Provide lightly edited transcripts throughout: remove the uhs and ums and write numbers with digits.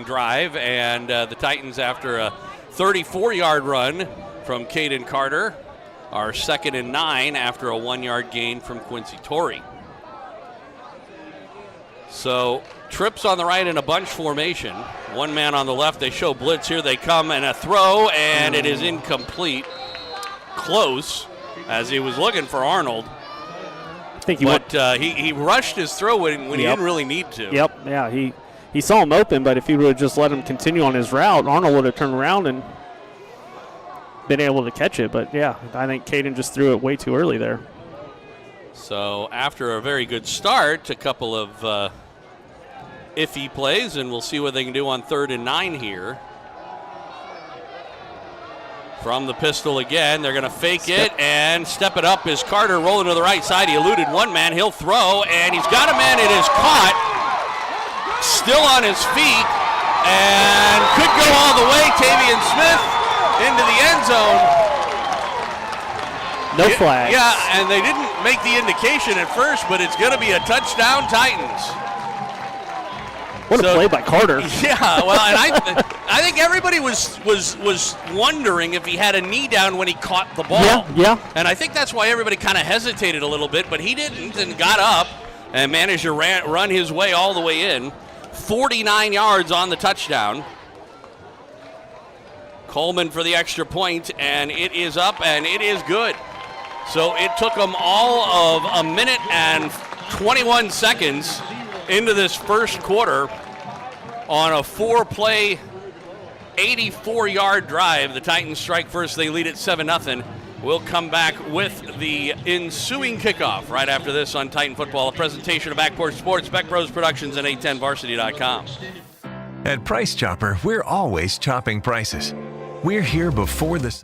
drive, and the Titans, after a 34-yard run from Caden Carter, are 2nd and 9 after a 1-yard gain from Quincy Tori. So trips on the right in a bunch formation. One man on the left. They show blitz. Here they come, and a throw, and it is incomplete. Close, as he was looking for Arnold. I think he rushed his throw when he didn't really need to. Yep, yeah, he saw him open, but if he would have just let him continue on his route, Arnold would have turned around and been able to catch it. But, yeah, I think Caden just threw it way too early there. So after a very good start, a couple of iffy plays, and we'll see what they can do on 3rd and 9 here. From the pistol again, they're going to fake it and step it up as Carter rolling to the right side. He eluded one man. He'll throw, and he's got a man. It is caught. Still on his feet, and could go all the way. Tavian Smith into the end zone. No flag. Yeah, and they didn't make the indication at first, but it's going to be a touchdown, Titans. What a play by Carter. Yeah, well, and I think everybody was wondering if he had a knee down when he caught the ball. Yeah. And I think that's why everybody kind of hesitated a little bit, but he didn't and got up and managed to run his way all the way in. 49 yards on the touchdown. Coleman for the extra point, and it is up, and it is good. So it took them all of a minute and 21 seconds into this first quarter on a 4-play, 84-yard drive. The Titans strike first. They lead at 7-0. We'll come back with the ensuing kickoff right after this on Titan Football, a presentation of Backport Sports, Beck Bros Productions, and 810varsity.com. At Price Chopper, we're always chopping prices. We're here before the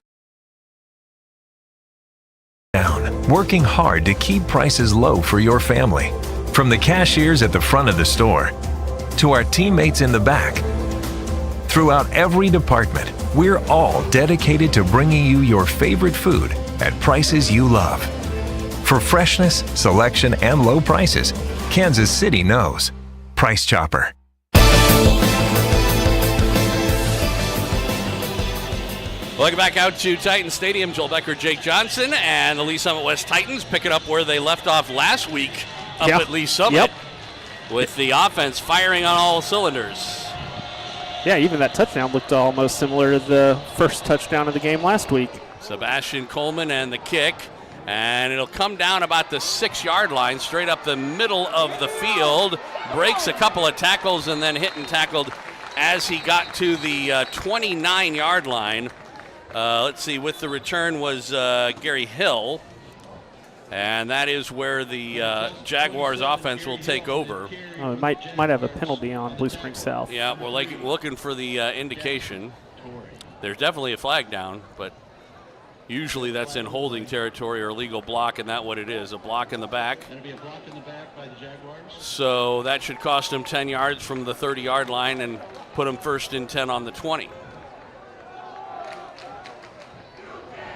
down, working hard to keep prices low for your family. From the cashiers at the front of the store to our teammates in the back, throughout every department, we're all dedicated to bringing you your favorite food at prices you love. For freshness, selection, and low prices, Kansas City knows. Price Chopper. Welcome back out to Titan Stadium. Joel Becker, Jake Johnson, and the Lee Summit West Titans picking up where they left off last week at Lee Summit with the offense firing on all cylinders. Yeah, even that touchdown looked almost similar to the first touchdown of the game last week. Sebastian Coleman and the kick, and it'll come down about the 6-yard line, straight up the middle of the field. Breaks a couple of tackles and then hit and tackled as he got to the 29-yard line. Let's see, with the return was Gary Hill. And that is where the Jaguars offense will take over. Oh, it might have a penalty on Blue Springs South. Yeah, we're looking for the indication. There's definitely a flag down, but usually that's in holding territory or illegal block, and that's what it is, a block in the back. That'll be a block in the back by the Jaguars. So that should cost them 10 yards from the 30-yard line and put them 1st and 10 on the 20.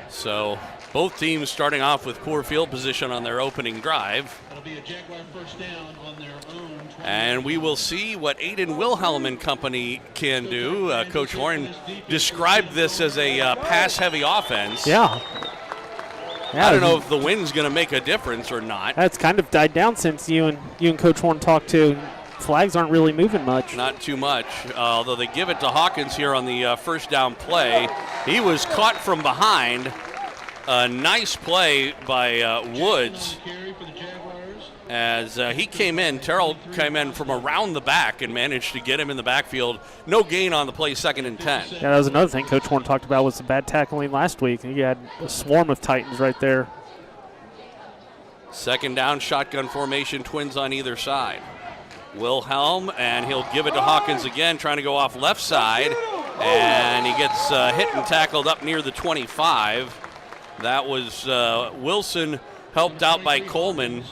So both teams starting off with poor field position on their opening drive. It'll be a Jaguar first down on their own 20. And we will see what Aiden Wilhelm and company can do. Coach Horn described this as a pass-heavy offense. Yeah. I don't know if the wind's going to make a difference or not. That's kind of died down since you and Coach Horn talked to. Flags aren't really moving much. Not too much, although they give it to Hawkins here on the first down play. He was caught from behind. A nice play by Woods as he came in. Terrell came in from around the back and managed to get him in the backfield. No gain on the play, 2nd and 10. Yeah, that was another thing Coach Horn talked about was the bad tackling last week. He had a swarm of Titans right there. 2nd down, shotgun formation, twins on either side. Wilhelm, and he'll give it to Hawkins again, trying to go off left side. And he gets hit and tackled up near the 25. That was Wilson, helped out by Coleman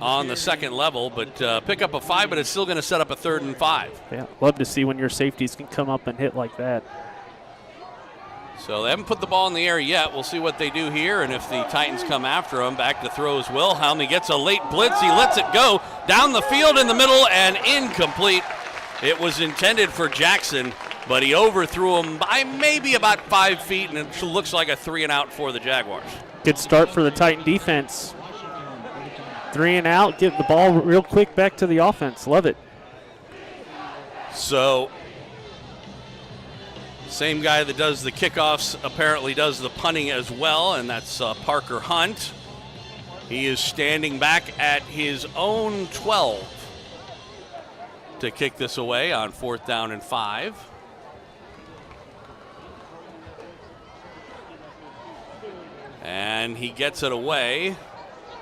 on the second level, but pick up a 5, but it's still going to set up a 3rd and 5. Yeah, love to see when your safeties can come up and hit like that. So they haven't put the ball in the air yet. We'll see what they do here, and if the Titans come after him. Back to throws Wilhelm. He gets a late blitz. He lets it go down the field in the middle and incomplete. It was intended for Jackson, but he overthrew him by maybe about 5 feet, and it looks like a 3-and-out for the Jaguars. Good start for the Titan defense. 3-and-out, get the ball real quick back to the offense. Love it. So, same guy that does the kickoffs apparently does the punting as well, and that's Parker Hunt. He is standing back at his own 12 to kick this away on 4th down and 5. And he gets it away.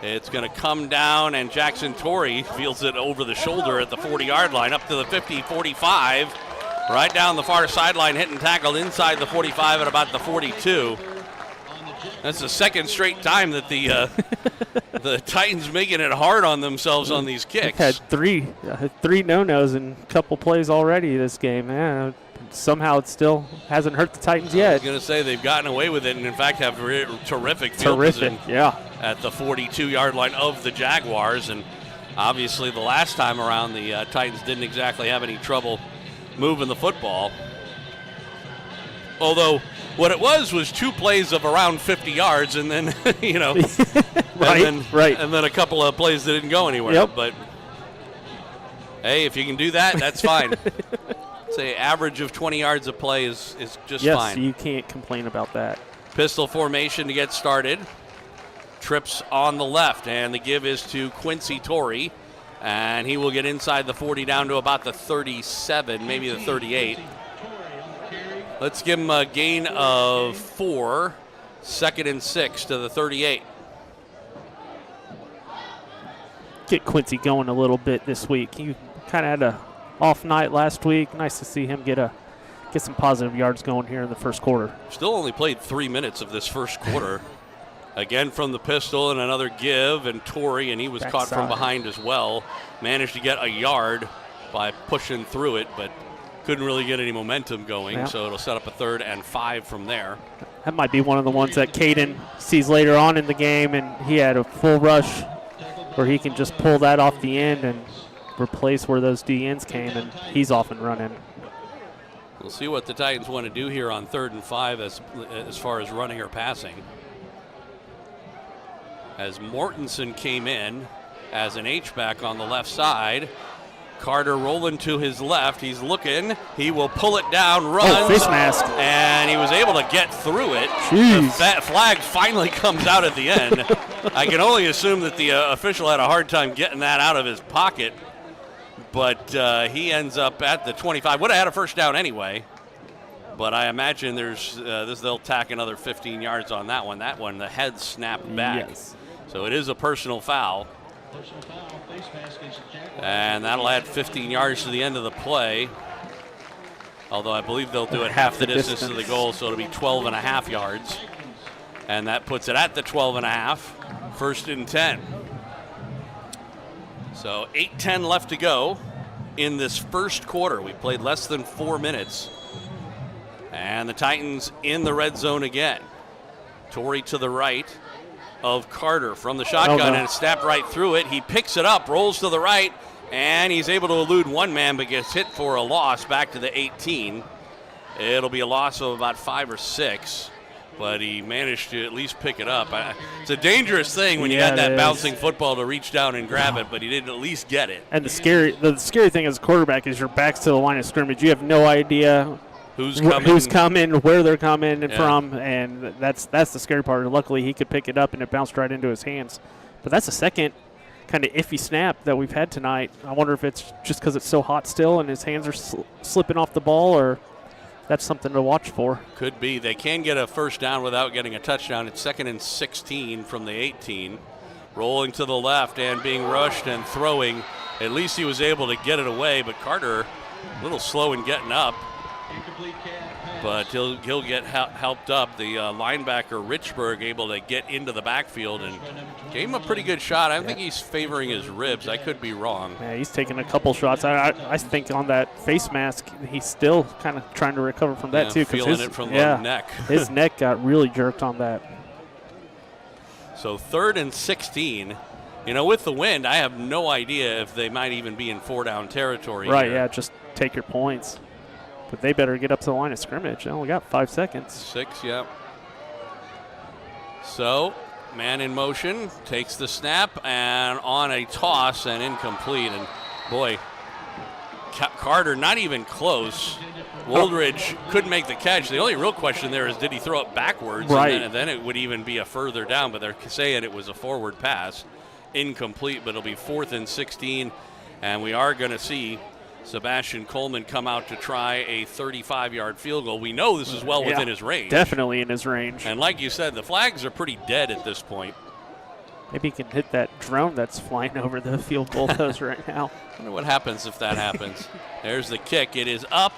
It's going to come down, and Jackson Tori feels it over the shoulder at the 40-yard line, up to the 50, 45. Right down the far sideline, hitting tackled inside the 45 at about the 42. That's the second straight time that the Titans making it hard on themselves on these kicks. They've had three no-nos in a couple plays already this game. Yeah, somehow it still hasn't hurt the Titans yet. I was going to say they've gotten away with it, and in fact have terrific field position at the 42-yard line of the Jaguars. And obviously the last time around, the Titans didn't exactly have any trouble moving the football. Although what it was 2 plays of around 50 yards, and then and then a couple of plays that didn't go anywhere. Yep. But hey, if you can do that, that's fine. Say average of 20 yards a play is just fine. Yes, you can't complain about that. Pistol formation to get started. Trips on the left, and the give is to Quincy Tori, and he will get inside the 40 down to about the 37, maybe the 38. Let's give him a gain of 4, 2nd and 6 to the 38. Get Quincy going a little bit this week. He kind of had a off night last week. Nice to see him get some positive yards going here in the first quarter. Still only played 3 minutes of this first quarter. Again from the pistol, and another give, and Tori, and he was caught from behind as well. Managed to get a yard by pushing through it, but couldn't really get any momentum going, so it'll set up a 3rd and 5 from there. That might be one of the ones that Caden sees later on in the game, and he had a full rush where he can just pull that off the end and replace where those DNs came, and he's off and running. We'll see what the Titans want to do here on 3rd and 5 as far as running or passing. As Mortensen came in as an H-back on the left side. Carter rolling to his left. He's looking. He will pull it down, runs. Face mask. And he was able to get through it. Jeez. The flag finally comes out at the end. I can only assume that the official had a hard time getting that out of his pocket. But he ends up at the 25. Would have had a first down anyway. But I imagine they'll tack another 15 yards on that one. That one, the head snapped back. Yes. So it is a personal foul. And that'll add 15 yards to the end of the play. Although I believe they'll do it half the distance to the goal, so it'll be 12.5 yards. And that puts it at the 12.5, 1st and 10. So 8:10 left to go in this first quarter. We played less than 4 minutes. And the Titans in the red zone again. Tori to the right of Carter from the shotgun, and it snapped right through it. He picks it up, rolls to the right, and he's able to elude one man, but gets hit for a loss back to the 18. It'll be a loss of about 5 or 6, but he managed to at least pick it up. It's a dangerous thing when you got that bouncing football to reach down and grab it, but he didn't at least get it. And the scary thing as a quarterback is your back's to the line of scrimmage. You have no idea who's coming, where they're coming from, and that's the scary part. Luckily, he could pick it up, and it bounced right into his hands. But that's the second kind of iffy snap that we've had tonight. I wonder if it's just because it's so hot still and his hands are slipping off the ball, or that's something to watch for. Could be. They can get a first down without getting a touchdown. It's 2nd and 16 from the 18. Rolling to the left and being rushed and throwing. At least he was able to get it away, but Carter a little slow in getting up. But he'll get helped up. The linebacker Richburg able to get into the backfield and gave him a pretty good shot. I think he's favoring his ribs. I could be wrong. Yeah, he's taking a couple shots. I think on that face mask, he's still kind of trying to recover from that too. Feeling it from the neck. His neck got really jerked on that. So 3rd and 16. With the wind, I have no idea if they might even be in 4-down territory. Right, here. yeah, just take your points. But they better get up to the line of scrimmage. They only got 5 seconds. 6, yep. So, man in motion, takes the snap, and on a toss and incomplete. And boy, Carter not even close. Woldridge couldn't make the catch. The only real question there is, did he throw it backwards? Right. And then it would even be a further down, but they're saying it was a forward pass. Incomplete, but it'll be 4th and 16. And we are going to see Sebastian Coleman come out to try a 35-yard field goal. We know this is well within his range. Definitely in his range. And like you said, the flags are pretty dead at this point. Maybe he can hit that drone that's flying over the field goal post right now. I wonder what happens if that happens. There's the kick. It is up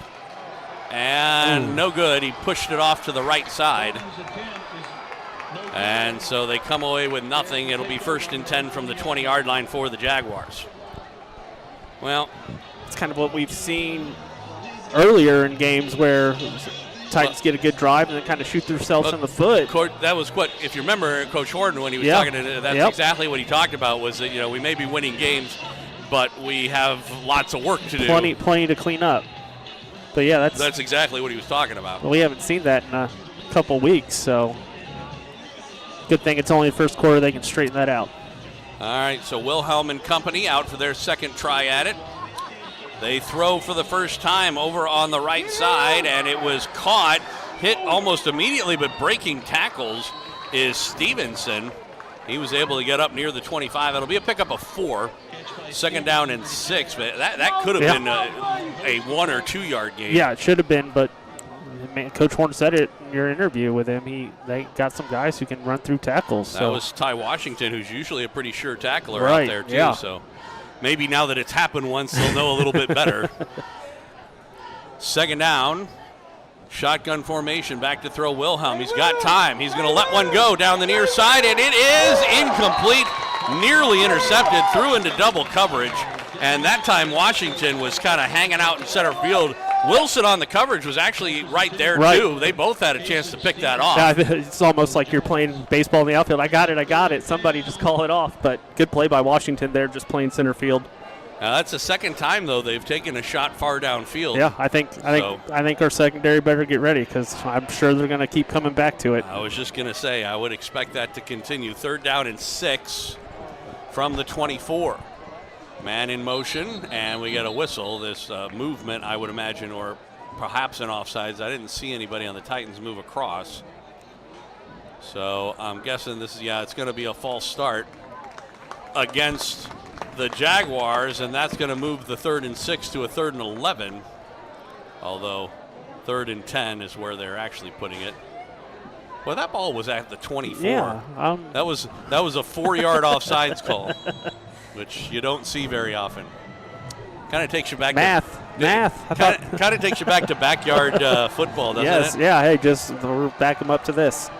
and no good. He pushed it off to the right side. And so they come away with nothing. It'll be 1st and 10 from the 20-yard line for the Jaguars. Well, it's kind of what we've seen earlier in games where Titans get a good drive and then kind of shoot themselves in the foot. That was what, if you remember, Coach Horton, when he was talking to, that's exactly what he talked about, was that, we may be winning games, but we have lots of work to do. Plenty to clean up. But yeah, that's exactly what he was talking about. Well, we haven't seen that in a couple weeks, so good thing it's only the first quarter. They can straighten that out. All right, so Wilhelm and company out for their second try at it. They throw for the first time over on the right side, and it was caught, hit almost immediately, but breaking tackles is Stevenson. He was able to get up near the 25. It'll be a pickup of 4, 2nd down and 6. But that could have been a 1 or 2 yard game. Yeah, it should have been, but Coach Horn said it in your interview with him. They got some guys who can run through tackles. That was Ty Washington, who's usually a pretty sure tackler out there too. Yeah. So maybe now that it's happened once, they'll know a little bit better. 2nd down. Shotgun formation, back to throw Wilhelm. He's got time. He's going to let one go down the near side, and it is incomplete. Nearly intercepted, threw into double coverage. And that time Washington was kind of hanging out in center field. Wilson on the coverage was actually right there too. They both had a chance to pick that off. Yeah, it's almost like you're playing baseball in the outfield. I got it. Somebody just call it off. But good play by Washington there, just playing center field. That's the second time though they've taken a shot far downfield. Yeah, I think our secondary better get ready, because I'm sure they're going to keep coming back to it. I was just going to say I would expect that to continue. 3rd down and 6 from the 24. Man in motion, and we get a whistle. This movement, I would imagine, or perhaps an offsides. I didn't see anybody on the Titans move across. So I'm guessing this is, it's going to be a false start against the Jaguars, and that's going to move the 3rd and 6 to a 3rd and 11. Although 3rd and 10 is where they're actually putting it. Well, that ball was at the 24. Yeah, that was a 4-yard offsides call, which you don't see very often. Kind of takes you back math. Kind of takes you back to backyard football, doesn't it? Yes, yeah. Hey, just back them up to this.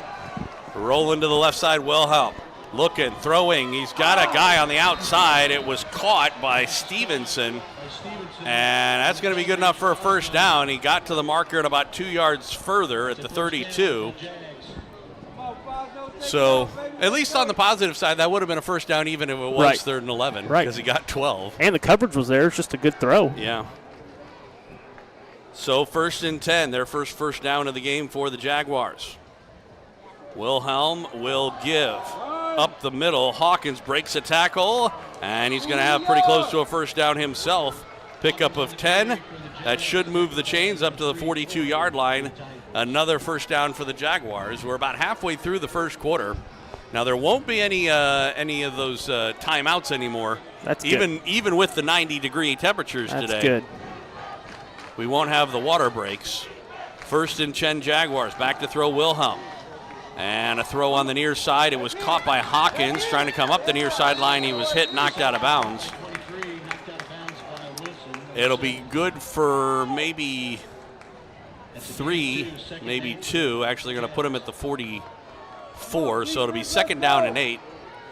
Rolling to the left side, Wilhelm. Looking, throwing. He's got a guy on the outside. It was caught by Stevenson, and that's going to be good enough for a 1st down. He got to the marker at about 2 yards further at the 32. So, at least on the positive side, that would have been a 1st down even if it was 3rd and 11, because he got 12. And the coverage was there. It's just a good throw. Yeah. So, 1st and 10, their first down of the game for the Jaguars. Wilhelm will give up the middle. Hawkins breaks a tackle, and he's going to have pretty close to a 1st down himself. Pickup of 10. That should move the chains up to the 42-yard line. Another 1st down for the Jaguars. We're about halfway through the 1st quarter. Now there won't be any of those timeouts anymore. That's even with the 90-degree temperatures today. That's good. We won't have the water breaks. 1st and 10 Jaguars. Back to throw Wilhelm. And a throw on the near side. It was caught by Hawkins trying to come up the near sideline. He was hit, knocked out of bounds. It'll be good for maybe 3, maybe 2. Actually going to put him at the 44, so it'll be 2nd down and 8.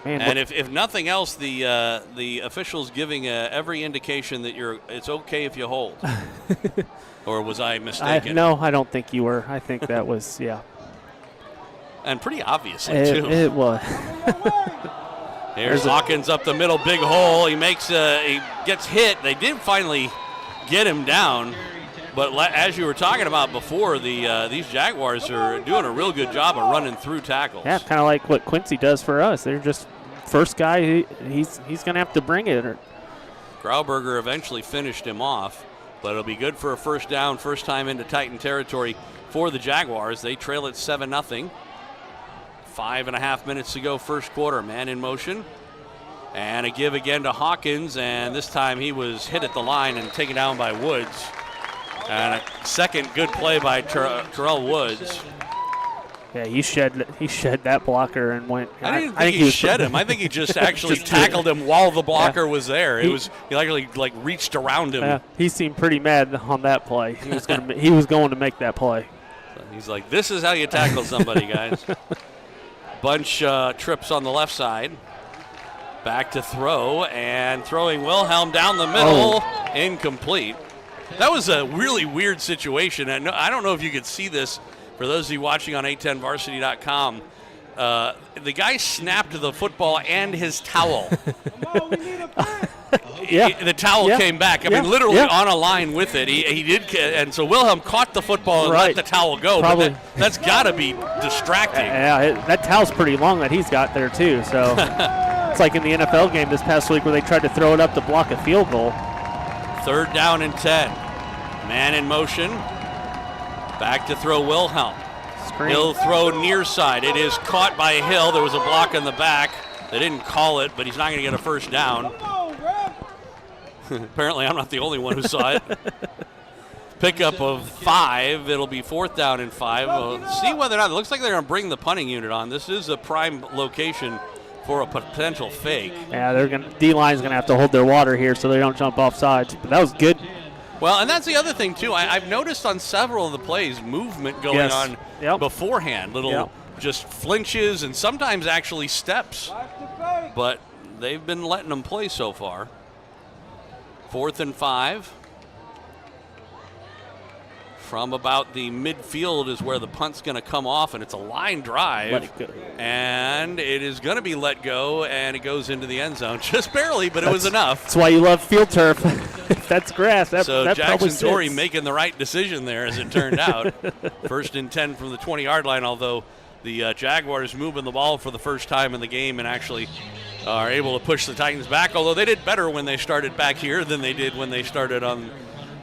Man, and if nothing else, the officials giving every indication that it's okay if you hold. Or was I mistaken? No, I don't think you were. I think that was, And pretty obviously, too. It was. There's Hawkins up the middle, big hole. He gets hit. They did finally get him down. But as you were talking about before, these Jaguars are doing a real good job of running through tackles. Yeah, kind of like what Quincy does for us. They're just first guy, he's going to have to bring it. Grauberger eventually finished him off, but it'll be good for a first down, first time into Titan territory for the Jaguars. They trail it 7-0. 5.5 minutes to go, first quarter. Man in motion. And a give again to Hawkins, and this time he was hit at the line and taken down by Woods. And a second good play by Terrell Woods. Yeah, he shed that blocker and went. I didn't think he shed him. I think he just actually tackled him while the blocker was there. He actually reached around him. He seemed pretty mad on that play. He was going to make that play. He's like, this is how you tackle somebody, guys. Bunch trips on the left side. Back to throw, and throwing Wilhelm down the middle. Incomplete. That was a really weird situation. I don't know if you could see this for those of you watching on 810varsity.com. The guy snapped the football and his towel. The towel came back. I mean, literally on a line with it. He did, and so Wilhelm caught the football and let the towel go. Probably. But that's got to be distracting. Yeah, that towel's pretty long that he's got there too. So it's like in the NFL game this past week where they tried to throw it up to block a field goal. Third down and 10. Man in motion. Back to throw Wilhelm. He'll throw near side. It is caught by Hill. There was a block in the back. They didn't call it, but he's not going to get a first down. Apparently, I'm not the only one who saw it. Pickup of 5. It'll be fourth down and 5. We'll see whether or not. It looks like they're going to bring the punting unit on. This is a prime location for a potential fake. Yeah, D-line's going to have to hold their water here so they don't jump off sides. But that was good. Well, and that's the other thing, too. I've noticed on several of the plays movement going on beforehand. Little just flinches and sometimes actually steps. But they've been letting them play so far. 4th and 5. From about the midfield is where the punt's going to come off, and it's a line drive. Let it go. And it is going to be let go, and it goes into the end zone. Just barely, but it was enough. That's why you love field turf. If that's grass, that Jackson Tori making the right decision there, as it turned out. 1st and 10 from the 20-yard line, although the Jaguars moving the ball for the first time in the game and actually are able to push the Titans back, although they did better when they started back here than they did when they started on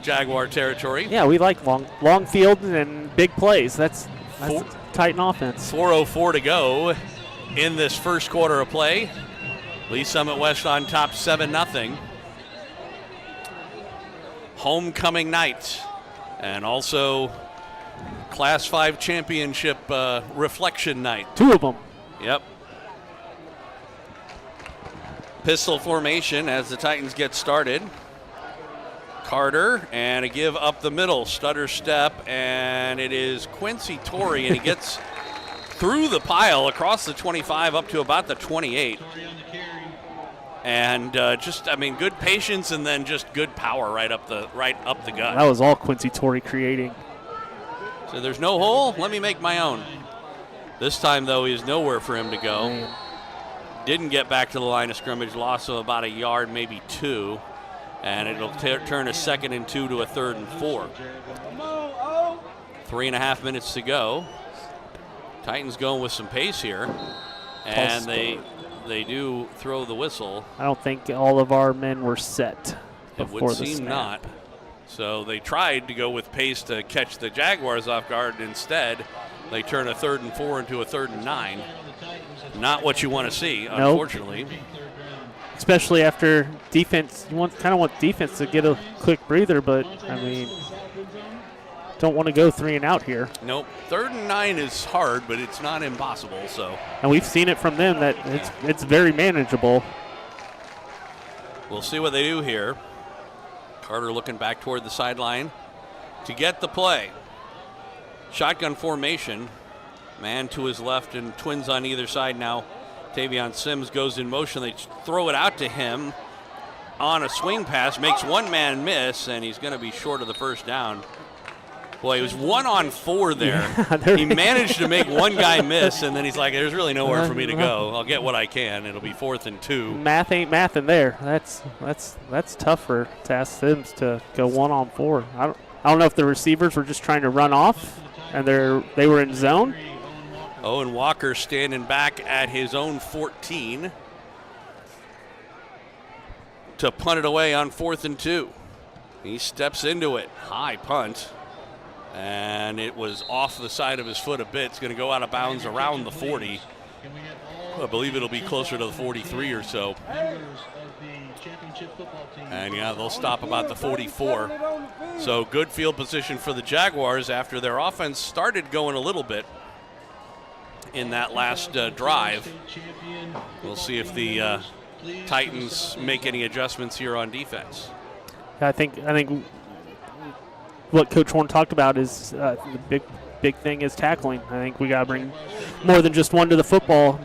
Jaguar territory. Yeah, we like long field and big plays. That's Titan offense. 4:04 to go in this first quarter of play. Lee Summit West on top 7-0. Homecoming night, and also Class 5 championship reflection night. 2 of them. Yep. Pistol formation as the Titans get started. Carter, and a give up the middle, stutter step, and it is Quincy Tori, and he gets through the pile across the 25 up to about the 28. And good patience and then just good power right up the gut. That was all Quincy Tori creating. So there's no hole. Let me make my own. This time, though, is nowhere for him to go. Man. Didn't get back to the line of scrimmage. Loss of about a yard, maybe 2. And it'll turn a 2nd and 2 to a 3rd and 4. 3.5 minutes to go. Titans going with some pace here. And they do throw the whistle. I don't think all of our men were set. It would seem not. So they tried to go with pace to catch the Jaguars off guard. Instead, they turn a 3rd and 4 into a 3rd and 9. Not what you want to see, unfortunately. Especially after defense, you kind of want defense to get a quick breather, but I mean, don't want to go 3 and out here. Nope. 3rd and 9 is hard, but it's not impossible. So. And we've seen it from them that it's very manageable. We'll see what they do here. Carter looking back toward the sideline to get the play. Shotgun formation. Man to his left and twins on either side now. Tavion Sims goes in motion. They throw it out to him on a swing pass. Makes one man miss, and he's going to be short of the first down. Boy, he was 1 on 4 there. Yeah, he managed to make one guy miss, and then he's like, there's really nowhere for me to go. I'll get what I can. It'll be 4th and 2. Math ain't math in there. That's tough to ask Sims to go 1 on 4. I don't know if the receivers were just trying to run off and they were in zone. Owen Walker standing back at his own 14 to punt it away on 4th and 2. He steps into it. High punt. And it was off the side of his foot a bit. It's going to go out of bounds around the 40. I believe it'll be closer to the 43 or so. And yeah, they'll stop about the 44. So good field position for the Jaguars after their offense started going a little bit in that last drive. We'll see if the Titans make any adjustments here on defense. I think what Coach Horn talked about is the big thing is tackling. I think we got to bring more than just one to the football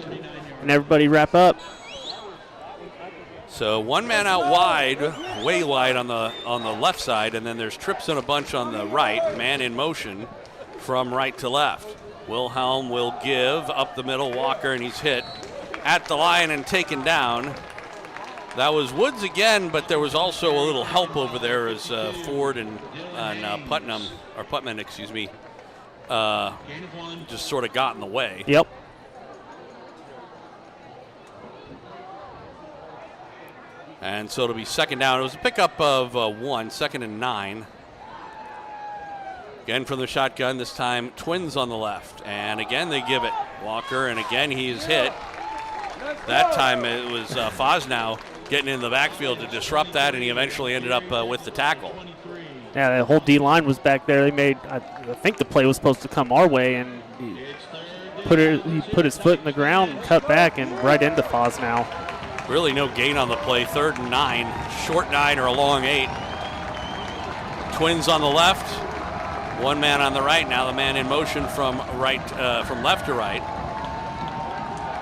and everybody wrap up. So one man out wide, way wide on the left side, and then there's trips in a bunch on the right, man in motion from right to left. Wilhelm will give up the middle, Walker, and he's hit at the line and taken down. That was Woods again, but there was also a little help over there as Ford and Putman, just sort of got in the way. Yep. And so it'll be 2nd down. It was a pickup of 1, 2nd and 9. Again from the shotgun, this time Twins on the left. And again they give it. Walker, and again he's hit. That time it was Fosnow getting in the backfield to disrupt that, and he eventually ended up with the tackle. Yeah, the whole D-line was back there. They made, I think the play was supposed to come our way, and he put his foot in the ground and cut back and right into Fosnow. Really no gain on the play. 3rd and 9, short 9 or a long 8. Twins on the left, one man on the right. Now the man in motion from left to right.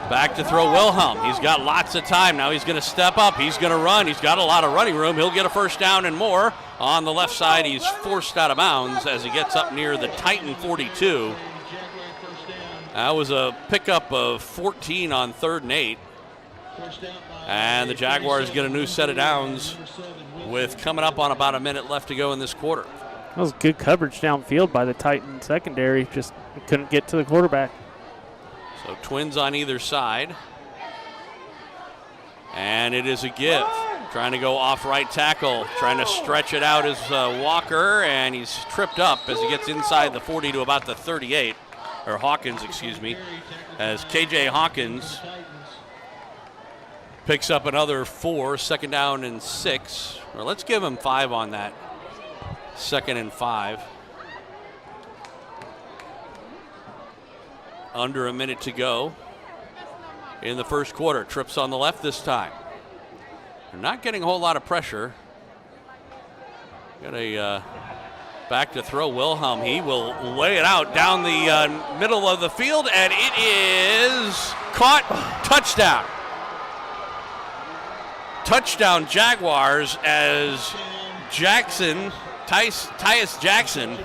Back to throw Wilhelm. He's got lots of time. Now he's going to step up. He's going to run. He's got a lot of running room. He'll get a 1st down and more. On the left side, he's forced out of bounds as he gets up near the Titan 42. That was a pickup of 14 on 3rd and 8. And the Jaguars get a new set of downs with coming up on about a minute left to go in this quarter. That was good coverage downfield by the Titan secondary. Just couldn't get to the quarterback. So Twins on either side. And it is a give. Trying to go off right tackle. Trying to stretch it out is Walker, and he's tripped up as he gets inside the 40 to about the 38. Or Hawkins, excuse me. As KJ Hawkins picks up another 4, 2nd down and 6. Or let's give him 5 on that. 2nd and 5. Under a minute to go in the first quarter. Trips on the left this time. They're not getting a whole lot of pressure. Got a back to throw Wilhelm. He will lay it out down the middle of the field, and it is caught. Touchdown. Touchdown Jaguars as Tyus Jackson.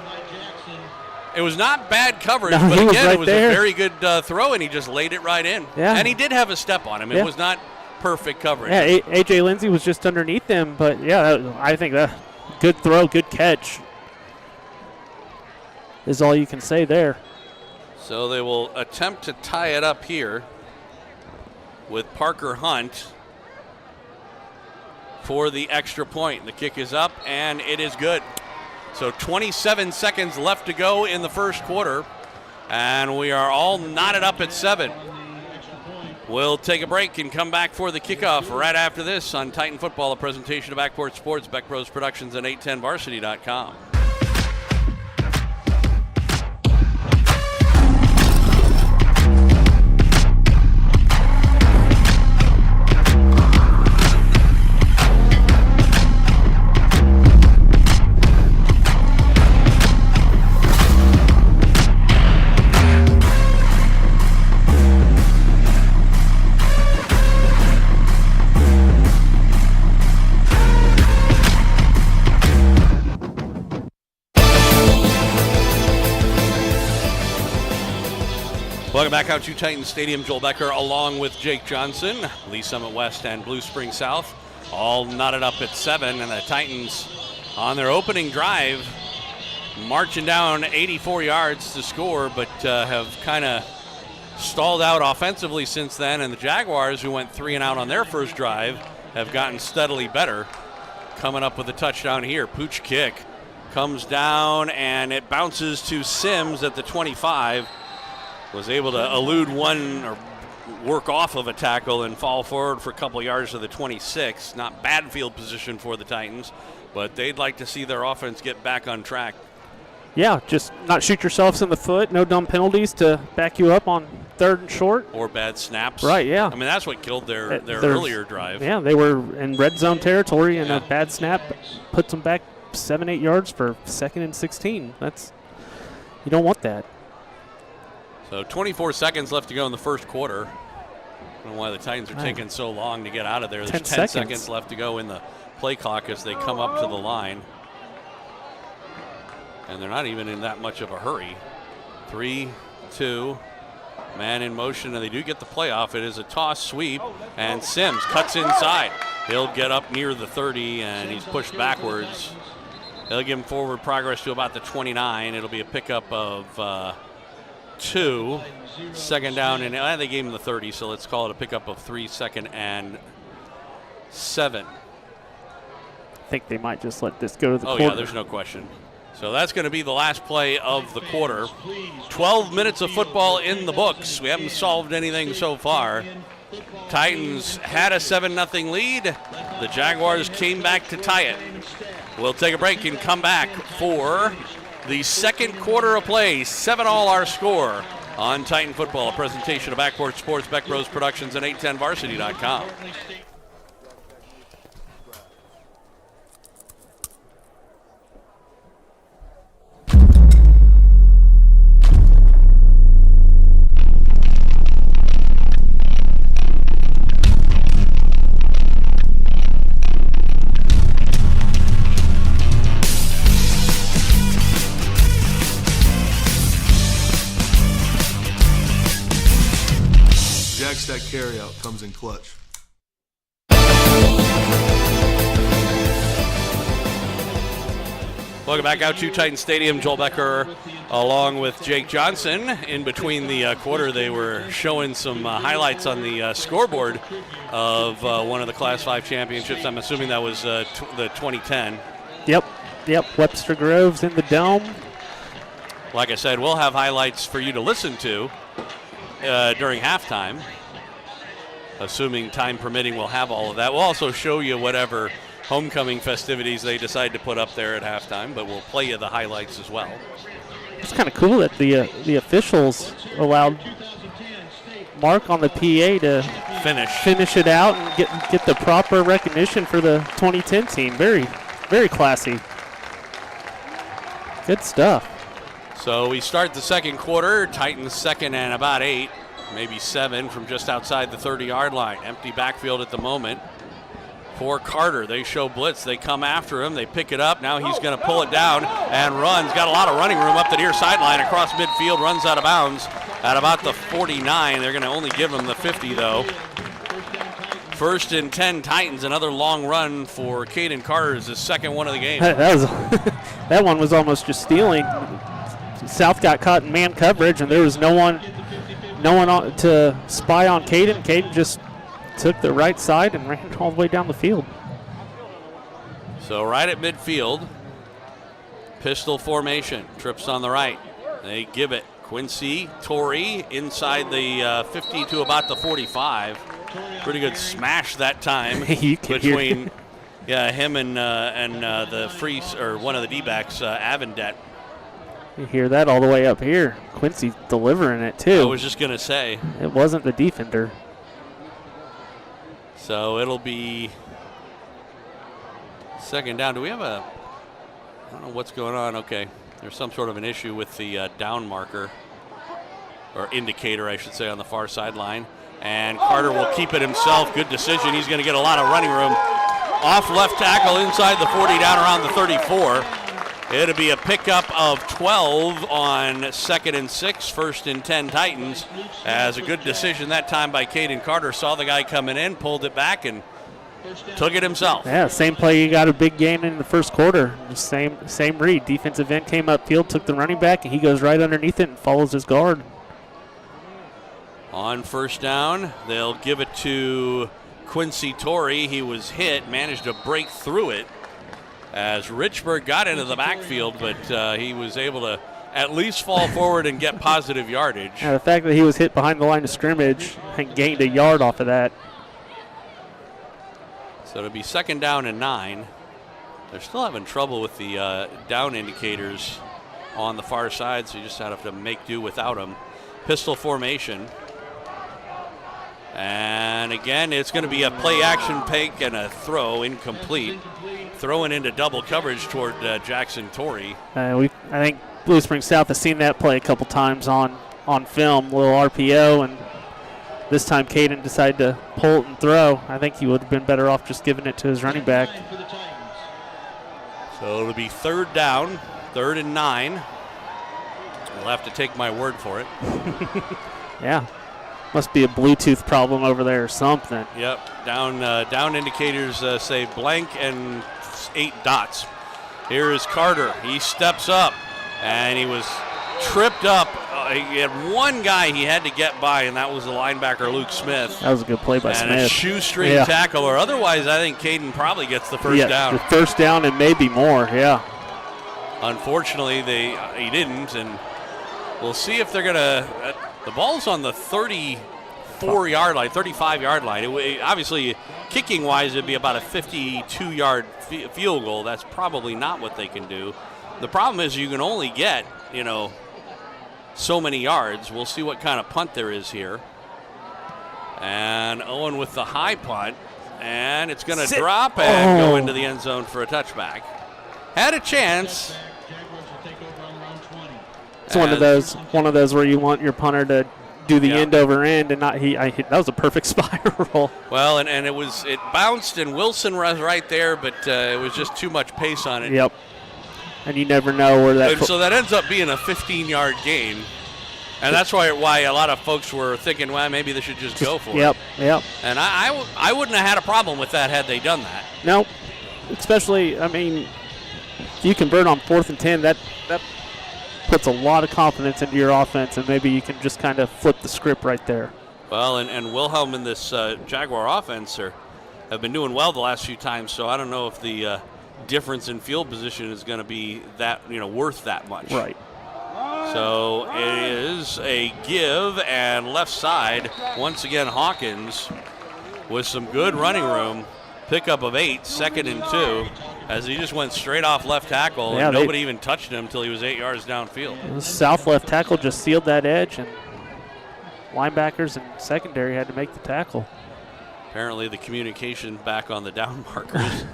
It was not bad coverage, but again, it was a very good throw, and he just laid it right in. Yeah. And he did have a step on him. It was not perfect coverage. Yeah, A.J. Lindsey was just underneath him, but yeah, I think that good throw, good catch is all you can say there. So they will attempt to tie it up here with Parker Hunt for the extra point. The kick is up, and it is good. So 27 seconds left to go in the first quarter, and we are all knotted up at 7. We'll take a break and come back for the kickoff right after this on Titan Football, a presentation of Backport Sports, Beck Bros Productions, and 810varsity.com. Welcome back out to Titan Stadium. Joel Becker along with Jake Johnson. Lee Summit West and Blue Spring South all knotted up at 7, and the Titans on their opening drive marching down 84 yards to score, but have kind of stalled out offensively since then, and the Jaguars, who went 3 and out on their first drive, have gotten steadily better, coming up with a touchdown here. Pooch kick comes down, and it bounces to Sims at the 25. Was able to elude one or work off of a tackle and fall forward for a couple yards to the 26. Not bad field position for the Titans, but they'd like to see their offense get back on track. Yeah, just not shoot yourselves in the foot. No dumb penalties to back you up on 3rd and short. Or bad snaps. Right, yeah. I mean, that's what killed their earlier drive. Yeah, they were in red zone territory, and a bad snap puts them back 7-8 yards for 2nd and 16. You don't want that. So 24 seconds left to go in the first quarter. I don't know why the Titans are taking so long to get out of there. There's 10 seconds left to go in the play clock as they come up to the line. And they're not even in that much of a hurry. 3-2, man in motion, and they do get the playoff. It is a toss sweep, and Sims cuts inside. He'll get up near the 30, and he's pushed backwards. They'll give him forward progress to about the 29. It'll be a pickup of 2. 2nd down, and they gave him the 30, so let's call it a pickup of 3, 2nd and 7. I think they might just let this go to the quarter. Oh, yeah, there's no question. So that's going to be the last play of the quarter. 12 minutes of football in the books. We haven't solved anything so far. Titans had a 7-0 lead. The Jaguars came back to tie it. We'll take a break and come back for the second quarter of play. 7-all our score on Titan Football, a presentation of Backcourt Sports, Beck Bros Productions, and 810varsity.com. That carryout comes in clutch. Welcome back out to Titan Stadium. Joel Becker along with Jake Johnson. In between the quarter, they were showing some highlights on the scoreboard of one of the Class 5 championships. I'm assuming that was the 2010. Yep. Webster Groves in the dome. Like I said, we'll have highlights for you to listen to during halftime. Assuming time permitting, we'll have all of that. We'll also show you whatever homecoming festivities they decide to put up there at halftime, but we'll play you the highlights as well. It's kind of cool that the officials allowed Mark on the PA to finish it out and get the proper recognition for the 2010 team. Very, very classy. Good stuff. So we start the second quarter. Titans 2nd and about 8. Maybe 7 from just outside the 30-yard line. Empty backfield at the moment for Carter. They show blitz. They come after him. They pick it up. Now he's going to pull it down and runs. Got a lot of running room up the near sideline across midfield. Runs out of bounds at about the 49. They're going to only give him the 50, though. 1st and 10 Titans. Another long run for Caden Carter is his second one of the game. That one was almost just stealing. South got caught in man coverage, and there was no one to spy on Caden. Caden just took the right side and ran all the way down the field. So right at midfield, pistol formation, trips on the right. They give it. Quincy, Tori inside the 50 to about the 45. Pretty good smash that time between him and the free or one of the D-backs, Avendet. You hear that all the way up here. Quincy delivering it, too. I was just going to say. It wasn't the defender. So it'll be 2nd down. Do we have I don't know what's going on. Okay. There's some sort of an issue with the down marker, or indicator, I should say, on the far sideline. And Carter will keep it himself. Good decision. He's going to get a lot of running room. Off left tackle inside the 40, down around the 34. It'll be a pickup of 12 on 2nd and 6, 1st and 10 Titans. As a good decision that time by Caden Carter. Saw the guy coming in, pulled it back, and took it himself. Yeah, same play. You got a big gain in the first quarter. Same read. Defensive end came upfield, took the running back, and he goes right underneath it and follows his guard. On first down, they'll give it to Quincy Tori. He was hit, managed to break through it as Richburg got into the backfield, but he was able to at least fall forward and get positive yardage. Yeah, the fact that he was hit behind the line of scrimmage and gained a yard off of that. So it'll be 2nd down and 9. They're still having trouble with the down indicators on the far side, so you just have to make do without them. Pistol formation. And again, it's going to be a play-action fake and a throw, incomplete. Throwing into double coverage toward Jackson Tori. I think Blue Springs South has seen that play a couple times on film, little RPO, and this time Caden decided to pull it and throw. I think he would have been better off just giving it to his running back. So it'll be 3rd down, 3rd and 9. You'll have to take my word for it. Yeah. Must be a Bluetooth problem over there or something. Yep, down indicators say blank and 8 dots. Here is Carter. He steps up, and he was tripped up. He had one guy he had to get by, and that was the linebacker, Luke Smith. That was a good play by Smith. And a shoestring tackle, or otherwise I think Caden probably gets the first down. The first down and maybe more, yeah. Unfortunately, he didn't, and we'll see if they're going to the ball's on the 34-yard line, 35-yard line. Obviously, kicking-wise, it'd be about a 52-yard field goal. That's probably not what they can do. The problem is you can only get, so many yards. We'll see what kind of punt there is here. And Owen with the high punt, and it's going to drop and go into the end zone for a touchback. Had a chance. It's one of those where you want your punter to do the end over end and not that was a perfect spiral. Well, and it bounced and Wilson was right there, but it was just too much pace on it. Yep. And you never know where that. So that ends up being a 15-yard gain, and that's why a lot of folks were thinking, well, maybe they should just go for it. Yep. And I wouldn't have had a problem with that had they done that. No, especially if you convert on 4th and 10, that puts a lot of confidence into your offense, and maybe you can just kind of flip the script right there. Well, and Wilhelm and this Jaguar offense have been doing well the last few times, so I don't know if the difference in field position is going to be that worth that much. Right. So it is a give and left side. Once again, Hawkins with some good running room. Pickup of 8, 2nd and 2, as he just went straight off left tackle, and nobody even touched him until he was 8 yards downfield. The south left tackle just sealed that edge, and linebackers and secondary had to make the tackle. Apparently the communication back on the down markers.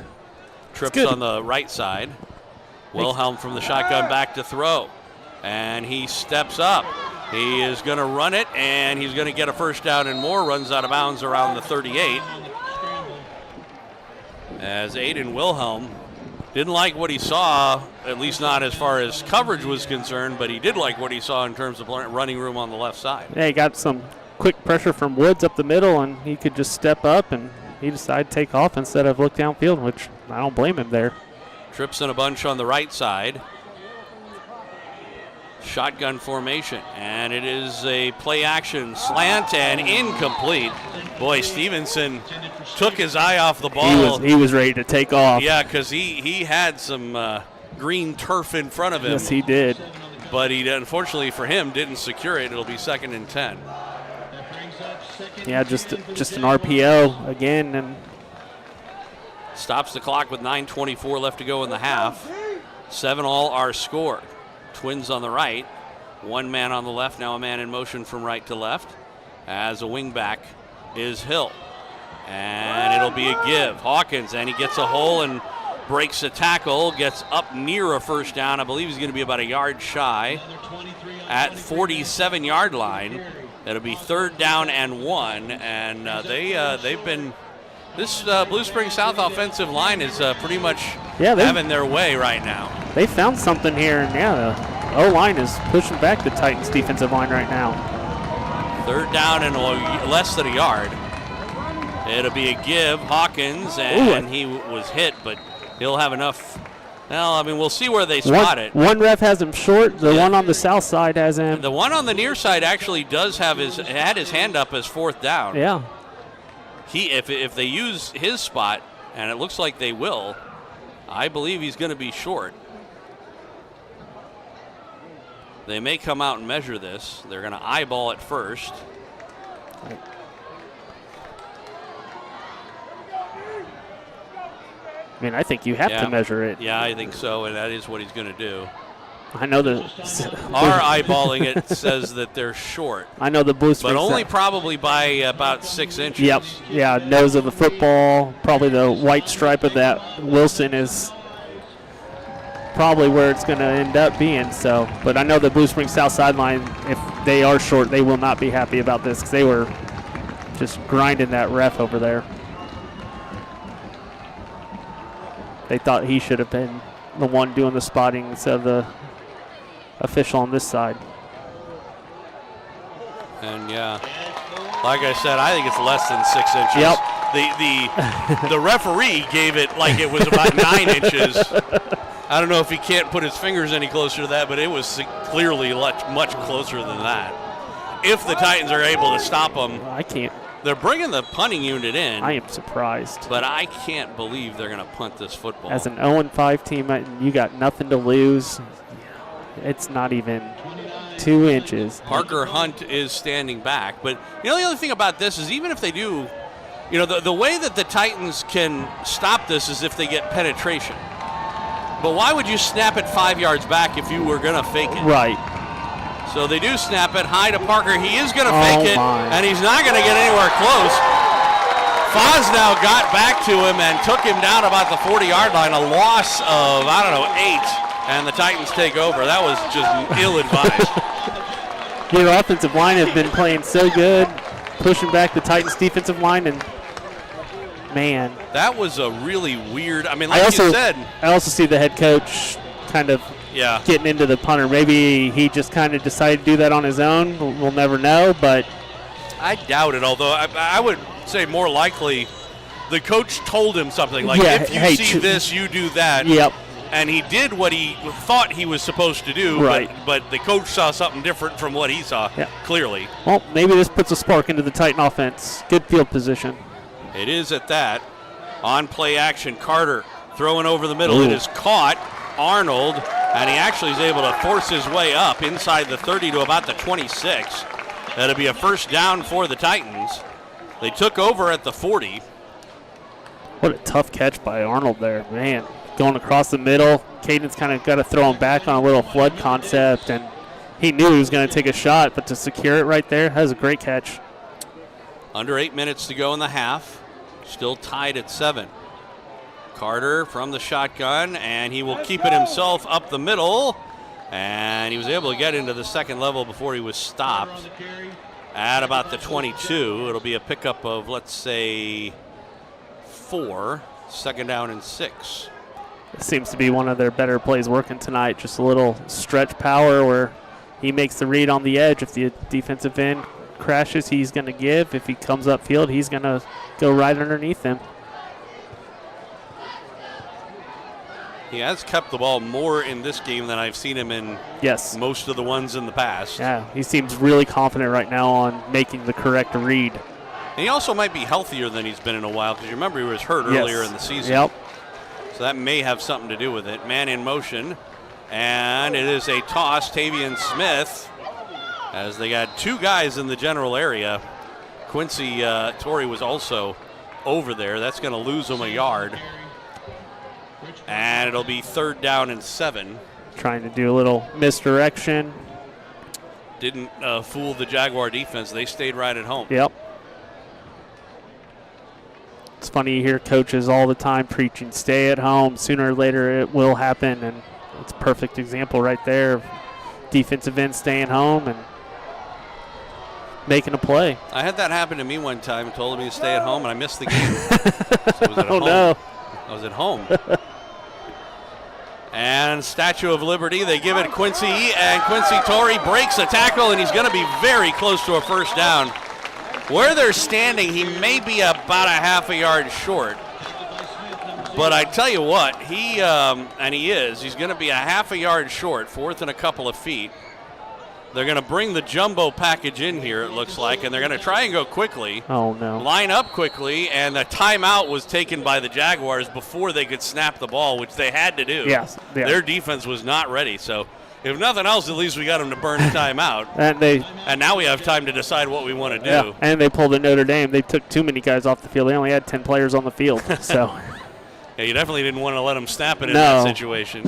Trips on the right side. Wilhelm from the shotgun back to throw, and he steps up. He is going to run it, and he's going to get a first down and more. Runs out of bounds around the 38. As Aiden Wilhelm didn't like what he saw, at least not as far as coverage was concerned, but he did like what he saw in terms of running room on the left side. Yeah, he got some quick pressure from Woods up the middle, and he could just step up, and he decided to take off instead of look downfield, which I don't blame him there. Trips in a bunch on the right side. Shotgun formation, and it is a play action slant and incomplete. Boy, Stevenson took his eye off the ball. He was ready to take off. Yeah, because he had some green turf in front of him. Yes, he did. But he, unfortunately for him, didn't secure it. It'll be 2nd and 10. Yeah, just an RPO again, and stops the clock with 9:24 left to go in the half. 7-all are scored. Twins on the right, one man on the left, now a man in motion from right to left. As a wingback is Hill. And it'll be a give. Hawkins, and he gets a hole and breaks a tackle, gets up near a first down. I believe he's going to be about a yard shy at 47-yard line. It'll be 3rd down and 1, and they've been. This Blue Springs South offensive line is pretty much having their way right now. They found something here, and yeah, the O-line is pushing back the Titans defensive line right now. Third down and less than a yard. It'll be a give. Hawkins, and he was hit, but he'll have enough. Well, I mean, we'll see where they spot it. One ref has him short. The one on the south side has him. The one on the near side actually does have his hand up as fourth down. Yeah. If they use his spot, and it looks like they will, I believe he's going to be short. They may come out and measure this. They're going to eyeball it first. I mean, I think you have to measure it. Yeah, I think so, and that is what he's going to do. I know Our eyeballing it says that they're short. I know the blue springs. But only probably by about 6 inches. Yep. Yeah, nose of the football. Probably the white stripe of that Wilson is probably where it's going to end up being. So, but I know the Blue Springs South sideline, if they are short, they will not be happy about this because they were just grinding that ref over there. They thought he should have been the one doing the spotting instead of the official on this side. And yeah, like I said, I think it's less than 6 inches. Yep. The referee gave it like it was about 9 inches. I don't know if he can't put his fingers any closer to that, but it was clearly much closer than that. If the Titans are able to stop them. I can't. They're bringing the punting unit in. I am surprised. But I can't believe they're going to punt this football. As an 0-5 team, you got nothing to lose. It's not even 2 inches. Parker Hunt is standing back. But the other thing about this is even if they do, the way that the Titans can stop this is if they get penetration. But why would you snap it 5 yards back if you were going to fake it? Right. So they do snap it high to Parker. He is going to fake it, my. and he's not going to get anywhere close. Foz now got back to him and took him down about the 40-yard line, a loss of, 8, and the Titans take over. That was just ill-advised. Your offensive line has been playing so good, pushing back the Titans' defensive line, and man. That was a really weird, you said. I also see the head coach kind of getting into the punter. Maybe he just kind of decided to do that on his own. We'll never know, but I doubt it, although I would say more likely the coach told him something like, if you see this, you do that. Yep. And he did what he thought he was supposed to do, right. but the coach saw something different from what he saw, clearly. Well, maybe this puts a spark into the Titan offense. Good field position. It is at that. On play action, Carter throwing over the middle. Ooh. It is caught. Arnold, and he actually is able to force his way up inside the 30 to about the 26. That'll be a first down for the Titans. They took over at the 40. What a tough catch by Arnold there, man. Going across the middle. Caden's kind of got to throw him back on a little flood concept, and he knew he was going to take a shot, but to secure it right there, that was a great catch. Under 8 minutes to go in the half. Still tied at 7. Carter from the shotgun, and he will keep it himself up the middle, and he was able to get into the second level before he was stopped at about the 22. It'll be a pickup of, let's say, 4, second down and 6. It seems to be one of their better plays working tonight, just a little stretch power where he makes the read on the edge. If the defensive end crashes, he's going to give. If he comes upfield, he's going to go right underneath him. He has kept the ball more in this game than I've seen him in most of the ones in the past. Yeah, he seems really confident right now on making the correct read. And he also might be healthier than he's been in a while because you remember he was hurt earlier in the season. Yep. So that may have something to do with it. Man in motion, and it is a toss. Tavian Smith, as they got 2 guys in the general area. Quincy Tori was also over there. That's going to lose him a yard. And it'll be third down and 7. Trying to do a little misdirection. Didn't fool the Jaguar defense. They stayed right at home. Yep. It's funny you hear coaches all the time preaching, stay at home. Sooner or later it will happen. And it's a perfect example right there of defensive end staying home and making a play. I had that happen to me one time and told me to stay at home, and I missed the game. So I was at home. No. I was at home. And Statue of Liberty, they give it Quincy, and Quincy Tori breaks a tackle, and he's going to be very close to a first down. Where they're standing, he may be about a half a yard short. But I tell you what, he's going to be a half a yard short, 4th and a couple of feet. They're going to bring the jumbo package in here, it looks like, and they're going to try and go quickly. Oh, no. Line up quickly, and the timeout was taken by the Jaguars before they could snap the ball, which they had to do. Yes. Yeah. Their defense was not ready, so if nothing else, at least we got them to burn a timeout. And now we have time to decide what we want to do. Yeah, and they pulled a Notre Dame. They took too many guys off the field. They only had 10 players on the field. So. Yeah, you definitely didn't want to let them snap it in that situation.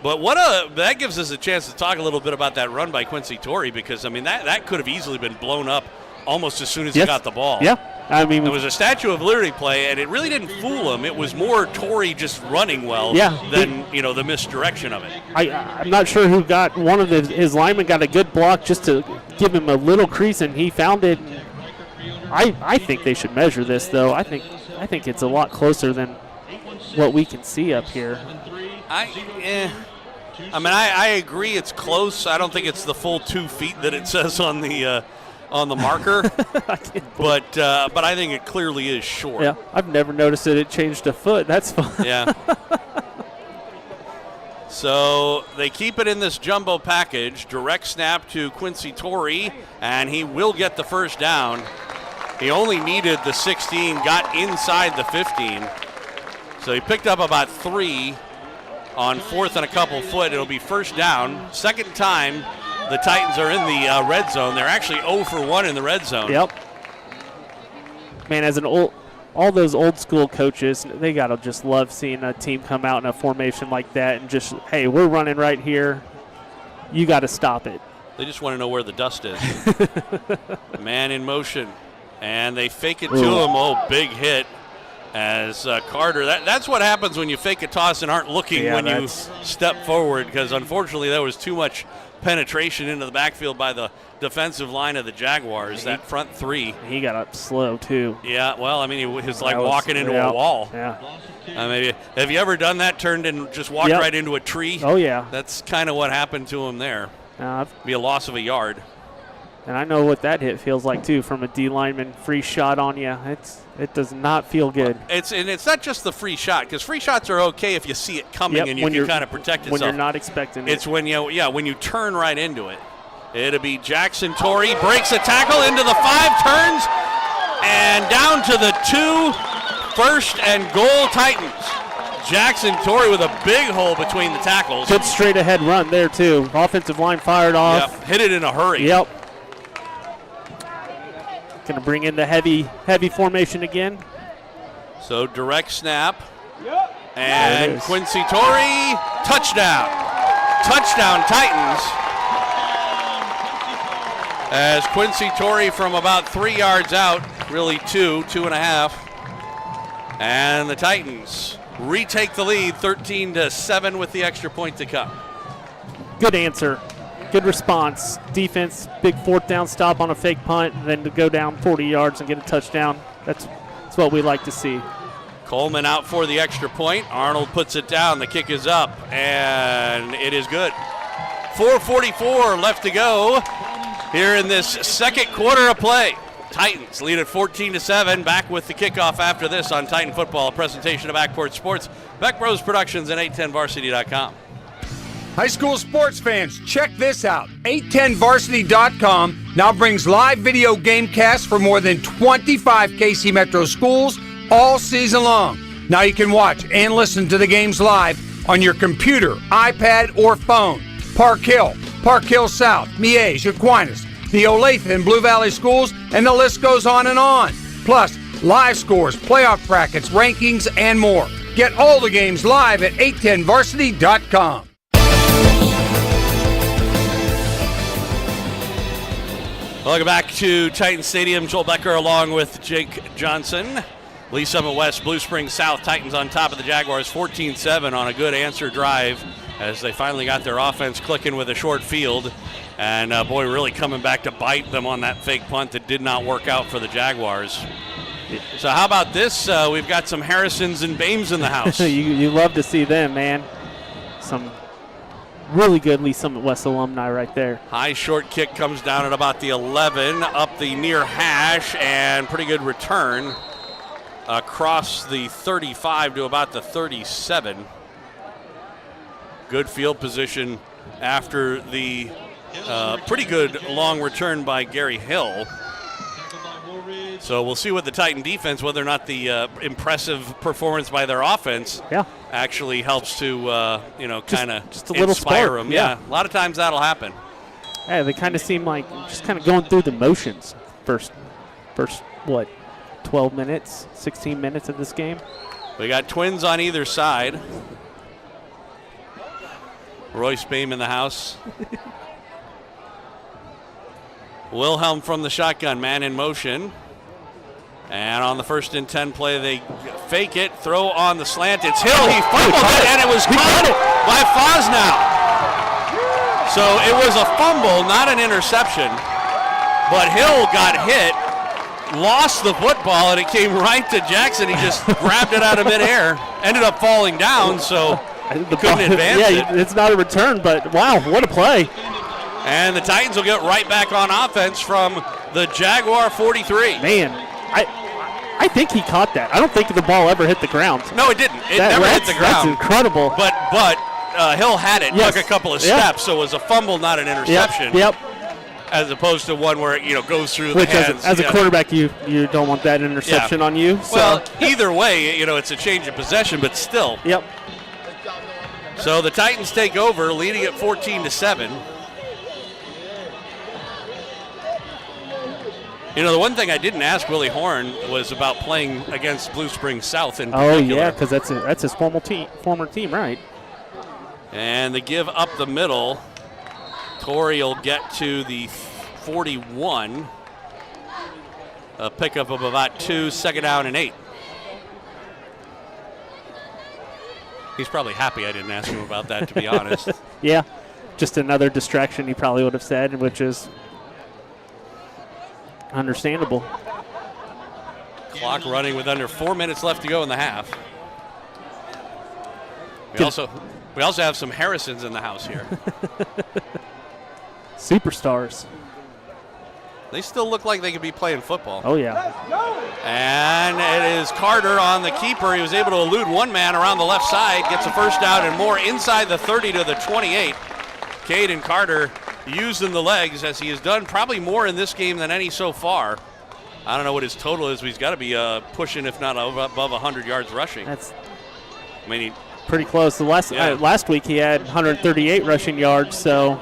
But that gives us a chance to talk a little bit about that run by Quincy Tori, because, I mean, that could have easily been blown up almost as soon as he got the ball. Yeah. I mean, it was a Statue of Liberty play, and it really didn't fool him. It was more Tori just running well than, the misdirection of it. I'm not sure who got one of his linemen got a good block just to give him a little crease, and he found it. I think they should measure this, though. I think it's a lot closer than what we can see up here. I agree it's close. I don't think it's the full 2 feet that it says on the marker, but I think it clearly is short. Yeah, I've never noticed it changed a foot. That's fine. Yeah. So they keep it in this jumbo package. Direct snap to Quincy Tori, and he will get the first down. He only needed the 16, got inside the 15. So he picked up about 3 on 4th and a couple foot. It'll be first down. Second time the Titans are in the red zone. They're actually 0 for 1 in the red zone. Yep. Man, as all those old school coaches, they got to just love seeing a team come out in a formation like that and just, hey, we're running right here. You got to stop it. They just want to know where the dust is. Man in motion. And they fake it to him. Oh, big hit. As Carter, that's what happens when you fake a toss and aren't looking when you step forward, because unfortunately there was too much penetration into the backfield by the defensive line of the Jaguars, that front 3. He got up slow, too. Yeah, well, I mean, he was like walking into a wall. Yeah. Have you ever done that, turned and just walked right into a tree? Oh, yeah. That's kind of what happened to him there. Be a loss of a yard. And I know what that hit feels like, too, from a D lineman free shot on you. It does not feel good. It's not just the free shot, because free shots are okay if you see it coming and you can kind of protect yourself. When you're not expecting it. It's when you turn right into it. It'll be Jackson Tori, breaks a tackle into the 5, turns, and down to the 2, first and goal Titans. Jackson Tori with a big hole between the tackles. Good straight ahead run there, too. Offensive line fired off. Yep, hit it in a hurry. Yep. Going to bring in the heavy formation again. So direct snap. And Quincy Tori, touchdown. Touchdown Titans. As Quincy Tori from about 3 yards out, really 2.5. And the Titans retake the lead 13-7 with the extra point to come. Good answer. Good response. Defense, big 4th down stop on a fake punt, and then to go down 40 yards and get a touchdown. That's what we like to see. Coleman out for the extra point. Arnold puts it down. The kick is up, and it is good. 4:44 left to go here in this second quarter of play. Titans lead at 14-7. Back with the kickoff after this on Titan Football, a presentation of Backport Sports, Beck Bros Productions, and 810varsity.com. High school sports fans, check this out. 810varsity.com now brings live video game casts for more than 25 KC Metro schools all season long. Now you can watch and listen to the games live on your computer, iPad, or phone. Park Hill South, Miege, Aquinas, the Olathe and Blue Valley schools, and the list goes on and on. Plus, live scores, playoff brackets, rankings, and more. Get all the games live at 810varsity.com. Welcome back to Titan Stadium. Joel Becker along with Jake Johnson. Lee Summit West, Blue Springs South. Titans on top of the Jaguars 14-7 on a good answer drive as they finally got their offense clicking with a short field. And boy, really coming back to bite them on that fake punt that did not work out for the Jaguars. So how about this? We've got some Harrisons and Bames in the house. You love to see them, man. some really good Lee Summit West alumni right there. High short kick comes down at about the 11, up the near hash, and pretty good return across the 35 to about the 37. Good field position after the pretty good long return by Gary Hill. So we'll see what the Titan defense, whether or not the impressive performance by their offense actually helps to, kind of inspire them. Yeah, a lot of times that'll happen. Yeah, they kind of seem like just kind of going through the motions first, 12 minutes, 16 minutes of this game. We got twins on either side. Royce Beam in the house. Wilhelm from the shotgun, man in motion. And on the 1st and 10 play, they fake it, throw on the slant. It's Hill. He fumbled it, and it was caught by Fosnow. So it was a fumble, not an interception. But Hill got hit, lost the football, and it came right to Jackson. He just grabbed it out of midair, ended up falling down, so couldn't advance it. It's not a return, but wow, what a play. And the Titans will get right back on offense from the Jaguar 43. Man, I think he caught that. I don't think the ball ever hit the ground. No, it didn't. It never hit the ground. That's incredible. But Hill had it, took a couple of steps, so it was a fumble, not an interception. Yep. As opposed to one where it goes through Which the hands. As a quarterback, you don't want that interception on you. So. Well, either way, it's a change of possession, but still. Yep. So the Titans take over, leading at 14-7. The one thing I didn't ask Willie Horn was about playing against Blue Springs South in particular. Oh, yeah, because that's his former team, right? And they give up the middle. Tori will get to the 41. A pickup of about 2, 2nd down and 8. He's probably happy I didn't ask him about that, to be honest. Yeah, just another distraction he probably would have said, which is understandable. Clock running with under 4 minutes left to go in the half. We also have some Harrisons in the house here. Superstars. They still look like they could be playing football. Oh, yeah. And it is Carter on the keeper. He was able to elude one man around the left side, gets a 1st down and more inside the 30 to the 28. Caden Carter using the legs, as he has done probably more in this game than any so far. I don't know what his total is, but he's got to be pushing, if not above 100 yards rushing. Pretty close. Last week he had 138 rushing yards, so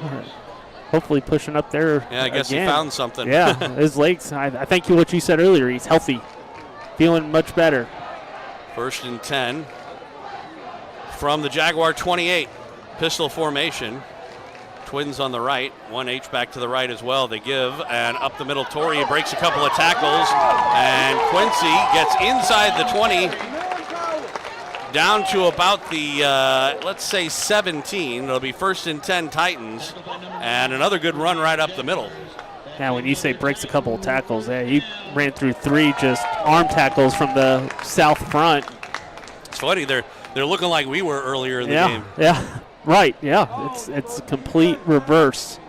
hopefully pushing up there. Yeah, I guess again. He found something. Yeah, his legs. I think what you said earlier, he's healthy, feeling much better. 1st and 10 from the Jaguar 28. Pistol formation. Twins on the right, 1H back to the right as well. They give, and up the middle, Tori breaks a couple of tackles, and Quincy gets inside the 20, down to about the, let's say 17. It'll be 1st and 10 Titans, and another good run right up the middle. Now, when you say breaks a couple of tackles, he ran through 3 just arm tackles from the south front. It's funny, they're looking like we were earlier in the game. Yeah. Right, yeah. It's a complete reverse,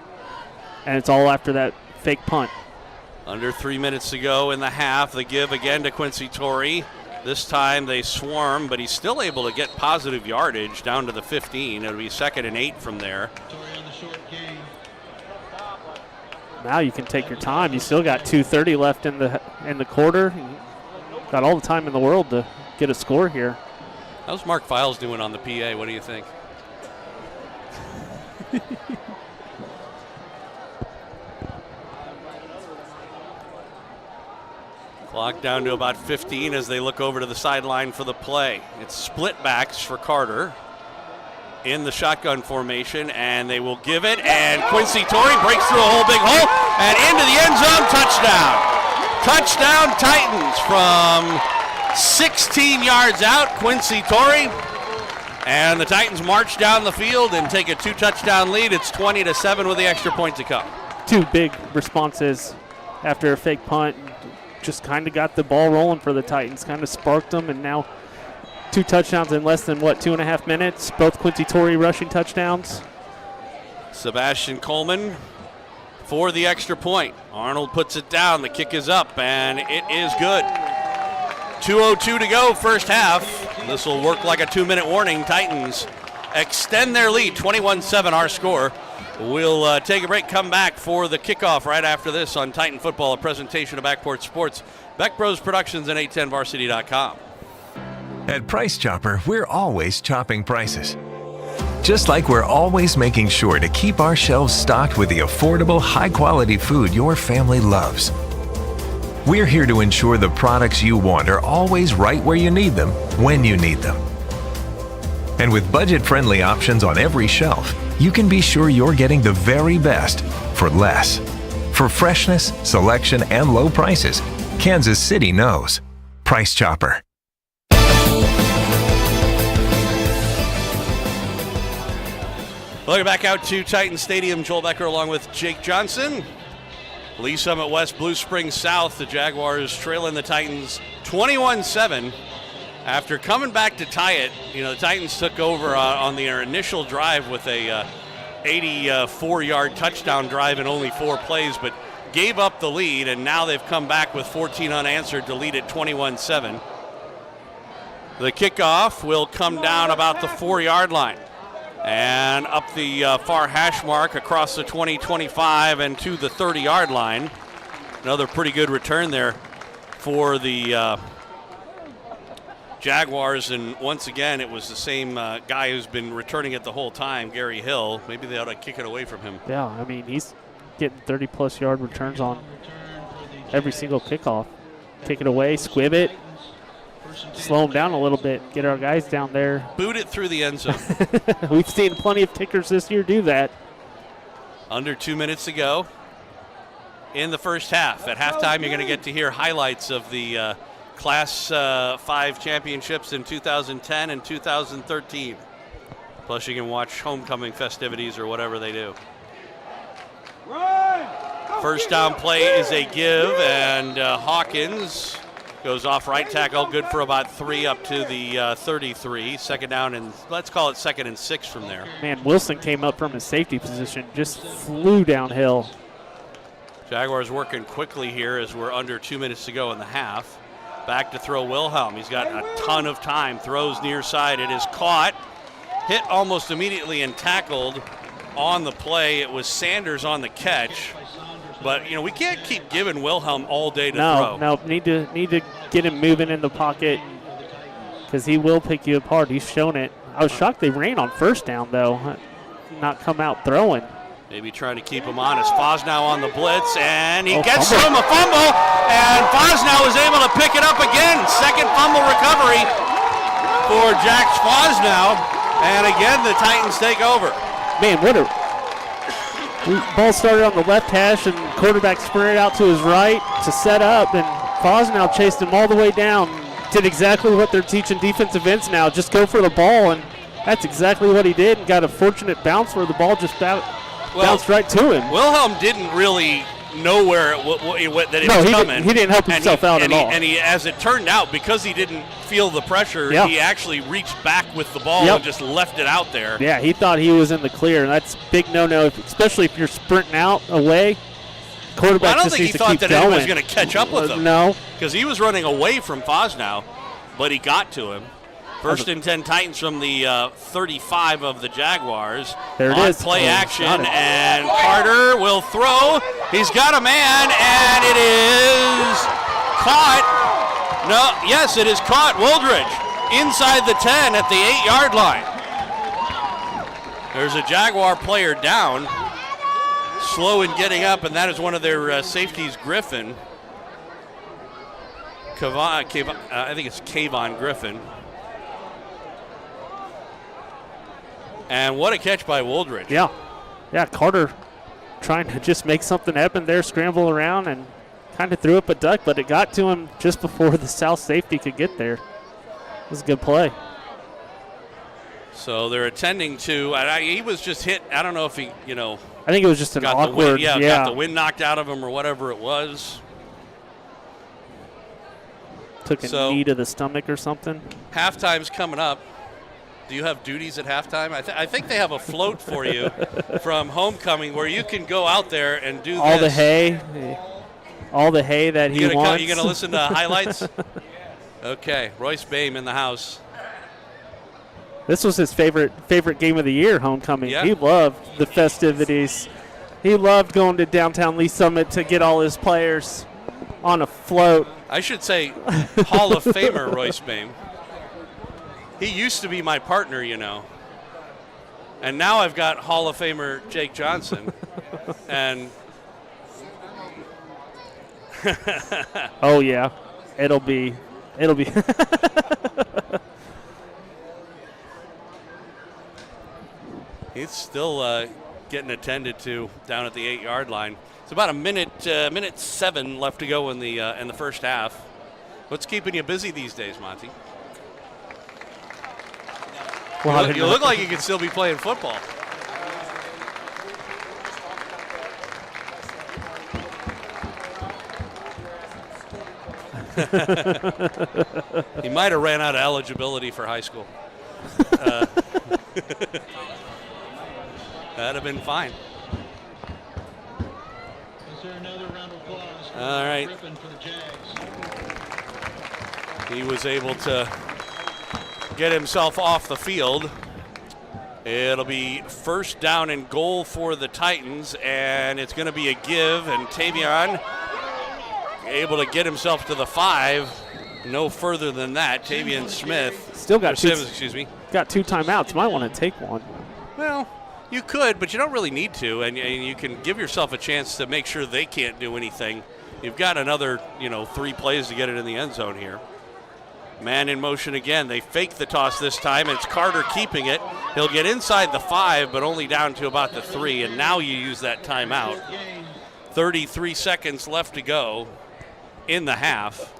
and it's all after that fake punt. Under 3 minutes to go in the half. The give again to Quincy Tori. This time they swarm, but he's still able to get positive yardage down to the 15. It'll be 2nd and 8 from there. Now you can take your time. You still got 2:30 left in the quarter. You got all the time in the world to get a score here. How's Mark Files doing on the PA? What do you think? Clock down to about 15 as they look over to the sideline for the play. It's split backs for Carter in the shotgun formation, and they will give it, and Quincy Tori breaks through a whole big hole and into the end zone. Touchdown Titans from 16 yards out. Quincy Tori. And the Titans march down the field and take a 2-touchdown lead. It's 20-7 with the extra point to come. 2 big responses after a fake punt. Just kind of got the ball rolling for the Titans, kind of sparked them, and now 2 touchdowns in less than, 2.5 minutes? Both Quincy Tori rushing touchdowns. Sebastian Coleman for the extra point. Arnold puts it down. The kick is up, and it is good. 2:02 to go, first half. This will work like a 2-minute warning. Titans extend their lead, 21-7 our score. We'll take a break, come back for the kickoff right after this on Titan Football, a presentation of Backport Sports, Beck Bros Productions, and 810varsity.com. At Price Chopper, we're always chopping prices. Just like we're always making sure to keep our shelves stocked with the affordable, high-quality food your family loves. We're here to ensure the products you want are always right where you need them, when you need them. And with budget-friendly options on every shelf, you can be sure you're getting the very best for less. For freshness, selection, and low prices, Kansas City knows. Price Chopper. Welcome back out to Titan Stadium. Joel Becker along with Jake Johnson. Lee Summit West, Blue Springs South. The Jaguars trailing the Titans 21-7. After coming back to tie it, the Titans took over on their initial drive with a 84-yard touchdown drive in only 4 plays, but gave up the lead, and now they've come back with 14 unanswered to lead at 21-7. The kickoff will come down about the 4-yard line and up the far hash mark across the 20-25 and to the 30-yard line. Another pretty good return there for the Jaguars, and once again it was the same guy who's been returning it the whole time, Gary Hill. Maybe they ought to kick it away from him. Yeah, I mean, he's getting 30-plus yard returns on every single kickoff. Kick it away, squib it, slow him down a little bit, get our guys down there. Boot it through the end zone. We've seen plenty of kickers this year do that. Under 2 minutes to go in the first half. At halftime, you're going to get to hear highlights of the Class 5 championships in 2010 and 2013. Plus, you can watch homecoming festivities or whatever they do. First down play is a give, and Hawkins goes off right tackle, good for about 3 up to the 33. Second down, and let's call it 2nd and 6 from there. Man, Wilson came up from his safety position, just flew downhill. Jaguars working quickly here as we're under 2 minutes to go in the half. Back to throw Wilhelm. He's got a ton of time. Throws near side. It is caught. Hit almost immediately and tackled on the play. It was Sanders on the catch. But, we can't keep giving Wilhelm all day to throw. No, need to get him moving in the pocket because he will pick you apart. He's shown it. I was shocked they ran on first down, though, not come out throwing. Maybe trying to keep him honest. Fosnow on the blitz, and he gets to him a fumble, and Fosnow is able to pick it up again. Second fumble recovery for Jax Fosnow, and again the Titans take over. Man, ball started on the left hash, and quarterback sprinted out to his right to set up, and Fosnow chased him all the way down. Did exactly what they're teaching defensive ends now, just go for the ball, and that's exactly what he did, and got a fortunate bounce where the ball just bounced right to him. Wilhelm didn't really know where that it was coming. He didn't help himself out at all. And he, as it turned out, because he didn't feel the pressure, he actually reached back with the ball and just left it out there. Yeah, he thought he was in the clear, and that's big no-no, especially if you're sprinting out away. Quarterback I don't think he thought that anyone was going to catch up with him. No. Because he was running away from Fosnow, but he got to him. First and 10 Titans from the 35 of the Jaguars. There it is. Play action, and Carter will throw. He's got a man, and it is caught. No, yes, it is caught. Woldridge inside the 10 at the 8-yard line. There's a Jaguar player down, slow in getting up, and that is one of their safeties, Griffin. I think it's Kayvon Griffin. And what a catch by Woldridge. Yeah, Carter trying to just make something happen there, scramble around, and kind of threw up a duck, but it got to him just before the south safety could get there. It was a good play. So they're attending to, he was just hit, I don't know if he, I think it was just an awkward. Got the wind knocked out of him or whatever it was. took a knee to the stomach or something. Halftime's coming up. Do you have duties at halftime? I think they have a float for you from homecoming where you can go out there and do all this. All the hay that he wants. You going to listen to highlights? Okay, Royce Bame in the house. This was his favorite game of the year, homecoming. Yeah. He loved the festivities. He loved going to downtown Lee Summit to get all his players on a float. I should say Hall of Famer Royce Bame. He used to be my partner, you know. And now I've got Hall of Famer Jake Johnson. And oh yeah. It'll be he's still getting attended to down at the 8-yard line. It's about a minute 7 left to go in the first half. What's keeping you busy these days, Monty? You look like you could still be playing football. He might have ran out of eligibility for high school. That'd have been fine. Is there another round of applause for all right. Griffin for the Jags? He was able to get himself off the field. It'll be first down and goal for the Titans, and it's going to be a give, and Tavion able to get himself to the 5. No further than that. Tavion Smith. Still got Simmons, excuse me. Got 2 timeouts. Might want to take one. Well, you could, but you don't really need to, and you can give yourself a chance to make sure they can't do anything. You've got another, 3 plays to get it in the end zone here. Man in motion again. They fake the toss this time. It's Carter keeping it. He'll get inside the 5, but only down to about the 3, and now you use that timeout. 33 seconds left to go in the half.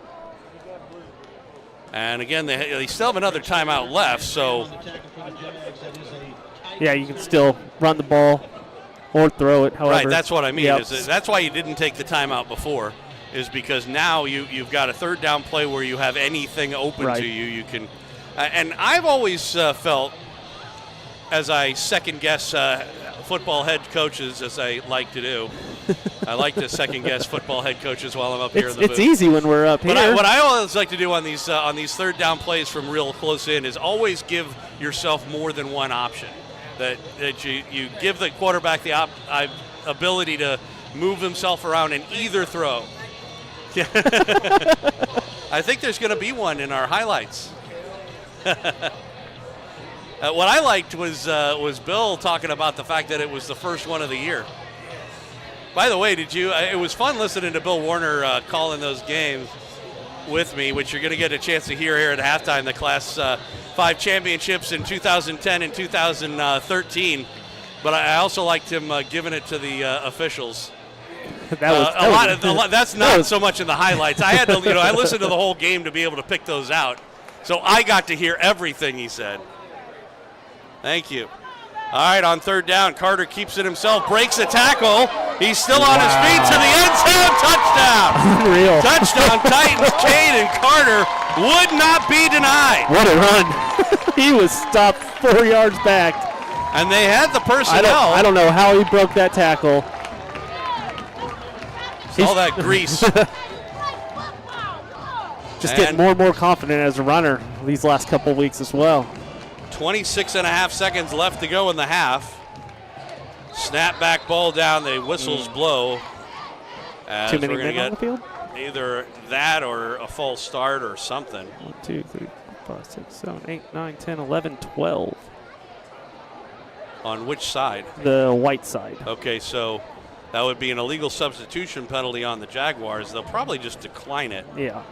And again, they still have another timeout left, so. Yeah, you can still run the ball or throw it, however. Right, that's what I mean. Yep. That's why you didn't take the timeout before, is because now you've got a third down play where you have anything open to you. You can, and I've always felt, as I second guess football head coaches, as I like to do, I like to second guess football head coaches while I'm up here in the booth. It's easy when we're up here. What I always like to do on these third down plays from real close in is always give yourself more than one option. That you give the quarterback the ability to move himself around and either throw. I think there's going to be one in our highlights. What I liked was Bill talking about the fact that it was the first one of the year. By the way, it was fun listening to Bill Warner calling those games with me, which you're going to get a chance to hear here at halftime, the Class 5 championships in 2010 and 2013. But I also liked him giving it to the officials. That's not so much in the highlights. I had to, I listened to the whole game to be able to pick those out. So I got to hear everything he said. Thank you. All right, on third down, Carter keeps it himself, breaks a tackle. He's still on his feet to the end zone. Touchdown. Unreal. Touchdown, Titans. Cade and Carter would not be denied. What a run. He was stopped 4 yards back. And they had the personnel. I don't know how he broke that tackle. All that grease. Just getting more and more confident as a runner these last couple weeks as well. 26 and a half seconds left to go in the half. Snap back ball down. The whistles blow. Too many men on the field? Either that or a false start or something. 1, 2, 3, 4, 5, 6, 7, 8, 9, 10, 11, 12. On which side? The white side. Okay, so that would be an illegal substitution penalty on the Jaguars. They'll probably just decline it. Yeah.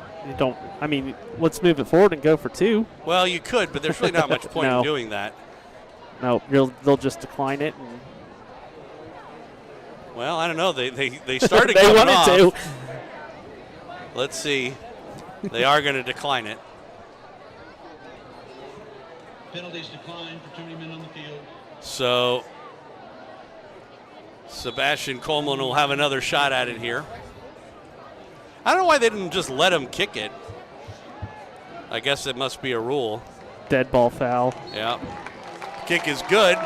Let's move it forward and go for 2. Well, you could, but there's really not much point in doing that. No, they'll just decline it. Well, I don't know. They started they coming wanted off. to. Let's see. They are going to decline it. Penalties declined for too many men on the field. So Sebastian Coleman will have another shot at it here. I don't know why they didn't just let him kick it. I guess it must be a rule. Dead ball foul. Yeah. Kick is good.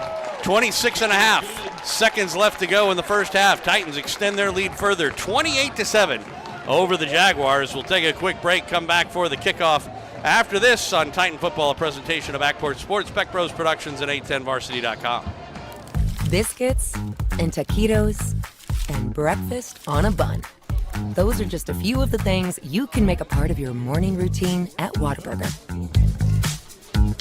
26 and a half seconds left to go in the first half. Titans extend their lead further, 28-7 over the Jaguars. We'll take a quick break, come back for the kickoff after this on Titan Football, a presentation of Backport Sports, Beck Bros Productions, and 810varsity.com. Biscuits and taquitos and breakfast on a bun. Those are just a few of the things you can make a part of your morning routine at Whataburger.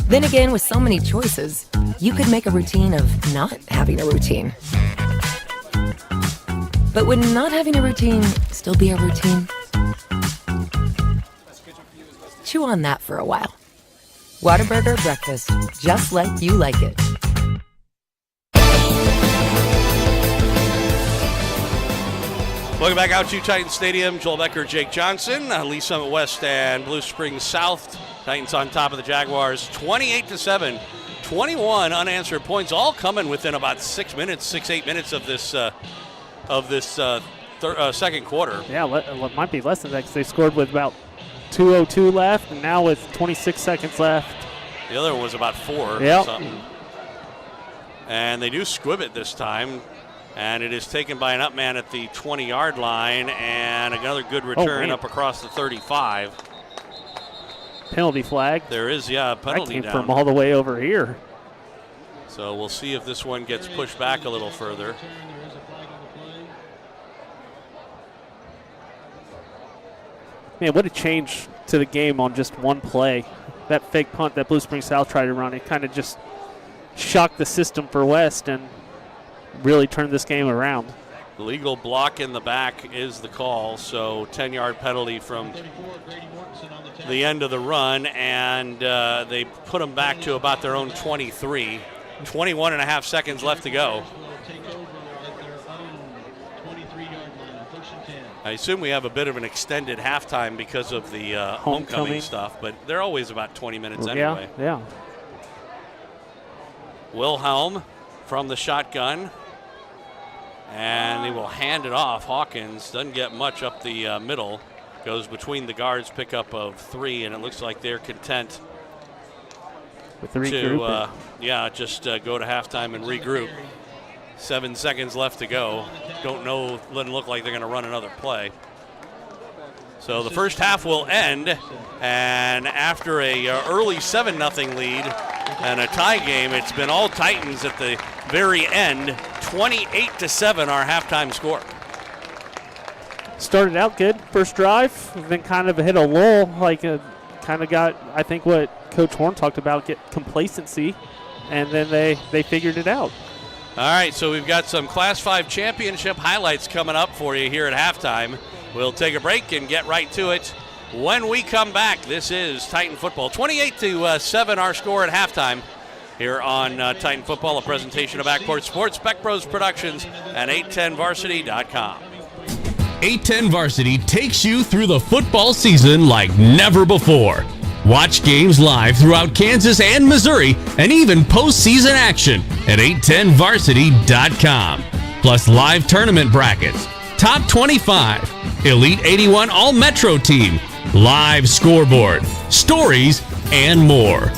Then again, with so many choices, you could make a routine of not having a routine. But would not having a routine still be a routine? Chew on that for a while. Whataburger breakfast, just like you like it. Welcome back out to Titan Stadium. Joel Becker, Jake Johnson, Lee Summit West and Blue Springs South. Titans on top of the Jaguars, 28-7. 21 unanswered points, all coming within about 8 minutes of this second quarter. Yeah, it might be less than that because they scored with about 2:02 left, and now with 26 seconds left. The other one was about 4 yep. or something. And they do squib it this time, and it is taken by an up man at the 20-yard line, and another good return up across the 35. Penalty flag. There is, a penalty that came down. from all the way over here. So we'll see if this one gets pushed back a little further. Man, what a change to the game on just one play. That fake punt that Blue Springs South tried to run, it kind of just shocked the system for West and really turned this game around. Legal block in the back is the call, so 10-yard penalty from the end of the run, and they put them back to about their own 23. 21 and a half seconds left to go. I assume we have a bit of an extended halftime because of the homecoming stuff, but they're always about 20 minutes anyway. Yeah. Wilhelm from the shotgun. And they will hand it off. Hawkins doesn't get much up the middle. Goes between the guards, pickup of 3, and it looks like they're content with the regroup. To go to halftime and regroup. 7 seconds left to go. Doesn't look like they're going to run another play. So the first half will end, and after a early 7-0 lead and a tie game, it's been all Titans at the very end. 28-7 our halftime score. Started out good, first drive, then kind of hit a lull, kind of got, I think what Coach Horn talked about, get complacency, and then they figured it out. All right, so we've got some Class 5 championship highlights coming up for you here at halftime. We'll take a break and get right to it when we come back. This is Titan Football. 28-7 our score at halftime here on Titan Football, a presentation of Backport Sports, Beck Bros Productions, and 810varsity.com. 810 Varsity takes you through the football season like never before. Watch games live throughout Kansas and Missouri, and even postseason action at 810varsity.com. Plus live tournament brackets, top 25, Elite 81 All-Metro team, live scoreboard, stories, and more.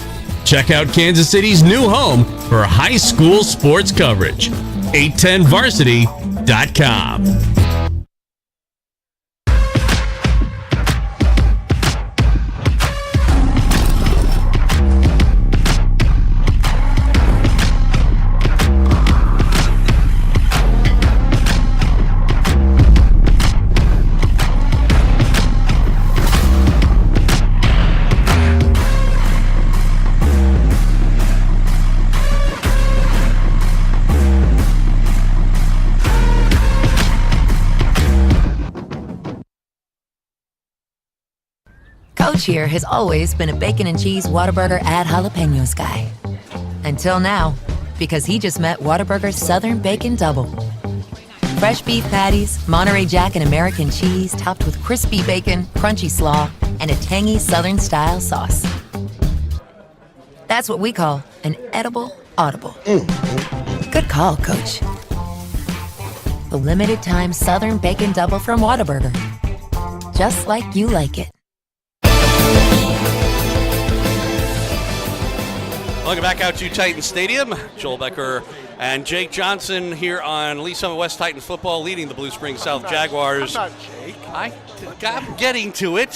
Check out Kansas City's new home for high school sports coverage, 810varsity.com. Coach here has always been a bacon and cheese Whataburger add jalapenos guy. Until now, because he just met Whataburger's Southern Bacon Double. Fresh beef patties, Monterey Jack and American cheese topped with crispy bacon, crunchy slaw, and a tangy Southern-style sauce. That's what we call an edible audible. Good call, Coach. The limited-time Southern Bacon Double from Whataburger. Just like you like it. Welcome back out to Titan Stadium. Joel Becker and Jake Johnson here on Lee Summit West Titans football, leading the Blue Springs South Jaguars. I'm not Jake. I'm getting to it.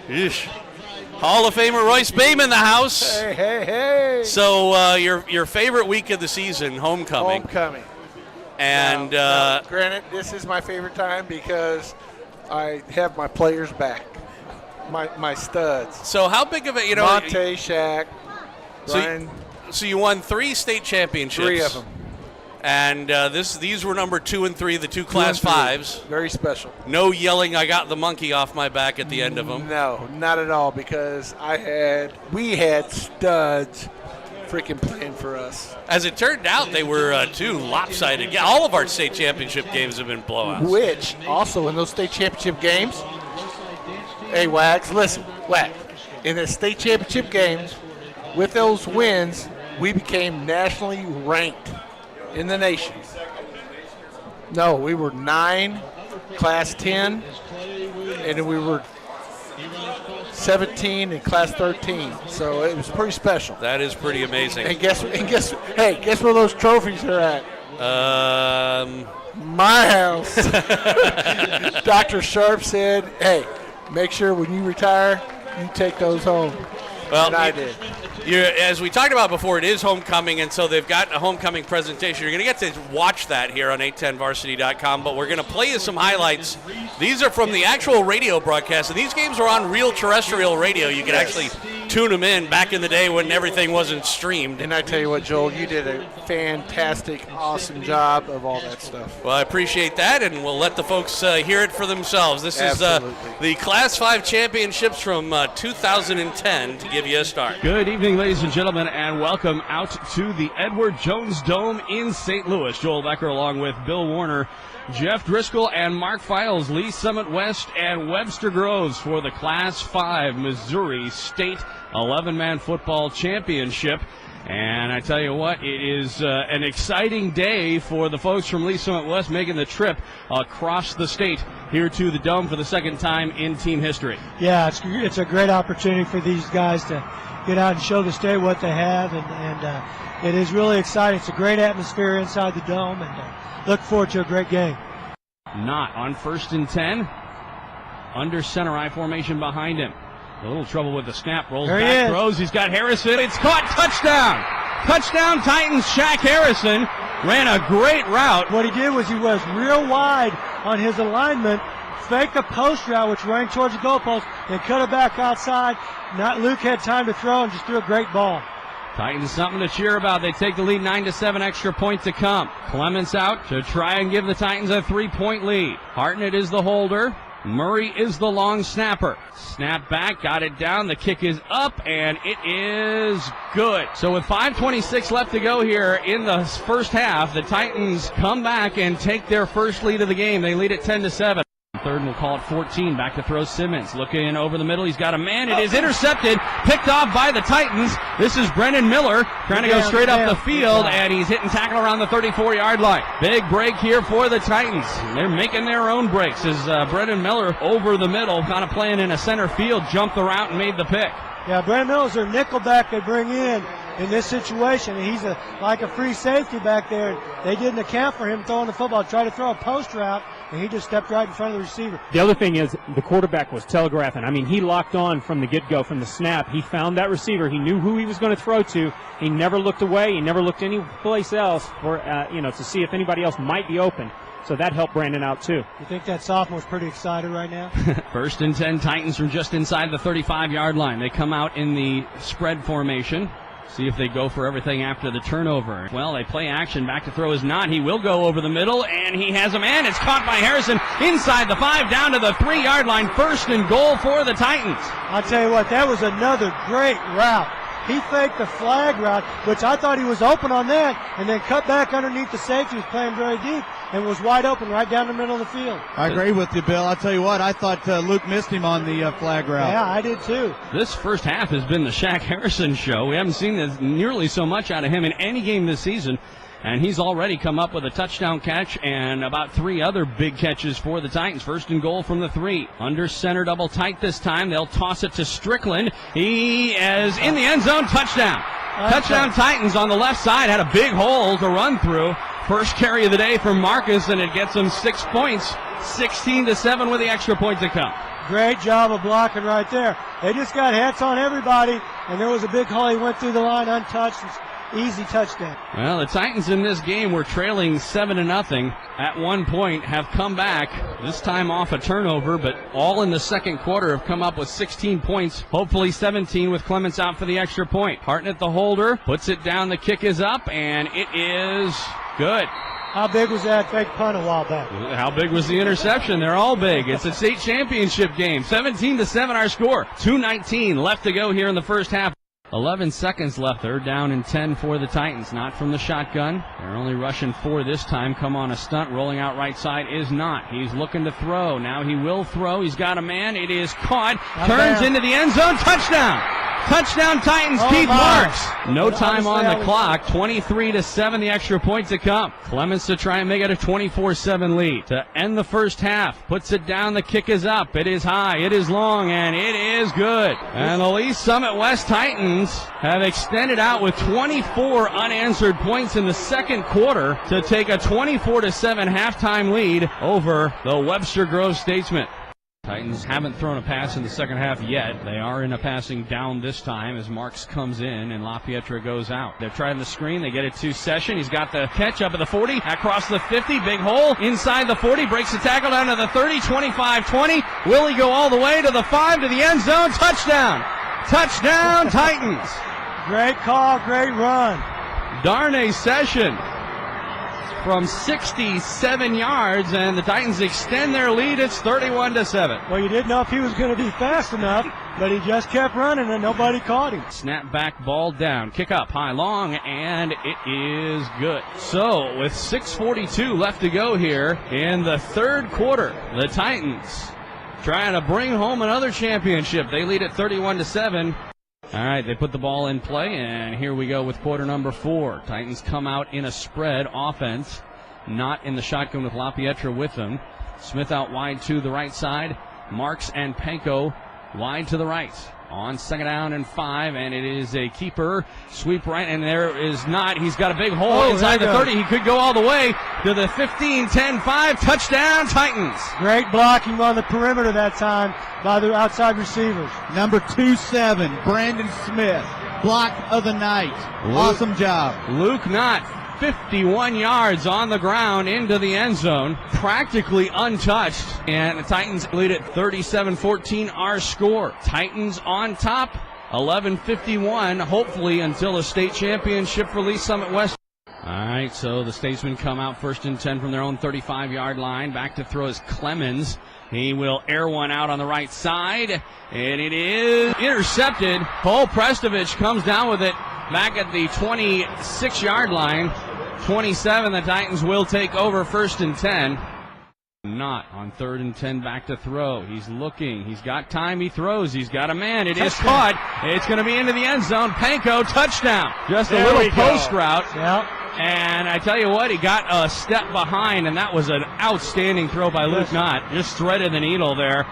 Eesh. Hall of Famer Royce Baim in the house. Hey. So your favorite week of the season, homecoming. Homecoming. And now, granted, this is my favorite time because I have my players back, my studs. So how big of a Monte, Shaq, so Ryan. So you won 3 state championships. 3 of them. And these were number 2 and 3, the 2 Class 5s. Very special. No yelling, I got the monkey off my back at the end of them. No, not at all, because we had studs freaking playing for us. As it turned out, they were 2 lopsided. Yeah, all of our state championship games have been blowouts. Which, also in those state championship games, hey, Wags, listen, Wags, in the state championship games, with those wins, we became nationally ranked in the nation. No, we were 9, Class 10, and we were 17 in Class 13. So it was pretty special. That is pretty amazing. And guess where those trophies are at? My house. Dr. Sharp said, hey, make sure when you retire, you take those home. Well, and I did. As we talked about before, it is homecoming, and so they've got a homecoming presentation. You're going to get to watch that here on 810varsity.com, but we're going to play you some highlights. These are from the actual radio broadcast, and these games are on real terrestrial radio. You can actually tune them in back in the day when everything wasn't streamed. And I tell you what, Joel, you did a fantastic, awesome job of all that stuff. Well, I appreciate that, and we'll let the folks hear it for themselves. This is the Class 5 championships from 2010 to give you a start. Good evening, ladies and gentlemen, and welcome out to the Edward Jones Dome in St. Louis. Joel Becker along with Bill Warner, Jeff Driscoll, and Mark Files, Lee Summit West and Webster Groves for the Class 5 Missouri State 11-man football championship. And I tell you what, it is an exciting day for the folks from Lee Summit West making the trip across the state here to the Dome for the second time in team history. Yeah, it's a great opportunity for these guys to get out and show the state what they have, and it is really exciting. It's a great atmosphere inside the Dome, and look forward to a great game. Not on 1st and 10, under center I formation behind him. A little trouble with the snap. Rolls there back, throws. He's got Harrison. It's caught. Touchdown. Touchdown, Titans. Shaq Harrison ran a great route. What he did was he was real wide on his alignment, faked a post route, which ran towards the goalpost, and cut it back outside. Luke had time to throw and just threw a great ball. Titans something to cheer about. They take the lead 9-7, extra point to come. Clements out to try and give the Titans a 3-point lead. Hartnett is the holder. Murray is the long snapper. Snap back, got it down. The kick is up, and it is good. So with 5:26 left to go here in the first half, the Titans come back and take their first lead of the game. They lead it 10-7. Third and we'll call it 14. Back to throw Simmons. Looking over the middle. He's got a man. It is intercepted. Picked off by the Titans. This is Brendan Miller trying to go straight up the field, and he's hitting tackle around the 34-yard line. Big break here for the Titans. They're making their own breaks as Brendan Miller over the middle, kind of playing in a center field, jumped the route and made the pick. Yeah, Brendan Miller's their nickelback they bring in this situation. He's like a free safety back there. They didn't account for him throwing the football. Tried to throw a post route, and he just stepped right in front of the receiver. The other thing is the quarterback was telegraphing. I mean, he locked on from the get-go, from the snap. He found that receiver. He knew who he was going to throw to. He never looked away. He never looked any place else for to see if anybody else might be open. So that helped Brandon out, too. You think that sophomore's pretty excited right now? 1st and 10, Titans from just inside the 35-yard line. They come out in the spread formation. See if they go for everything after the turnover. Well, they play action. Back to throw is not. He will go over the middle, and he has a man. It's caught by Harrison inside the 5, down to the 3-yard line. 1st and goal for the Titans. I'll tell you what, that was another great route. He faked the flag route, which I thought he was open on that, and then cut back underneath the safety. He was playing very deep and was wide open right down the middle of the field. I agree with you, Bill. I'll tell you what, I thought Luke missed him on the flag route. Yeah, I did too. This first half has been the Shaq Harrison show. We haven't seen this nearly so much out of him in any game this season. And he's already come up with a touchdown catch and about 3 other big catches for the Titans. 1st and goal from the 3. Under center, double tight this time. They'll toss it to Strickland. He is in the end zone. Touchdown. Touchdown Titans on the left side. Had a big hole to run through. First carry of the day for Marcus, and it gets him 6 points. 16-7 with the extra point to come. Great job of blocking right there. They just got hits on everybody, and there was a big hole. He went through the line untouched. Easy touchdown. Well, the Titans in this game were trailing 7-0 at one point, have come back, this time off a turnover, but all in the second quarter have come up with 16 points, hopefully 17 with Clements out for the extra point. Hartnett, the holder, puts it down, the kick is up, and it is good. How big was that fake punt a while back? How big was the interception? They're all big. It's a state championship game. 17-7 our score. 2:19 left to go here in the first half. 11 seconds left. Third down and 10 for the Titans. Not from the shotgun. They're only rushing 4 this time. Come on a stunt. Rolling out right side is not. He's looking to throw. Now he will throw. He's got a man. It is caught. Turns into the end zone. Touchdown. Touchdown Titans. Keith Marks. No time on the clock. 23-7 the extra point to come. Clements to try and make it a 24-7 lead. To end the first half. Puts it down. The kick is up. It is high. It is long. And it is good. And the Lee Summit West Titans have extended out with 24 unanswered points in the second quarter to take a 24-7 halftime lead over the Webster Grove Statesmen. Titans haven't thrown a pass in the second half yet. They are in a passing down this time as Marks comes in and LaPietra goes out. They're trying the screen. They get it to Session. He's got the catch up at the 40, across the 50, big hole inside the 40, breaks the tackle down to the 30, 25, 20. Will he go all the way to the 5 to the end zone? Touchdown! Touchdown Titans! Great call, great run. Darnay Session from 67 yards, and the Titans extend their lead. It's 31-7. Well, you didn't know if he was going to be fast enough, but he just kept running and nobody caught him. Snap back, ball down, kick up, high, long, and it is good. So with 6:42 left to go here in the third quarter, the Titans trying to bring home another championship. They lead at 31-7. All right, they put the ball in play, and here we go with quarter number 4. Titans come out in a spread offense, not in the shotgun with LaPietra with them. Smith out wide to the right side. Marks and Panko wide to the right. On second down and 5, and it is a keeper sweep right, and there is not. He's got a big hole inside the 30. He could go all the way to the 15, 10, 5. Touchdown, Titans. Great blocking on the perimeter that time by the outside receivers. Number 27, Brandon Smith, block of the night. Awesome job. Luke Knott, 51 yards on the ground into the end zone, practically untouched, and the Titans lead at 37-14 our score. Titans on top, 11:51, hopefully until a state championship for Lee Summit West. All right, so the Statesmen come out 1st and 10 from their own 35-yard line. Back to throw is Clemens. He will air one out on the right side, and it is intercepted. Paul Prestovich comes down with it back at the 26-yard line. 27, the Titans will take over 1st and 10. Not on 3rd and 10, back to throw. He's looking. He's got time. He throws. He's got a man. It is caught. It's going to be into the end zone. Panko, touchdown. Just a little post route. Yep. And I tell you what, he got a step behind, and that was an outstanding throw by Luke Knott. Just threaded the needle there.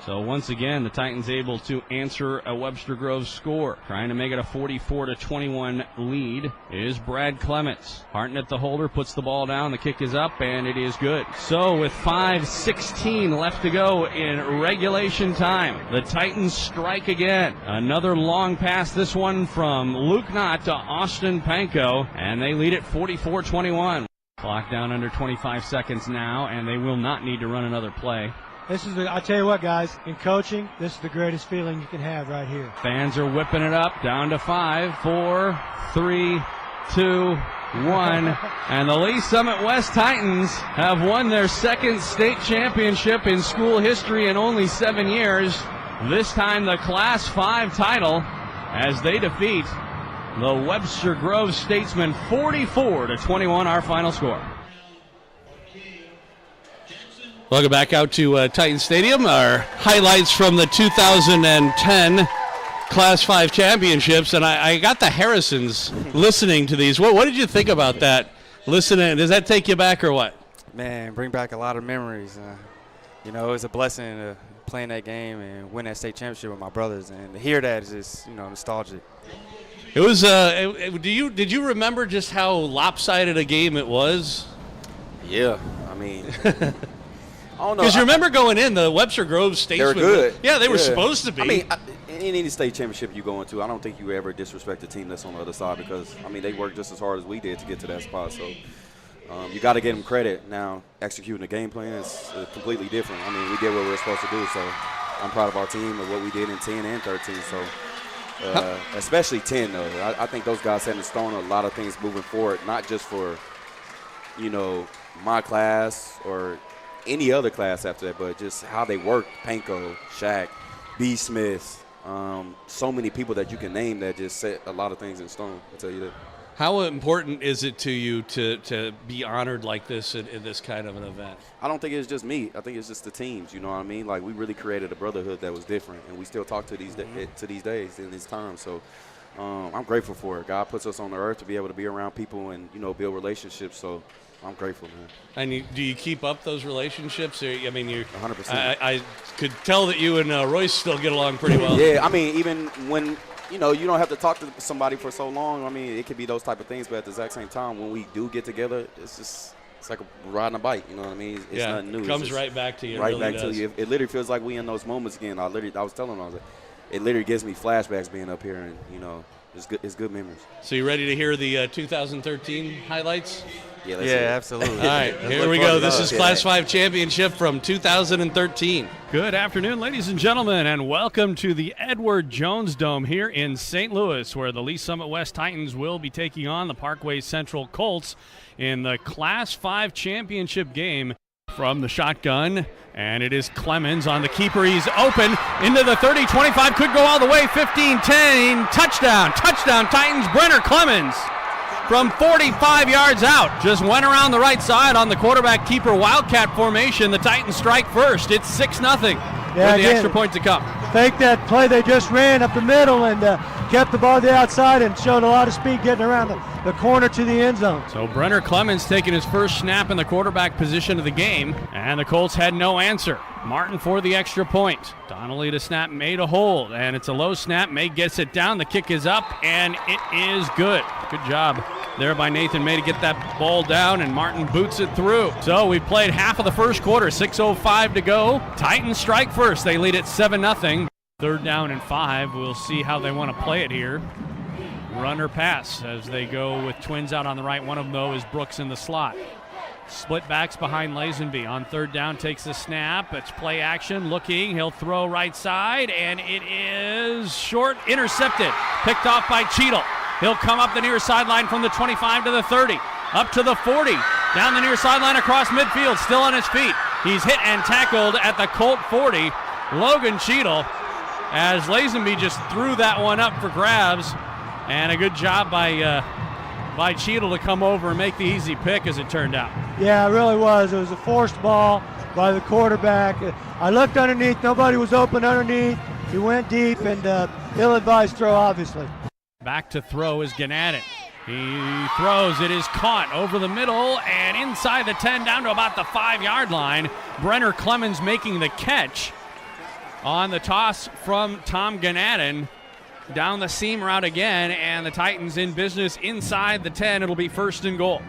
So once again, the Titans able to answer a Webster Grove score. Trying to make it a 44-21 lead is Brad Clements. Hartnett, the holder, puts the ball down. The kick is up, and it is good. So with 5:16 left to go in regulation time, the Titans strike again. Another long pass, this one from Luke Knott to Austin Panko, and they lead it 44-21. Clock down under 25 seconds now, and they will not need to run another play. I tell you what, guys, in coaching, this is the greatest feeling you can have right here. Fans are whipping it up, down to 5, 4, 3, 2, 1. And the Lee Summit West Titans have won their second state championship in school history in only 7 years. This time the Class 5 title as they defeat the Webster Grove Statesmen 44-21, our final score. Welcome back out to Titan Stadium. Our highlights from the 2010 Class 5 championships. And I got the Harrisons listening to these. What did you think about that? Listening, does that take you back or what? Man, bring back a lot of memories. It was a blessing to play in that game and win that state championship with my brothers. And to hear that is just, nostalgic. It was. Did you remember just how lopsided a game it was? Yeah, I mean, I don't know. Because you remember going in, the Webster Grove States they were good. Yeah, they were supposed to be. I mean, in any state championship you go into, I don't think you ever disrespect the team that's on the other side because, I mean, they worked just as hard as we did to get to that spot. So you got to give them credit. Now, executing the game plan is completely different. I mean, we did what we were supposed to do. So I'm proud of our team and what we did in 10 and 13. So especially 10, though. I think those guys set in stone a lot of things moving forward, not just for, my class or any other class after that, but just how they worked. Panko, Shaq, B. Smith, so many people that you can name that just set a lot of things in stone, I'll tell you that. How important is it to you to be honored like this in this kind of an event? I don't think it's just me. I think it's just the teams, you know what I mean? Like, we really created a brotherhood that was different, and we still talk to these days in these times. So I'm grateful for it. God puts us on the earth to be able to be around people and, build relationships. So I'm grateful, man. And do you keep up those relationships? I mean, you 100%. I could tell that you and Royce still get along pretty well. Yeah, I mean, even when you don't have to talk to somebody for so long. I mean, it could be those type of things, but at the exact same time, when we do get together, it's like riding a bike. You know what I mean? It's nothing new. It comes right back to you. Right it really back to you. It literally feels like we in those moments again. I was telling them, it literally gives me flashbacks being up here, and it's good memories. So you ready to hear the 2013 highlights? Yeah, absolutely. All right, here we go. This is Class 5 Championship from 2013. Good afternoon, ladies and gentlemen, and welcome to the Edward Jones Dome here in St. Louis, where the Lee Summit West Titans will be taking on the Parkway Central Colts in the Class 5 Championship game. From the shotgun, and it is Clemens on the keeper. He's open into the 30, 25, could go all the way, 15, 10, touchdown, Titans. Brenner Clemens from 45 yards out just went around the right side on the quarterback keeper wildcat formation. The Titans strike first. It's 6-0 with the extra point to come. Fake that play they just ran up the middle and kept the ball to the outside and showed a lot of speed getting around the corner to the end zone. So Brenner Clemens taking his first snap in the quarterback position of the game, and the Colts had no answer. Martin for the extra point. Donnelly to snap, May to hold, and it's a low snap. May gets it down. The kick is up, and it is good. Good job there by Nathan May to get that ball down, and Martin boots it through. So we played half of the first quarter, 6:05 to go. Titans strike first. They lead at 7-0. 3rd down and 5. We'll see how they want to play it here. Run or pass as they go with twins out on the right. One of them, though, is Brooks in the slot. Split backs behind Lazenby. On 3rd down, takes the snap. It's play action, looking. He'll throw right side, and it is short, intercepted. Picked off by Cheadle. He'll come up the near sideline from the 25 to the 30. Up to the 40. Down the near sideline across midfield, still on his feet. He's hit and tackled at the Colt 40. Logan Cheadle, as Lazenby just threw that one up for grabs. And a good job by Cheadle to come over and make the easy pick, as it turned out. Yeah, it really was. It was a forced ball by the quarterback. I looked underneath. Nobody was open underneath. He went deep, and ill-advised throw, obviously. Back to throw is Ganadin. He throws. It is caught over the middle and inside the 10 down to about the 5-yard line. Brenner Clemens making the catch on the toss from Tom Ganadin. Down the seam route again, and the Titans in business inside the 10. It'll be 1st and goal.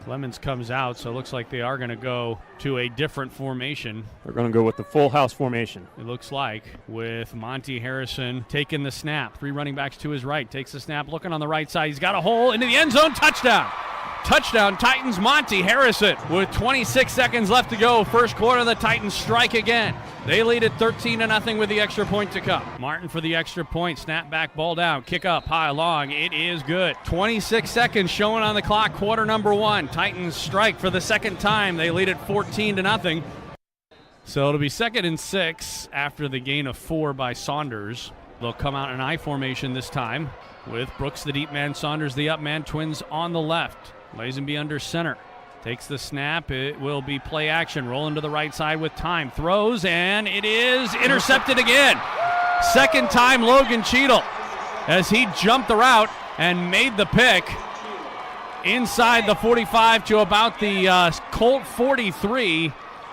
Clemens comes out, so it looks like they are going to go to a different formation. They're going to go with the full house formation. It looks like, with Monty Harrison taking the snap. 3 running backs to his right. Takes the snap, looking on the right side. He's got a hole into the end zone. Touchdown. Touchdown, Titans, Monty Harrison. With 26 seconds left to go, first quarter, the Titans strike again. They lead at 13-0 with the extra point to come. Martin for the extra point. Snap back, ball down. Kick up, high, long. It is good. 26 seconds showing on the clock, quarter number 1. Titans strike for the second time. They lead at 14-0. So it'll be 2nd and 6 after the gain of 4 by Saunders. They'll come out in I formation this time with Brooks the deep man, Saunders the up man, twins on the left. Lazenby under center. Takes the snap. It will be play action. Rolling to the right side with time. Throws, and it is intercepted again. Second time Logan Cheadle as he jumped the route and made the pick inside the 45 to about the Colt 43.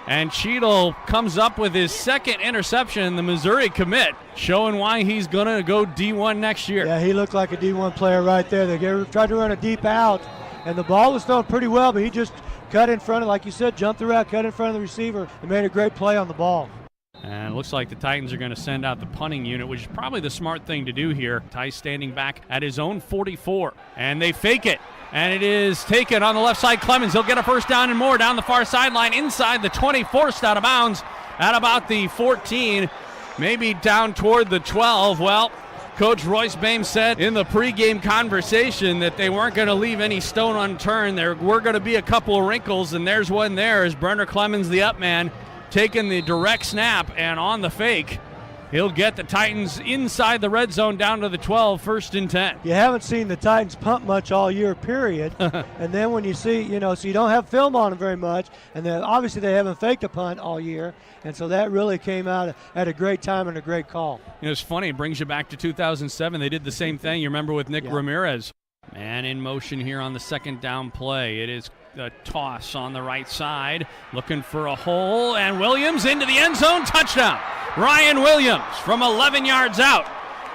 And Cheadle comes up with his second interception, the Missouri commit, showing why he's going to go D1 next year. Yeah, he looked like a D1 player right there. They tried to run a deep out, and the ball was thrown pretty well, but he just cut in front of, like you said, jumped the route, cut in front of the receiver, and made a great play on the ball. And it looks like the Titans are going to send out the punting unit, which is probably the smart thing to do here. Tice standing back at his own 44, and they fake it. And it is taken on the left side. Clemens, he'll get a first down and more down the far sideline, inside the 20, forced out of bounds at about the 14, maybe down toward the 12. Well, Coach Royce Bames said in the pregame conversation that they weren't going to leave any stone unturned. There were going to be a couple of wrinkles, and there's one there as Brenner Clemens, the up man, taking the direct snap, and on the fake, he'll get the Titans inside the red zone down to the 12, 1st and 10. You haven't seen the Titans punt much all year, period. And then when you see, so you don't have film on them very much, and then obviously they haven't faked a punt all year, and so that really came out at a great time and a great call. It's funny, it brings you back to 2007. They did the same thing. You remember with Nick Ramirez. Man in motion here on the second down play. It is a toss on the right side, looking for a hole, and Williams into the end zone, touchdown. Ryan Williams from 11 yards out.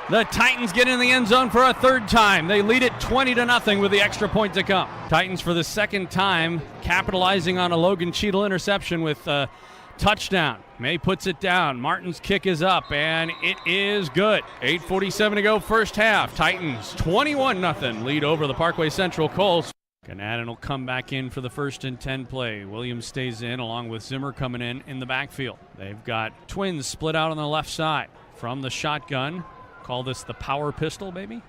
The Titans get in the end zone for a third time. They lead it 20-0 with the extra point to come. Titans for the second time capitalizing on a Logan Cheadle interception with a touchdown. May puts it down. Martin's kick is up, and it is good. 8:47 to go first half. Titans 21-0 lead over the Parkway Central Colts. Ganadin will come back in for the 1st and 10 play. Williams stays in along with Zimmer coming in the backfield. They've got twins split out on the left side from the shotgun. Call this the power pistol, baby.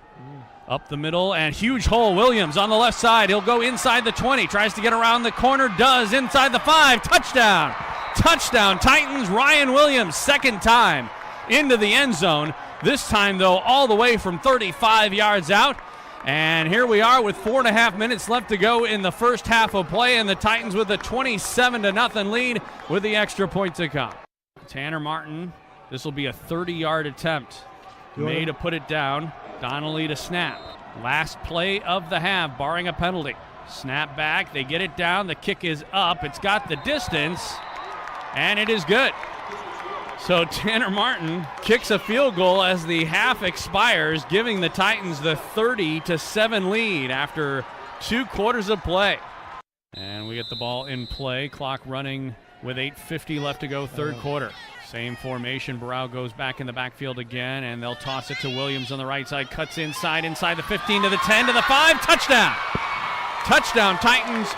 Up the middle, and huge hole. Williams on the left side. He'll go inside the 20. Tries to get around the corner. Does inside the 5. Touchdown. Touchdown. Titans. Ryan Williams, second time into the end zone. This time, though, all the way from 35 yards out. And here we are with 4.5 minutes left to go in the first half of play, and the Titans with a 27-0 lead with the extra point to come. Tanner Martin, this will be a 30-yard attempt. May to put it down. Donnelly to snap. Last play of the half, barring a penalty. Snap back, they get it down, the kick is up, it's got the distance, and it is good. So Tanner Martin kicks a field goal as the half expires, giving the Titans the 30-7 lead after 2 quarters of play. And we get the ball in play, clock running with 8:50 left to go, third quarter. Same formation, Burrow goes back in the backfield again, and they'll toss it to Williams on the right side, cuts inside the 15 to the 10 to the 5, touchdown! Touchdown Titans,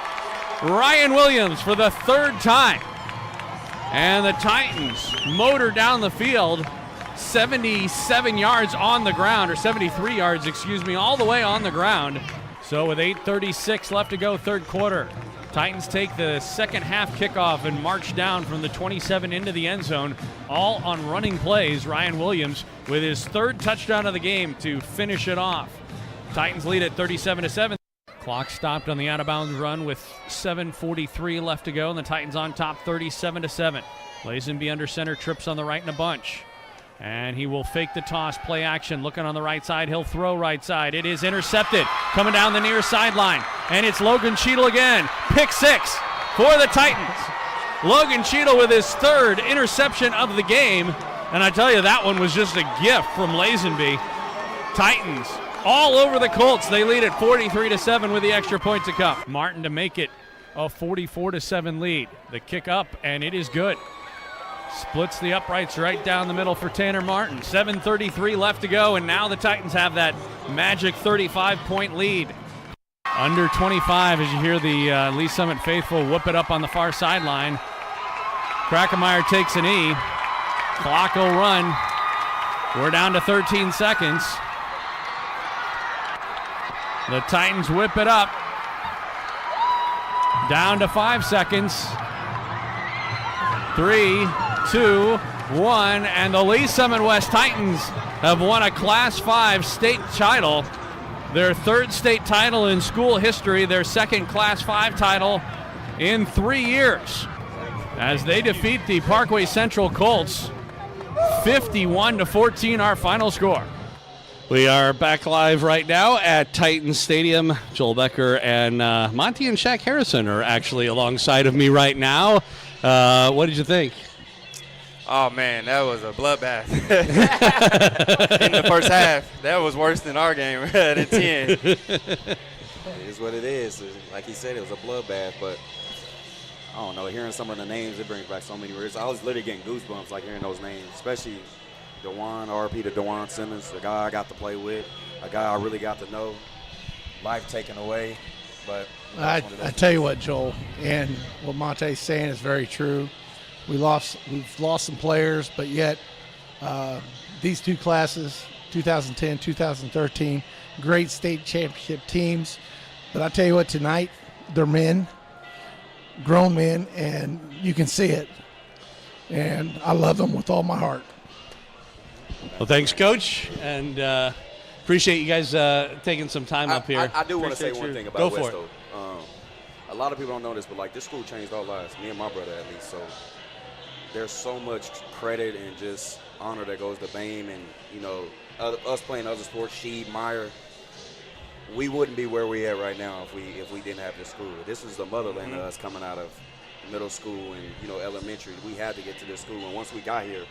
Ryan Williams for the third time. And the Titans motor down the field, 77 yards on the ground, or 73 yards, all the way on the ground. So with 8:36 left to go, third quarter, Titans take the second half kickoff and march down from the 27 into the end zone, all on running plays. Ryan Williams with his third touchdown of the game to finish it off. Titans lead at 37-7. Clock stopped on the out-of-bounds run with 7:43 left to go, and the Titans on top 37-7. Lazenby under center, trips on the right in a bunch. And he will fake the toss, play action, looking on the right side. He'll throw right side. It is intercepted, coming down the near sideline. And it's Logan Cheadle again. Pick 6 for the Titans. Logan Cheadle with his third interception of the game. And I tell you, that one was just a gift from Lazenby. Titans all over the Colts. They lead at 43-7 with the extra point to come. Martin to make it a 44-7 lead. The kick up, and it is good. Splits the uprights right down the middle for Tanner Martin. 7:33 left to go, and now the Titans have that magic 35-point lead. Under 25 as you hear the Lee Summit faithful whoop it up on the far sideline. Krakemeyer takes a knee. Clock will run. We're down to 13 seconds. The Titans whip it up. Down to 5 seconds. 3, 2, 1, and the Lee Summit West Titans have won a Class 5 state title. Their third state title in school history, their second Class 5 title in 3 years, as they defeat the Parkway Central Colts 51-14, our final score. We are back live right now at Titans Stadium. Joel Becker and Monty and Shaq Harrison are actually alongside of me right now. What did you think? Oh, man, that was a bloodbath. In the first half, that was worse than our game at 10. It is what it is. Like he said, it was a bloodbath, but I don't know. Hearing some of the names, it brings back so many words. I was literally getting goosebumps like hearing those names, especially RP to DeJuan Simmons, the guy I got to play with, a guy I really got to know. Life taken away, but I tell you what, Joel, and what Monte's saying is very true. We've lost some players, but yet these two classes, 2010, 2013, great state championship teams. But I tell you what, tonight they're men, grown men, and you can see it. And I love them with all my heart. Well, thanks, Coach, and appreciate you guys taking some time up here. I do want to say one thing about West, though. A lot of people don't know this, but like this school changed our lives, me and my brother at least. So there's so much credit and just honor that goes to BAME and, you know, us playing other sports, Sheed, Meyer. We wouldn't be where we at right now if we didn't have this school. This is the motherland of us coming out of middle school and, you know, elementary. We had to get to this school, and once we got here,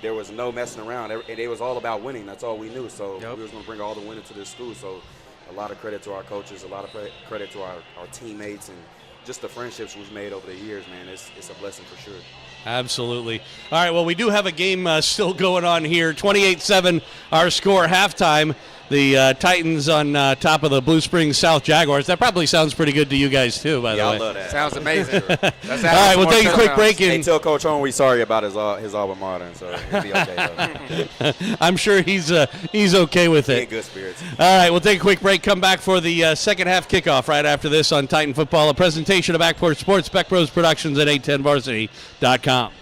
there was no messing around. It was all about winning. That's all we knew. So we was going to bring all the winning to this school. So a lot of credit to our coaches, a lot of credit to our teammates, and just the friendships we've made over the years, man. It's a blessing for sure. Absolutely. All right, well, we do have a game still going on here. 28-7 our score halftime. The Titans on top of the Blue Springs South Jaguars. That probably sounds pretty good to you guys, too, by the way. I love that. Sounds amazing. All right, we'll take a quick break. Hey, tell Coach Horn we're sorry about his alma mater, so he'll be okay. I'm sure he's okay with it. In good spirits. All right, we'll take a quick break. Come back for the second half kickoff right after this on Titan Football. A presentation of Backport Sports, Beck Bros Productions at 810varsity.com.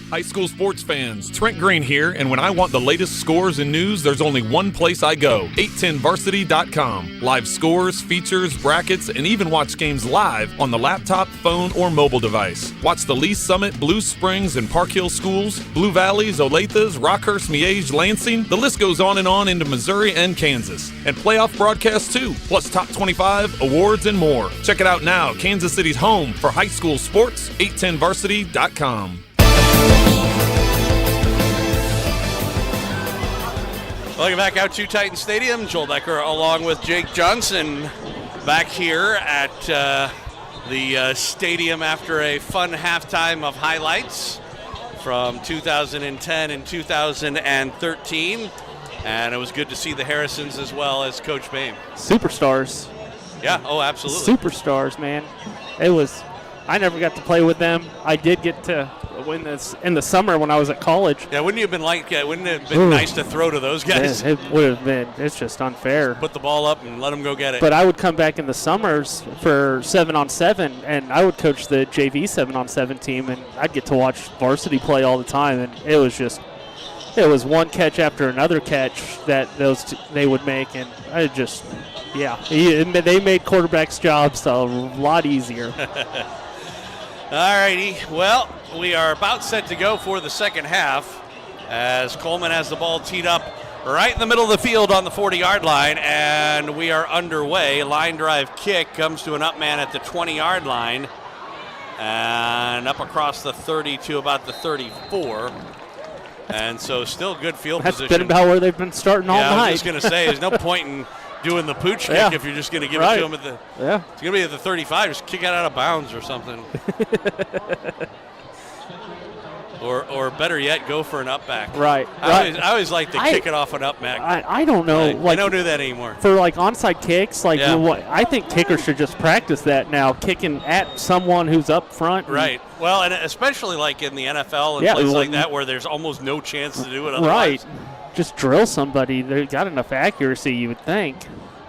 High school sports fans, Trent Green here, and when I want the latest scores and news, there's only one place I go, 810varsity.com. Live scores, features, brackets, and even watch games live on the laptop, phone, or mobile device. Watch the Lee Summit, Blue Springs, and Park Hill schools, Blue Valleys, Olathes, Rockhurst, Miege, Lansing. The list goes on into Missouri and Kansas. And playoff broadcasts too, plus top 25, awards, and more. Check it out now, Kansas City's home for high school sports, 810varsity.com. Welcome back out to Titan Stadium. Joel Decker along with Jake Johnson back here at the stadium after a fun halftime of highlights from 2010 and 2013. And it was good to see the Harrisons as well as Coach BAME. Superstars. Yeah, oh, absolutely. Superstars, man. I never got to play with them. I did get to win this in the summer when I was at college. Yeah, wouldn't it have been nice to throw to those guys? It would have been. It's just unfair. Put the ball up and let them go get it. But I would come back in the summers for 7-on-7, and I would coach the JV 7-on-7 team, and I'd get to watch varsity play all the time, and it was one catch after another catch that they would make, and they made quarterbacks' jobs a lot easier. All righty. Well, we are about set to go for the second half as Coleman has the ball teed up right in the middle of the field on the 40-yard line, and we are underway. Line drive kick comes to an up man at the 20-yard line and up across the 30 to about the 34. And so still good field position. That's been about where they've been starting all night. I was just going to say, there's no point in doing the pooch kick if you're just going to give it to them at the. Yeah. It's going to be at the 35. Just kick it out of bounds or something. or better yet, go for an up back. Right. I always like to kick it off an up back. I don't know. They don't do that anymore. For onside kicks, I think kickers should just practice that now, kicking at someone who's up front. Right. Well, and especially like in the NFL and places like that where there's almost no chance to do it otherwise. Right. Just drill somebody. They've got enough accuracy, you would think.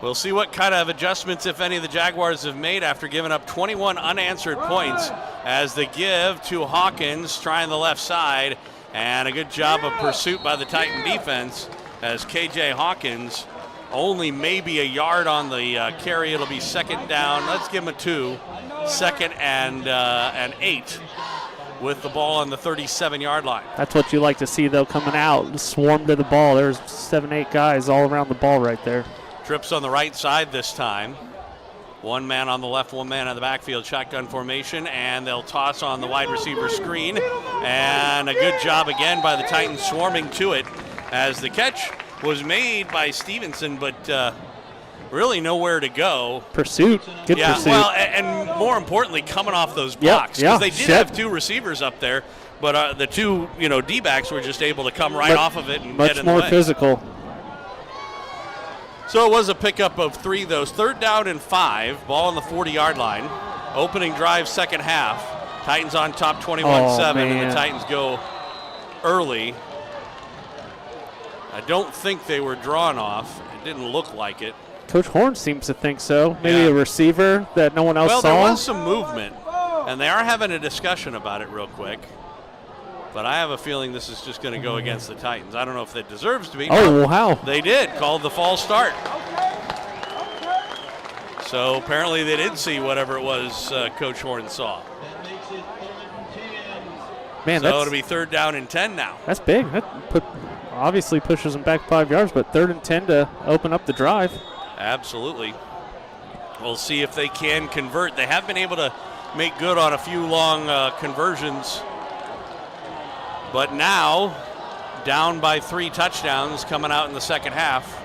We'll see what kind of adjustments, if any, the Jaguars have made after giving up 21 unanswered points as they give to Hawkins, trying the left side, and a good job of pursuit by the Titan defense as KJ Hawkins only maybe a yard on the carry. It'll be second down. Let's give him a 2. Second and 8 with the ball on the 37-yard line. That's what you like to see, though, coming out. Swarm to the ball. There's 7-8 guys all around the ball right there. Trips on the right side this time. One man on the left, one man on the backfield, shotgun formation, and they'll toss on the wide receiver screen. And a good job again by the Titans swarming to it as the catch was made by Stevenson, but really nowhere to go. Pursuit. Good pursuit. Well, and more importantly, coming off those blocks. Because they did have two receivers up there, but the two D-backs were just able to come right off of it and get in the way. Much more physical. So it was a pickup of 3, though. 3rd down and 5. Ball on the 40-yard line. Opening drive, second half. Titans on top 21-7, and the Titans go early. I don't think they were drawn off. It didn't look like it. Coach Horn seems to think so. Maybe a receiver that no one else saw. Well, there was some movement, and they are having a discussion about it real quick. But I have a feeling this is just going to go against the Titans. I don't know if it deserves to be. Oh, well, how? They did. Called the false start. So apparently they did see whatever it was Coach Horn saw. Man, so it'll be 3rd down and 10 now. That's big. That obviously pushes them back 5 yards, but 3rd and 10 to open up the drive. Absolutely. We'll see if they can convert. They have been able to make good on a few long conversions. But now, down by 3 touchdowns coming out in the second half.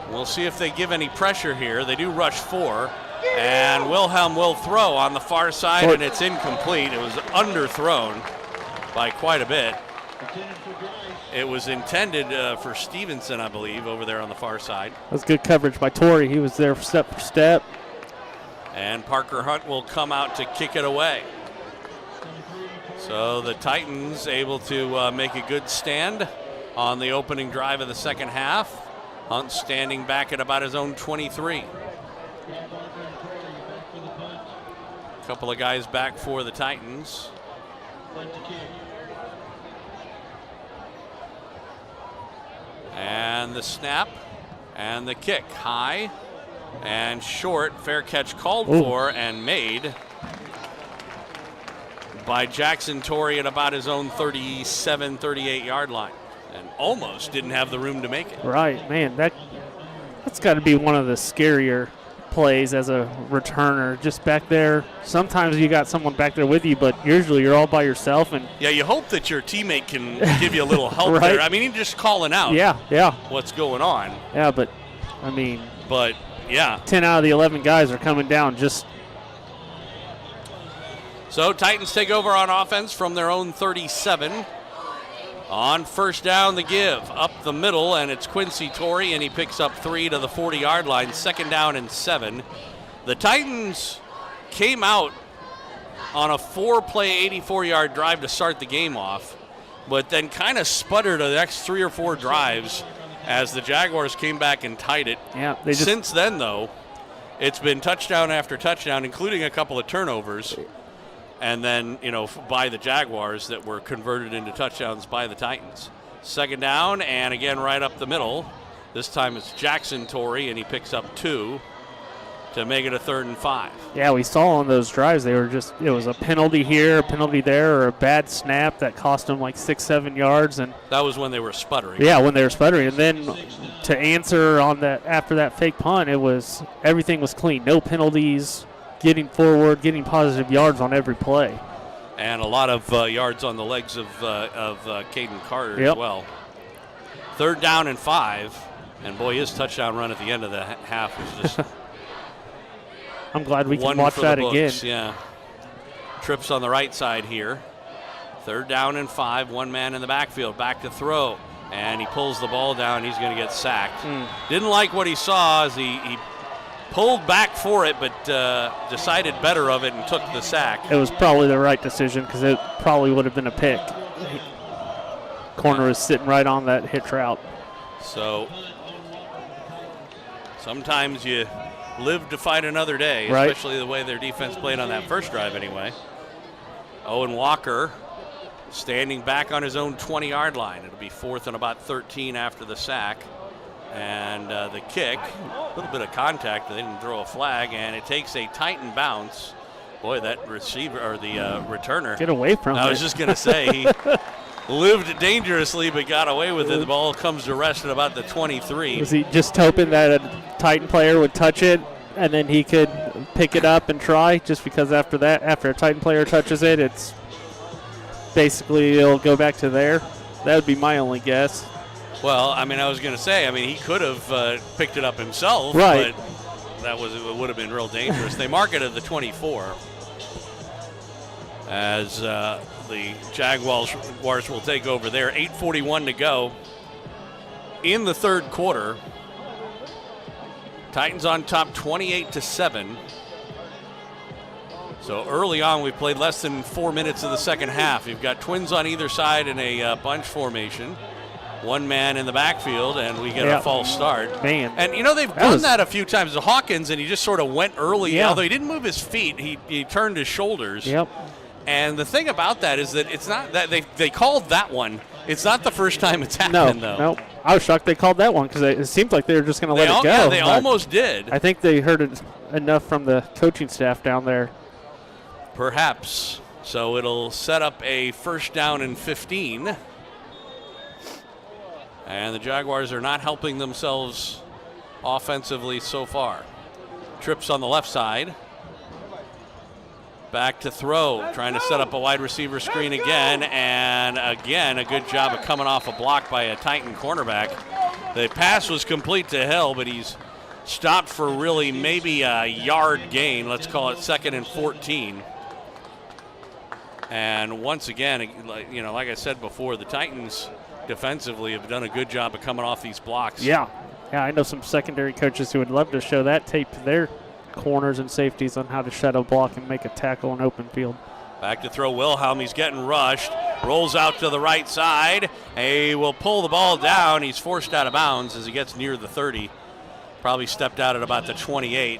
We'll see if they give any pressure here. They do rush 4. And Wilhelm will throw on the far side, and it's incomplete. It was underthrown by quite a bit. It was intended for Stevenson, I believe, over there on the far side. That was good coverage by Tori. He was there step for step. And Parker Hunt will come out to kick it away. So the Titans able to make a good stand on the opening drive of the second half. Hunt standing back at about his own 23. A couple of guys back for the Titans. And the snap and the kick. High and short. Fair catch called for and made by Jackson Tori at about his own 37, 38-yard line. And almost didn't have the room to make it. Right, man. That's got to be one of the scarier plays as a returner. Just back there. Sometimes you got someone back there with you, but usually you're all by yourself. And yeah, you hope that your teammate can give you a little help there. I mean, you're just calling out what's going on. Yeah, but, I mean. But, yeah. 10 out of the 11 guys are coming down just. So Titans take over on offense from their own 37. On first down, the give up the middle, and it's Quincy Tori, and he picks up 3 to the 40-yard line. 2nd down and 7. The Titans came out on a 4-play, 84-yard drive to start the game off, but then kind of sputtered the next 3 or 4 drives as the Jaguars came back and tied it. Yeah. Since then, though, it's been touchdown after touchdown, including a couple of turnovers. And then, by the Jaguars that were converted into touchdowns by the Titans. 2nd down, and again right up the middle. This time it's Jackson Tori, and he picks up 2 to make it a 3rd and 5. Yeah, we saw on those drives it was a penalty here, a penalty there, or a bad snap that cost them like 6-7 yards. And that was when they were sputtering. Yeah, when they were sputtering. And then to answer on that after that fake punt, everything was clean. No penalties. Getting forward, getting positive yards on every play. And a lot of yards on the legs of Caden Carter as well. 3rd down and 5. And boy, his touchdown run at the end of the half was just I'm glad we can watch that again. Yeah. Trips on the right side here. 3rd down and 5. One man in the backfield. Back to throw. And he pulls the ball down. He's going to get sacked. Didn't like what he saw as he pulled back for it, but decided better of it and took the sack. It was probably the right decision because it probably would have been a pick. Corner was sitting right on that hitch route. So sometimes you live to fight another day, especially the way their defense played on that first drive anyway. Owen Walker standing back on his own 20-yard line. It'll be 4th and about 13 after the sack. And the kick, a little bit of contact. They didn't throw a flag, and it takes a Titan bounce. Boy, that receiver or the returner. Get away from it. I was just going to say he lived dangerously, but got away with it. The ball comes to rest at about the 23. Was he just hoping that a Titan player would touch it? and then he could pick it up and try, just because after a Titan player touches it, it's basically it'll go back to there. That would be my only guess. Well, I mean, I was going to say, I mean, he could have picked it up himself, right. But it would have been real dangerous. They mark it at the 24 as the Jaguars will take over there. 8:41 to go in the third quarter. Titans on top 28-7. So early on, we played less than 4 minutes of the second half. You've got twins on either side in a bunch formation. One man in the backfield, and we get a false start. Man. And, they've done that a few times. Hawkins, and he just sort of went early. Although he didn't move his feet, he turned his shoulders. Yep. And the thing about that is that it's not that they called that one. It's not the first time it's happened, though. No. I was shocked they called that one because it seemed like they were just going to let it go. Yeah, they almost did. I think they heard it enough from the coaching staff down there. Perhaps. So it'll set up a first down and 15. And the Jaguars are not helping themselves offensively so far. Trips on the left side. Back to throw, trying to set up a wide receiver screen again, and again a good job of coming off a block by a Titan cornerback. The pass was complete to Hill, but he's stopped for really maybe a yard gain. Let's call it 2nd and 14. And once again, like I said before, the Titans defensively have done a good job of coming off these blocks. Yeah, I know some secondary coaches who would love to show that tape to their corners and safeties on how to shadow block and make a tackle in open field. Back to throw Wilhelm. He's getting rushed. Rolls out to the right side. He will pull the ball down. He's forced out of bounds as he gets near the 30. Probably stepped out at about the 28.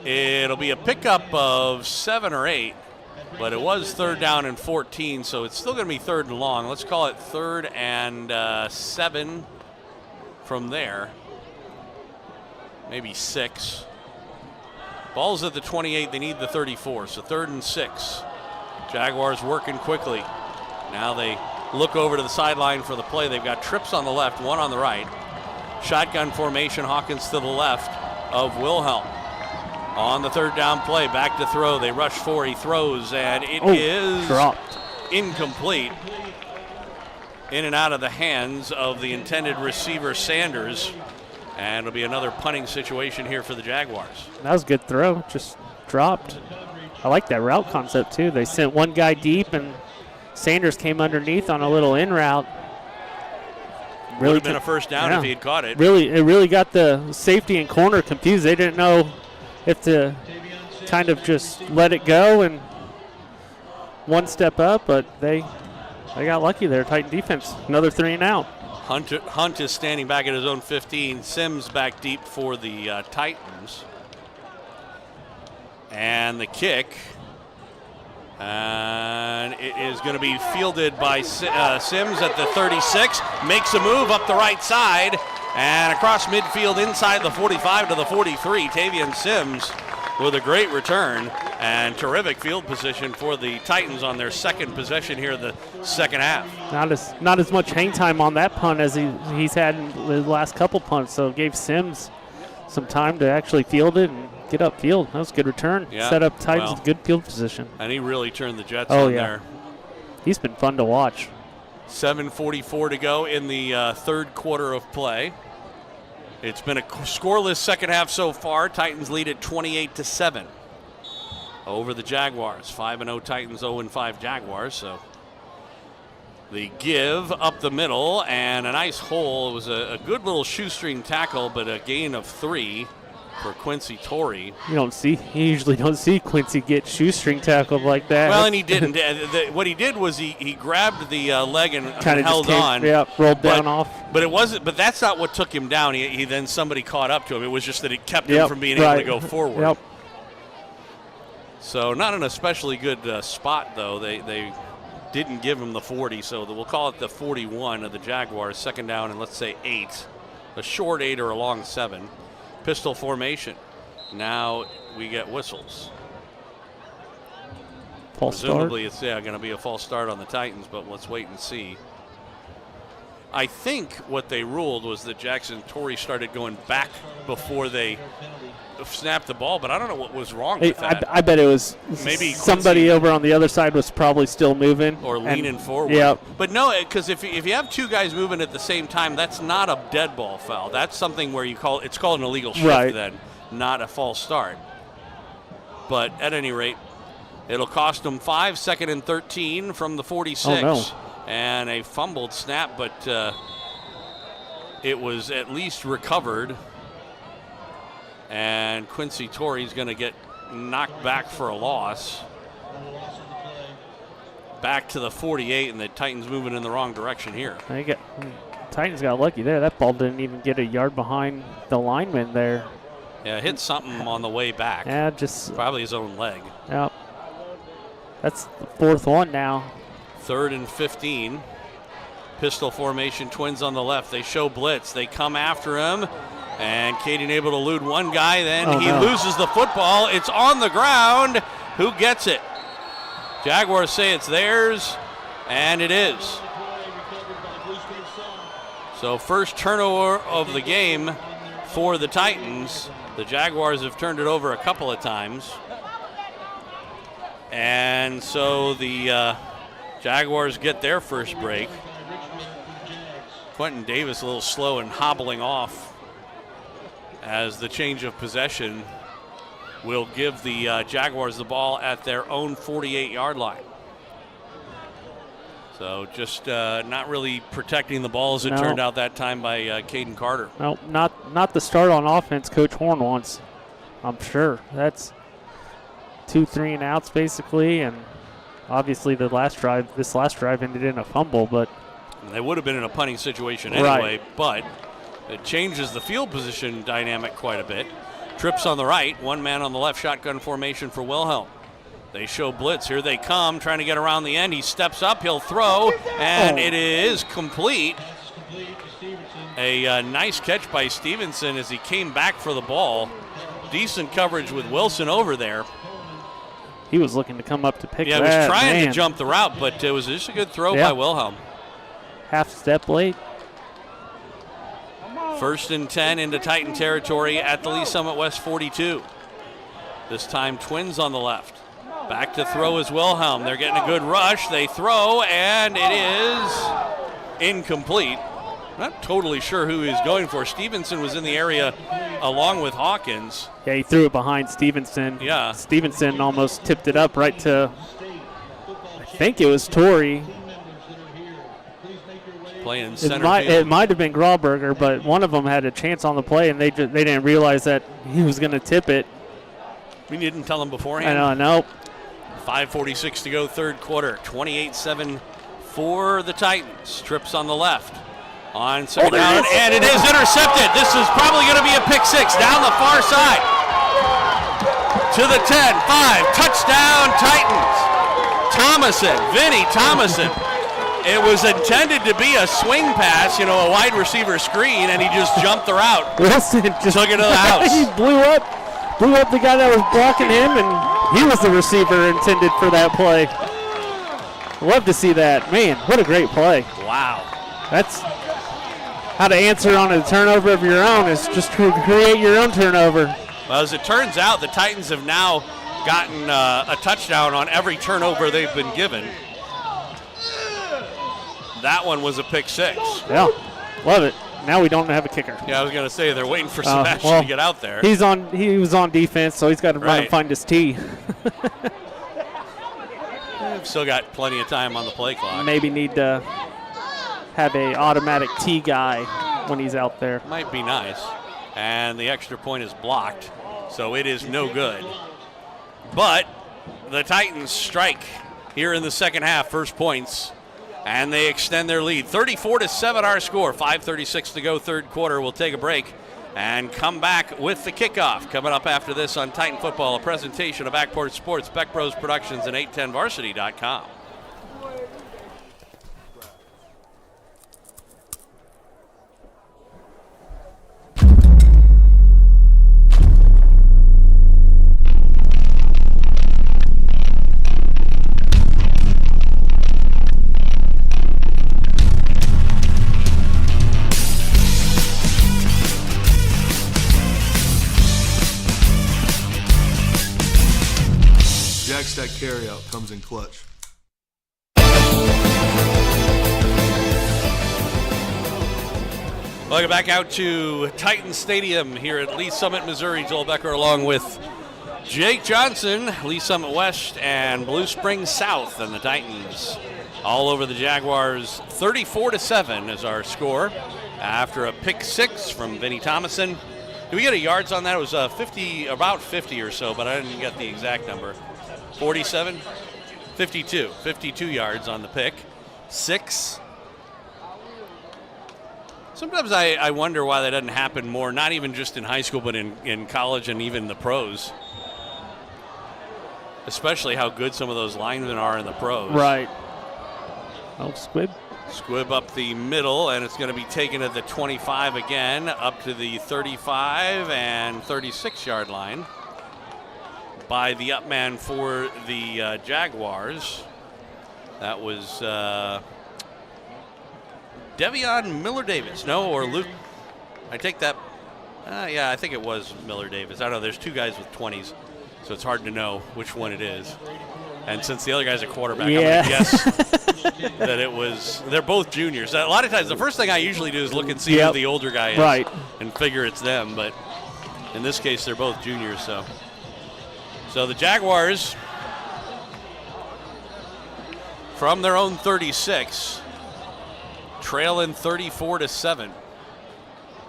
It'll be a pickup of 7 or 8, but it was 3rd down and 14, so it's still going to be 3rd and long. Let's call it 3rd and 7 from there. Maybe 6. Ball's at the 28. They need the 34, so 3rd and 6. Jaguars working quickly. Now they look over to the sideline for the play. They've got trips on the left, one on the right. Shotgun formation, Hawkins to the left of Wilhelm. On the 3rd down play, back to throw. They rush 4, he throws, and it is dropped. Incomplete. In and out of the hands of the intended receiver, Sanders. And it'll be another punting situation here for the Jaguars. That was a good throw, just dropped. I like that route concept too. They sent one guy deep and Sanders came underneath on a little in route. Would have been a first down if he had caught it. It really got the safety and corner confused. They didn't know if to kind of just let it go and one step up, but they got lucky there. Titan defense, another 3 and out. Hunt is standing back at his own 15. Sims back deep for the Titans. And the kick. And it is going to be fielded by Sims at the 36. Makes a move up the right side. And across midfield inside the 45 to the 43. Tavian Sims with a great return. And terrific field position for the Titans on their second possession here in the second half. Not as much hang time on that punt as he's had in the last couple punts, so it gave Sims some time to actually field it and get upfield. That was a good return. Yeah, Set up Titans with good field position. And he really turned the Jets on there. He's been fun to watch. 7:44 to go in the third quarter of play. It's been a scoreless second half so far. Titans lead at 28-7 over the Jaguars. 5-0 Titans, 0-5 Jaguars. So the give up the middle and a nice hole. It was a good little shoestring tackle, but a gain of 3 for Quincy Tori. You usually don't see Quincy get shoestring tackled like that. Well, and he didn't. What he did was he grabbed the leg and held on. Yeah, rolled down off. But it wasn't. But that's not what took him down. He then somebody caught up to him. It was just that it kept him from being able to go forward. Yep. So not an especially good spot though. They didn't give him the 40, so we'll call it the 41 of the Jaguars. Second down and let's say 8, a short 8 or a long 7. Pistol formation. Now we get whistles. False Presumably start. it's going to be a false start on the Titans, but let's wait and see. I think what they ruled was that Jackson Tori started going back before they snapped the ball, but I don't know what was wrong with that. I bet it was maybe somebody Quincy over on the other side was probably still moving. or leaning forward. Yeah. But no, because if you have two guys moving at the same time, that's not a dead ball foul. That's something where it's called an illegal shift then, not a false start. But at any rate, it'll cost them 5, 2nd and 13 from the 46. Oh, no. And a fumbled snap, but it was at least recovered. And Quincy Tori's going to get knocked back for a loss. Back to the 48, and the Titans moving in the wrong direction here. Titans got lucky there. That ball didn't even get a yard behind the lineman there. Yeah, hit something on the way back. Yeah, just probably his own leg. Yep. That's the 4th one now. 3rd and 15. Pistol formation, Twins on the left. They show blitz. They come after him. And Caden able to elude one guy. Then he loses the football. It's on the ground. Who gets it? Jaguars say it's theirs, and it is. So first turnover of the game for the Titans. The Jaguars have turned it over a couple of times. And so the Jaguars get their first break. Quentin Davis a little slow and hobbling off as the change of possession will give the Jaguars the ball at their own 48-yard line. So just not really protecting the ball as it turned out that time by Caden Carter. No, not the start on offense Coach Horn wants, I'm sure. That's 2 3 and outs basically, and obviously this last drive ended in a fumble, but they would have been in a punting situation anyway, but it changes the field position dynamic quite a bit. Trips on the right, one man on the left, shotgun formation for Wilhelm. They show blitz. Here they come, trying to get around the end. He steps up, he'll throw, and it is complete. A nice catch by Stevenson as he came back for the ball. Decent coverage with Wilson over there. He was looking to come up to pick that. Yeah, he was trying to jump the route, but it was just a good throw by Wilhelm. Half step late. 1st and 10 into Titan territory at the Lee Summit West 42. This time Twins on the left. Back to throw is Wilhelm. They're getting a good rush. They throw, and it is incomplete. Not totally sure who he's going for. Stevenson was in the area along with Hawkins. Yeah, he threw it behind Stevenson. Yeah. Stevenson almost tipped it up right to, I think it was Tori. Playing center field. It might have been Grauberger, but one of them had a chance on the play, and they didn't realize that he was going to tip it. We didn't tell him beforehand. I know, nope. 5:46 to go, third quarter. 28-7 for the Titans. Trips on the left. On second down, and it is intercepted. This is probably going to be a pick six down the far side. To the 10, 5, touchdown Titans. Vinnie Thomason. It was intended to be a swing pass, a wide receiver screen, and he just jumped the route. Wilson just took it to the house. He blew up the guy that was blocking him, and he was the receiver intended for that play. Love to see that. Man, what a great play. Wow. That's how to answer on a turnover of your own, is just to create your own turnover. Well, as it turns out, the Titans have now gotten a touchdown on every turnover they've been given. That one was a pick six. Yeah, love it. Now we don't have a kicker. Yeah, I was going to say they're waiting for Sebastian to get out there. He was on defense, so he's got to run and find his tee. We've still got plenty of time on the play clock. Maybe need to have a automatic tee guy when he's out there. Might be nice. And the extra point is blocked, so it is no good. But the Titans strike here in the second half, first points. And they extend their lead. 34-7 our score. 5:36 to go, third quarter. We'll take a break and come back with the kickoff. Coming up after this on Titan Football, a presentation of Backport Sports, Beck Bros Productions, and 810varsity.com. carryout comes in clutch. Welcome back out to Titan Stadium here at Lee Summit, Missouri. Joel Becker along with Jake Johnson, Lee Summit West and Blue Springs South, and the Titans all over the Jaguars. 34-7 is our score after a pick six from Vinnie Thomason. Did we get a yards on that? It was about 50 or so, but I didn't get the exact number. 47? 52 yards on the pick. 6. Sometimes I wonder why that doesn't happen more, not even just in high school, but in college and even the pros. Especially how good some of those linemen are in the pros. Right. Oh, Squib. Squib up the middle, and it's going to be taken at the 25 again, up to the 35 and 36-yard line by the up man for the Jaguars. That was Devion Miller-Davis. No, or Luke. I take that. Yeah, I think it was Miller-Davis. I don't know. There's two guys with 20s, so it's hard to know which one it is. And since the other guy's a quarterback, I'm going to guess that it was. They're both juniors. A lot of times, the first thing I usually do is look and see who the older guy is, and figure it's them. But in this case, they're both juniors. So the Jaguars, from their own 36, trailing 34-7.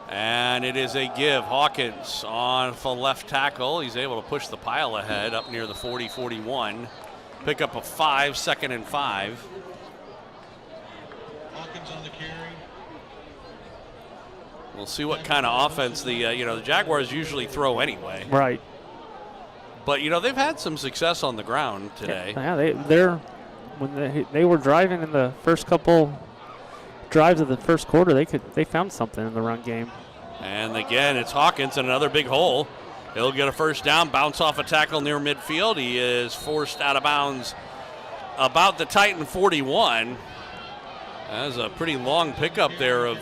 And it is a give. Hawkins on the left tackle. He's able to push the pile ahead up near the 40-41. Pick up a 5, 2nd and 5. Hawkins on the carry. We'll see what kind of offense the Jaguars usually throw anyway. Right. But they've had some success on the ground today. Yeah, when they were driving in the first couple drives of the first quarter, they found something in the run game. And again, it's Hawkins in another big hole. He'll get a first down, bounce off a tackle near midfield. He is forced out of bounds about the Titan 41. That was a pretty long pickup there of,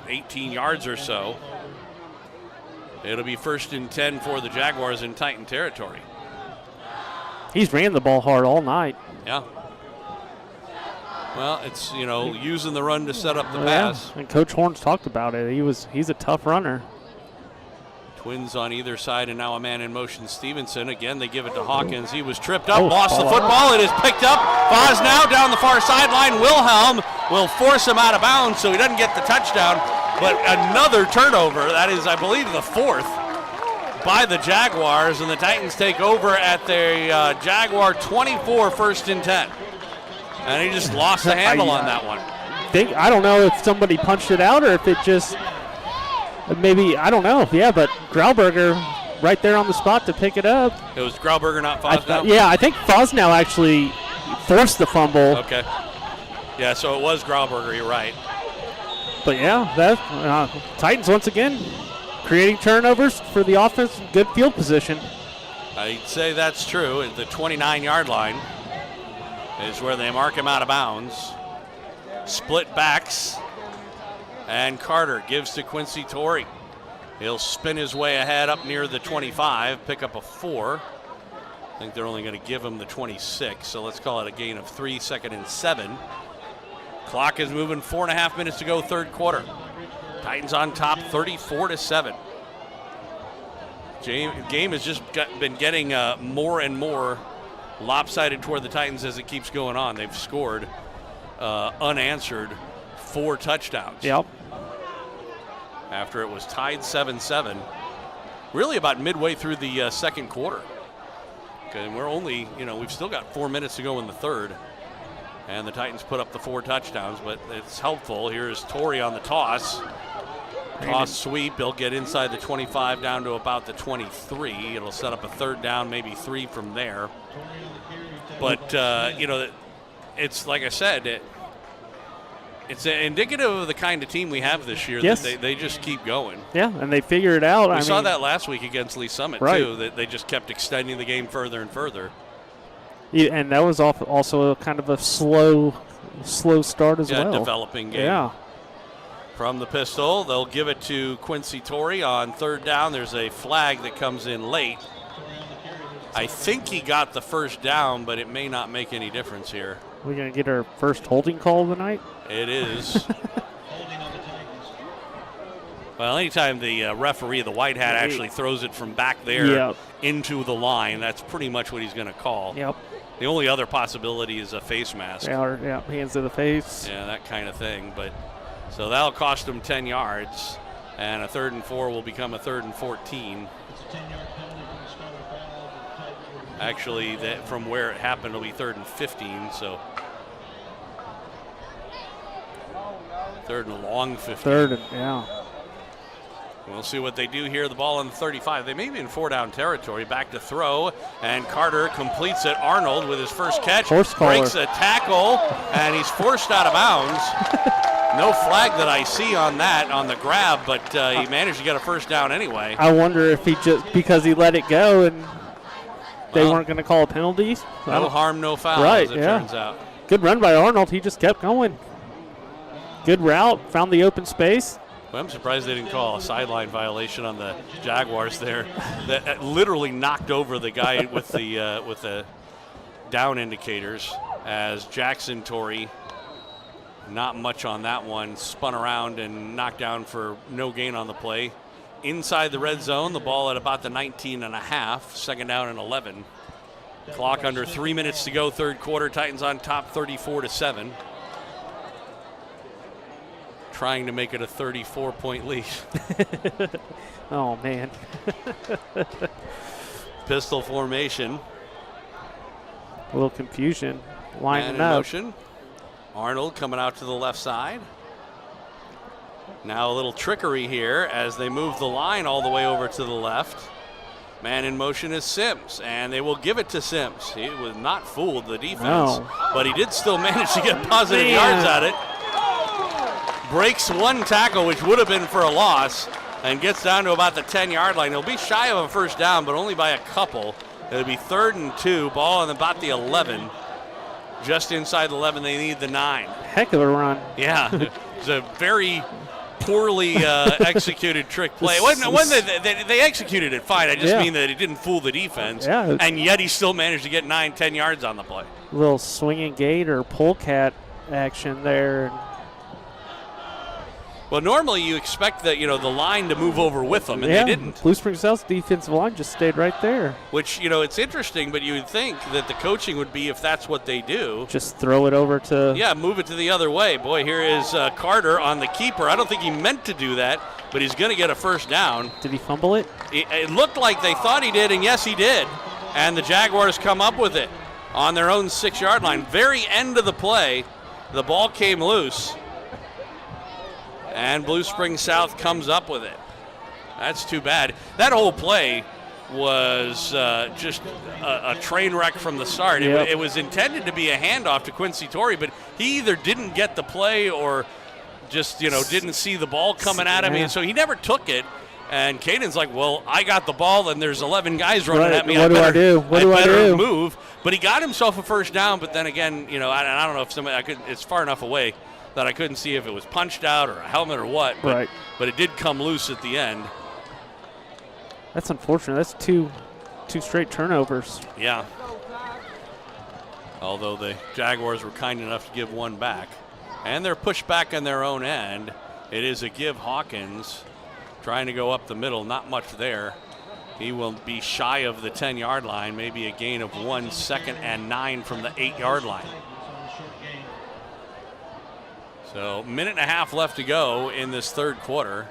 18 yards or so. It'll be 1st and 10 for the Jaguars in Titan territory. He's ran the ball hard all night. Yeah. Well, it's, using the run to set up the pass. And Coach Horns talked about it. He's a tough runner. Twins on either side, and now a man in motion, Stevenson. Again, they give it to Hawkins. He was tripped up, lost the football. It is picked up. Foz now down the far sideline. Wilhelm will force him out of bounds, so he doesn't get the touchdown. But another turnover. That is, I believe, the 4th by the Jaguars, and the Titans take over at their Jaguar 24, 1st and 10. And he just lost the handle on that one. I don't know if somebody punched it out or if it just maybe, I don't know. Yeah, but Grauberger right there on the spot to pick it up. It was Grauberger, not Fosnow? Yeah, I think Fosnow actually forced the fumble. Okay. Yeah, so it was Grauberger, you're right. But yeah, Titans once again creating turnovers for the offense, good field position. I'd say that's true. At the 29-yard line is where they mark him out of bounds. Split backs, and Carter gives to Quincy Tori. He'll spin his way ahead up near the 25, pick up a 4. I think they're only going to give him the 26, so let's call it a gain of 3, 2nd and 7. Clock is moving, 4.5 minutes to go, third quarter. Titans on top, 34-7. Game has just been getting more and more lopsided toward the Titans as it keeps going on. They've scored unanswered 4 touchdowns. Yep. After it was tied 7-7, really about midway through the second quarter. Okay, and we're only, we've still got 4 minutes to go in the third. And the Titans put up the 4 touchdowns, but it's helpful. Here's Tori on the toss. Toss sweep. He'll get inside the 25 down to about the 23. It'll set up a third down, maybe 3 from there. But, it's like I said, it's indicative of the kind of team we have this year. Yes. That they just keep going. Yeah, and they figure it out. We saw that last week against Lee Summit, too, that they just kept extending the game further and further. Yeah, and that was also kind of a slow start as well. Yeah, developing game. Yeah. From the pistol, they'll give it to Quincy Tori on third down. There's a flag that comes in late. I think he got the first down, but it may not make any difference here. We're going to get our first holding call of the night? It is. Well, anytime the referee, the white hat, actually throws it from back there into the line, that's pretty much what he's going to call. Yep. The only other possibility is a face mask. Yeah, hands to the face. Yeah, that kind of thing. But so that'll cost them 10 yards, and a 3rd and 4 will become a 3rd and 14. It's a 10-yard penalty from the start of the foul. The Titans will Actually, from where it happened, it'll be 3rd and 15. So 3rd and long 15. 3rd and, yeah. We'll see what they do here. The ball on the 35. They may be in 4-down territory. Back to throw, and Carter completes it. Arnold with his first catch. Breaks a tackle, and he's forced out of bounds. No flag that I see on that, on the grab, but he managed to get a first down anyway. I wonder if he just, because he let it go and they weren't going to call penalties. No harm, no foul, right, as it turns out. Good run by Arnold. He just kept going. Good route. Found the open space. Well, I'm surprised they didn't call a sideline violation on the Jaguars there. That literally knocked over the guy with the down indicators as Jackson Tori, not much on that one, spun around and knocked down for no gain on the play. Inside the red zone, the ball at about the 19.5, 2nd down and 11. Clock under 3 minutes to go, 3rd quarter. Titans on top 34-7. Trying to make it a 34-point lead. Oh, man. Pistol formation. A little confusion. Lining Man in up. motion. Arnold coming out to the left side. Now a little trickery here as they move the line all the way over to the left. Man in motion is Sims, and they will give it to Sims. He was not fooled, the defense, but he did still manage to get positive yards at it. Breaks one tackle, which would have been for a loss, and gets down to about the 10-yard line. He'll be shy of a first down, but only by a couple. It'll be 3rd and 2, ball on about the 11. Just inside the 11, they need the 9. Heck of a run. Yeah, it's a very poorly executed trick play. They executed it fine. I just mean that it didn't fool the defense, and yet he still managed to get 9-10 yards on the play. A little swinging gate or polecat action there. Well, normally you expect that, the line to move over with them, and they didn't. Blue Spring South's defensive line just stayed right there. Which, it's interesting, but you would think that the coaching would be, if that's what they do, just throw it over to... Yeah, move it to the other way. Boy, here is Carter on the keeper. I don't think he meant to do that, but he's going to get a first down. Did he fumble it? It looked like they thought he did, and yes, he did. And the Jaguars come up with it on their own 6-yard line. Very end of the play, the ball came loose. And Blue Spring South comes up with it. That's too bad. That whole play was just a train wreck from the start. Yep. It was intended to be a handoff to Quincy Tori, but he either didn't get the play or just, didn't see the ball coming at him. And so he never took it. And Caden's like, well, I got the ball, and there's 11 guys running at me. What do I do? What do I do? Move. But he got himself a first down, but then again, I don't know if somebody, it's far enough away that I couldn't see if it was punched out or a helmet or what. But it did come loose at the end. That's unfortunate. That's two straight turnovers. Yeah. Although the Jaguars were kind enough to give one back. And they're pushed back on their own end. It is a give. Hawkins trying to go up the middle. Not much there. He will be shy of the 10-yard line. Maybe a gain of 1 second and 9 from the 8-yard line. So, minute and a half left to go in this 3rd quarter.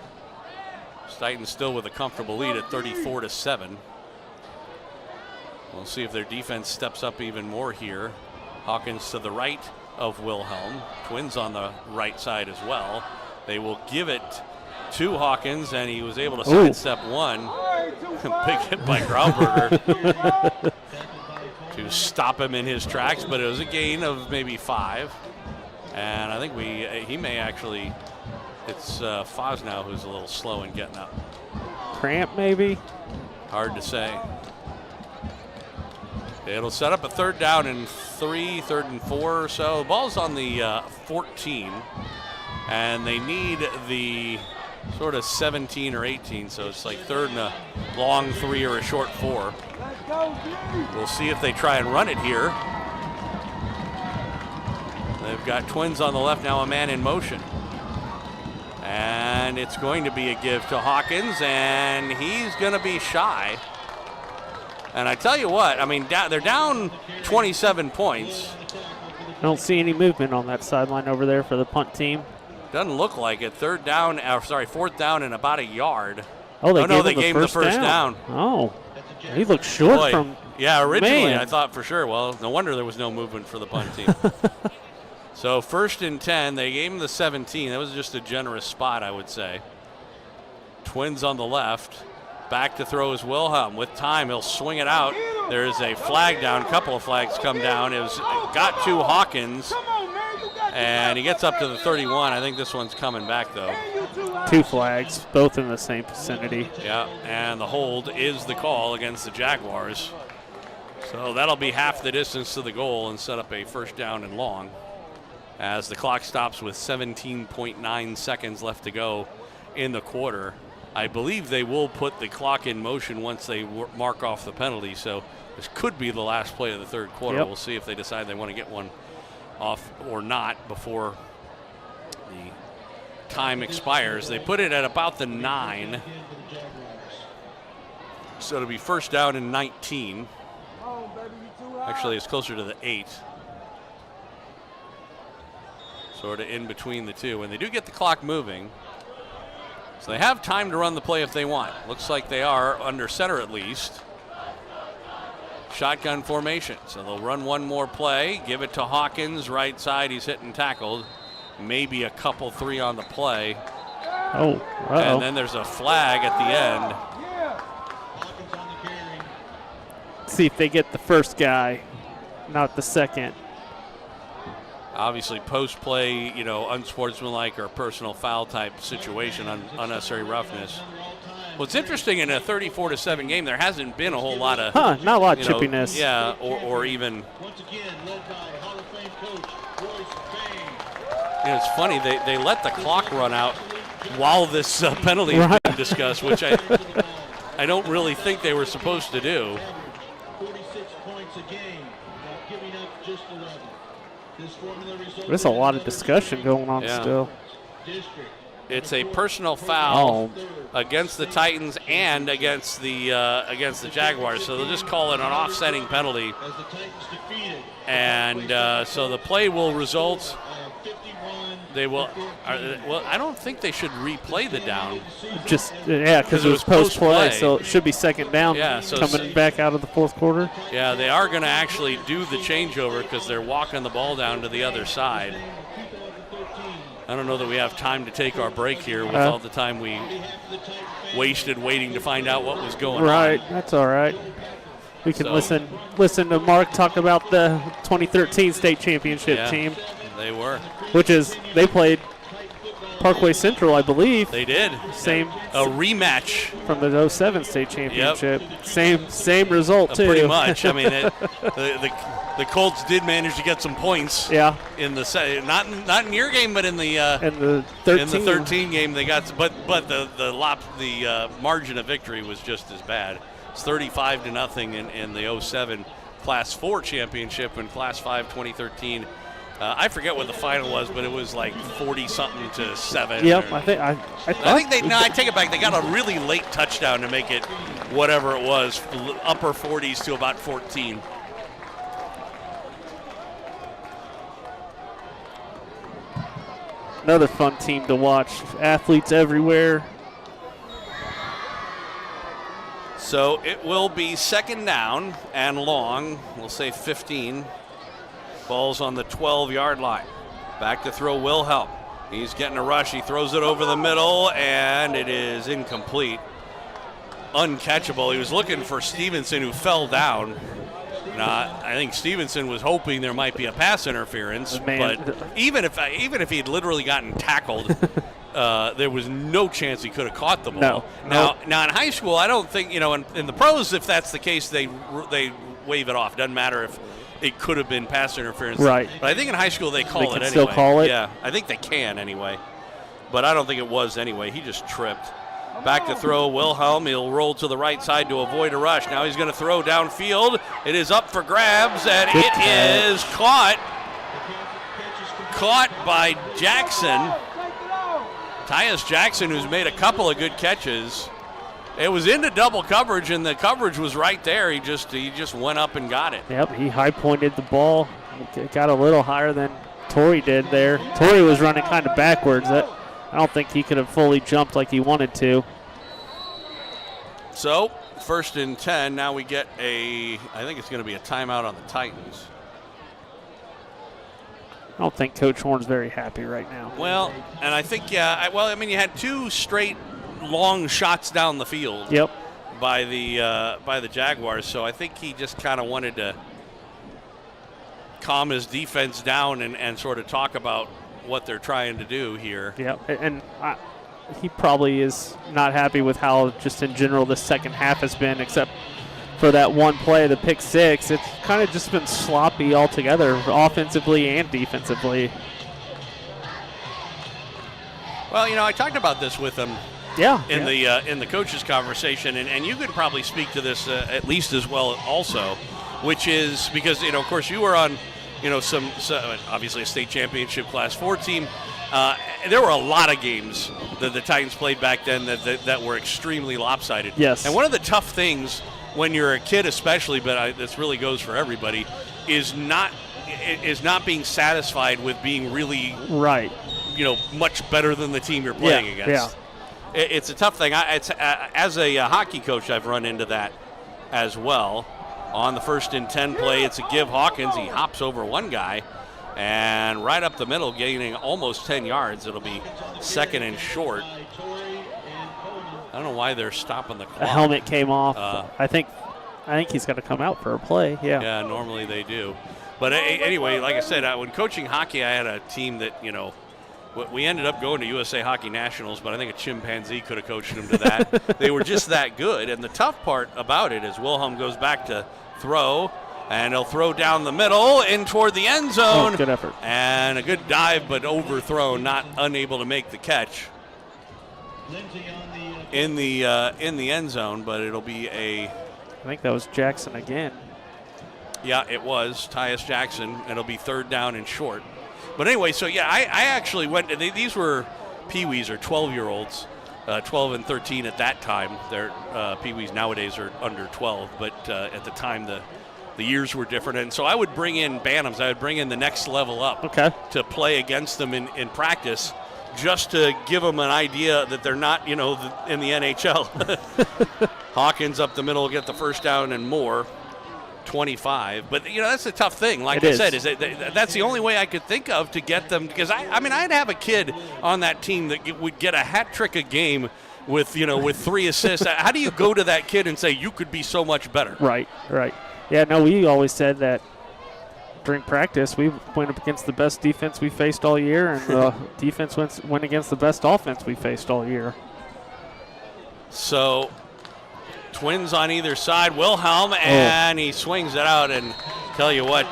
Titans still with a comfortable lead at 34-7. We'll see if their defense steps up even more here. Hawkins to the right of Wilhelm. Twins on the right side as well. They will give it to Hawkins, and he was able to sidestep one. Big hit by Grauberger to stop him in his tracks, but it was a gain of maybe 5. And I think he may actually, it's Foz now who's a little slow in getting up. Cramp maybe? Hard to say. It'll set up a 3rd down and 3, 3rd and 4 or so. The ball's on the 14, and they need the sort of 17 or 18, so it's like 3rd and a long 3 or a short 4. We'll see if they try and run it here. They've got Twins on the left now, a man in motion. And it's going to be a give to Hawkins, and he's going to be shy. And I tell you what, I mean, they're down 27 points. I don't see any movement on that sideline over there for the punt team. Doesn't look like it. Fourth down and about a yard. Oh, they gave him the first down. Oh, he looked short from. Yeah, originally man. I thought for sure. Well, no wonder there was no movement for the punt team. So 1st and 10, they gave him the 17. That was just a generous spot, I would say. Twins on the left. Back to throw is Wilhelm. With time, he'll swing it out. There's a flag down. A couple of flags come down. It got to Hawkins, and he gets up to the 31. I think this one's coming back, though. 2 flags, both in the same vicinity. Yeah, and the hold is the call against the Jaguars. So that'll be half the distance to the goal and set up a first down and long, as the clock stops with 17.9 seconds left to go in the quarter. I believe they will put the clock in motion once they mark off the penalty, so this could be the last play of the third quarter. Yep. We'll see if they decide they want to get one off or not before the time expires. They put it at about the 9, so it'll be first down and 19. Actually, it's closer to the 8. Sort of in between the two, and they do get the clock moving. So they have time to run the play if they want. Looks like they are under center at least. Shotgun formation. So they'll run one more play, give it to Hawkins, right side. He's hit and tackled. Maybe a couple 3 on the play. Oh, uh-oh. And then there's a flag at the end. See if they get the first guy, not the second. Obviously, post-play, unsportsmanlike or personal foul type situation, unnecessary roughness. What's interesting, in a 34-7 game, there hasn't been a whole lot of, not a lot of chippiness. Yeah, or even. It's funny they let the clock run out while this penalty is being discussed, which I don't really think they were supposed to do. 46 points a game, giving up just 11. There's a lot of discussion going on still. It's a personal foul against the Titans and against the Jaguars, so they'll just call it an offsetting penalty. And so the play will result. They will. I don't think they should replay the down. Because it was post-play, so it should be second down. Yeah, so coming back out of the fourth quarter. Yeah, they are going to actually do the changeover because they're walking the ball down to the other side. I don't know that we have time to take our break here with all the time we wasted waiting to find out what was going on. Right, that's all right. We can listen to Mark talk about the 2013 state championship team. They were. They played Parkway Central, I believe. They did. A rematch from the 07 state championship. Yep. Same result too. Pretty much. I mean, the Colts did manage to get some points. Yeah. In the not in your game, but in the 13 game they got. But the margin of victory was just as bad. It's 35-0 in the 07 Class 4 championship and Class 5 2013. I forget what the final was, but it was like 40-something to 7. Yep, I take it back. They got a really late touchdown to make it whatever it was, upper 40s to about 14. Another fun team to watch. Athletes everywhere. So it will be second down and long. We'll say 15. Ball's on the 12-yard line. Back to throw Wilhelm. He's getting a rush. He throws it over the middle, and it is incomplete. Uncatchable. He was looking for Stevenson, who fell down. I think Stevenson was hoping there might be a pass interference, but even if he had literally gotten tackled, there was no chance he could have caught the ball. Now in high school, I don't think, in the pros, if that's the case, they wave it off. Doesn't matter if it could have been pass interference. Right. But I think in high school they call it anyway. Still call it? Yeah, I think they can anyway. But I don't think it was anyway. He just tripped. Back to throw, Wilhelm. He'll roll to the right side to avoid a rush. Now he's going to throw downfield. It is up for grabs, and it is caught. Caught by Jackson. Tyus Jackson, who's made a couple of good catches. It was into double coverage, and the coverage was right there. He just went up and got it. Yep, he high-pointed the ball. It got a little higher than Tori did there. Tori was running kind of backwards. I don't think he could have fully jumped like he wanted to. So, 1st and 10. Now we get I think it's going to be a timeout on the Titans. I don't think Coach Horn's very happy right now. Well, and I think, you had 2 straight long shots down the field. Yep. By the Jaguars, so I think he just kind of wanted to calm his defense down and sort of talk about what they're trying to do here. Yep, and he probably is not happy with how just in general the second half has been, except for that one play, the pick 6. It's kind of just been sloppy altogether, offensively and defensively. Well, I talked about this with him. In the coaches' conversation, and you could probably speak to this at least as well also, which is because of course you were on some obviously a state championship Class 4 team. There were a lot of games that the Titans played back then that were extremely lopsided. Yes. And one of the tough things when you're a kid, especially, but this really goes for everybody, is not being satisfied with being really much better than the team you're playing against. Yeah. It's a tough thing. As a hockey coach, I've run into that as well. On the 1st and 10 play, it's a give Hawkins. He hops over one guy and right up the middle, gaining almost 10 yards. It'll be 2nd and short. I don't know why they're stopping the clock. The helmet came off. I think he's got to come out for a play. Yeah. Yeah, normally they do. But anyway, like I said, when coaching hockey, I had a team that, we ended up going to USA Hockey Nationals, but I think a chimpanzee could have coached them to that. They were just that good. And the tough part about it is Wilhelm goes back to throw, and he'll throw down the middle in toward the end zone. Oh, good effort. And a good dive, but overthrown, not unable to make the catch in the end zone. But it'll be I think that was Jackson again. Yeah, it was Tyus Jackson. It'll be 3rd down and short. But anyway, so yeah, I actually went. These were peewees or 12-year-olds, 12 and 13 at that time. They're peewees nowadays are under 12, but at the time the years were different. And so I would bring in bantams. I would bring in the next level up to play against them in practice, just to give them an idea that they're not, in the NHL. Hawkins up the middle will get the 1st down and more. 25, but that's a tough thing. Like I said, that's the only way I could think of to get them, because I'd have a kid on that team that would get a hat trick a game with 3 assists. How do you go to that kid and say you could be so much better? Right. Yeah, no, we always said that during practice we went up against the best defense we faced all year, and the defense went against the best offense we faced all year. So Twins on either side. Wilhelm, and he swings it out, and tell you what,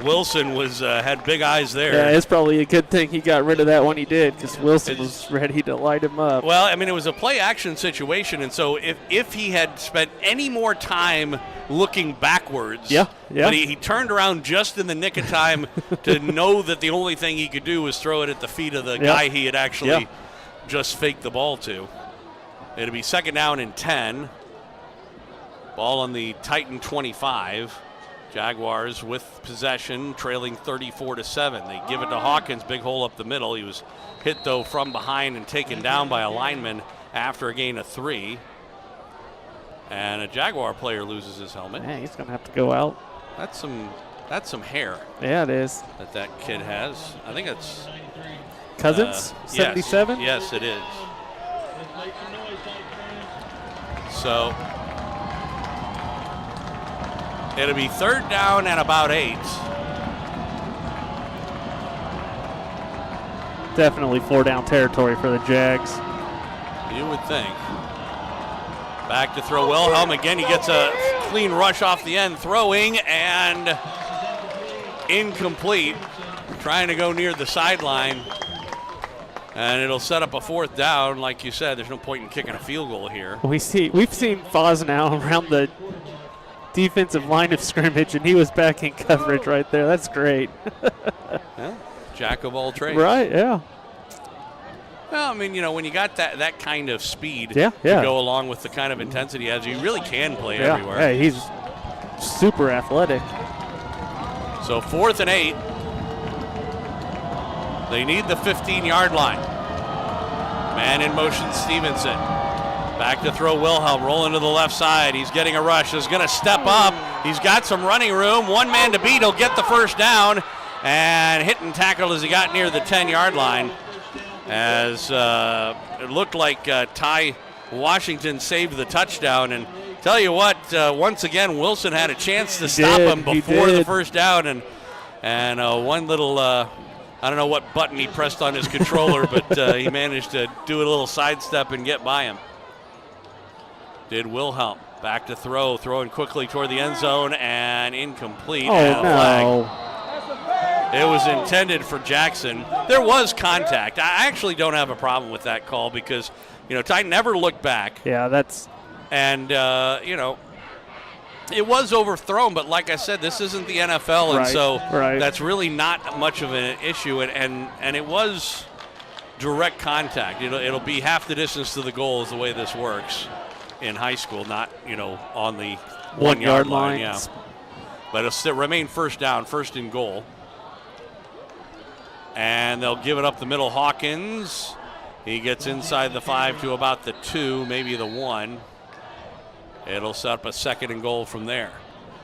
Wilson had big eyes there. Yeah, it's probably a good thing he got rid of that when he did, because Wilson was ready to light him up. Well, it was a play-action situation, and so if he had spent any more time looking backwards, but he turned around just in the nick of time to know that the only thing he could do was throw it at the feet of the guy he had actually just faked the ball to. It'll be 2nd down and 10. Ball on the Titan 25. Jaguars with possession, trailing 34-7. They give it to Hawkins, big hole up the middle. He was hit, though, from behind and taken down by a lineman after a gain of 3. And a Jaguar player loses his helmet. Yeah, he's going to have to go out. That's some hair. Yeah, it is. That kid has. I think it's Cousins, 77? Yes, it is. So it'll be 3rd down and about 8. Definitely 4-down territory for the Jags. You would think. Back to throw Wilhelm again. He gets a clean rush off the end, throwing, and incomplete. Trying to go near the sideline. And it'll set up a 4th down. Like you said, there's no point in kicking a field goal here. We've seen Foz now around the defensive line of scrimmage, and he was back in coverage right there. That's great. Yeah, jack of all trades. Right, yeah. Well, I mean, when you got that kind of speed to go along with the kind of intensity as you really can play everywhere. Yeah, he's super athletic. So 4th and 8. They need the 15-yard line. Man in motion, Stevenson. Back to throw, Wilhelm, rolling to the left side. He's getting a rush. Is going to step up. He's got some running room. One man to beat. He'll get the first down. And hit and tackled as he got near the 10-yard line. As it looked like Ty Washington saved the touchdown. And tell you what, once again, Wilson had a chance to stop him before the first down. And one little, I don't know what button he pressed on his controller, but he managed to do a little sidestep and get by him. Did Wilhelm. Back to throw, throwing quickly toward the end zone, and incomplete. Oh, no. It was intended for Jackson. There was contact. I actually don't have a problem with that call because, Ty never looked back. Yeah, that's. And, it was overthrown, but like I said, this isn't the NFL, and so that's really not much of an issue. And it was direct contact. It'll be half the distance to the goal is the way this works in high school, not on the 1 yard line. Yeah, but it'll still remain first down, first and goal. And they'll give it up the middle. Hawkins, he gets inside the 5 to about the 2, maybe the 1. It'll set up a 2nd and goal from there.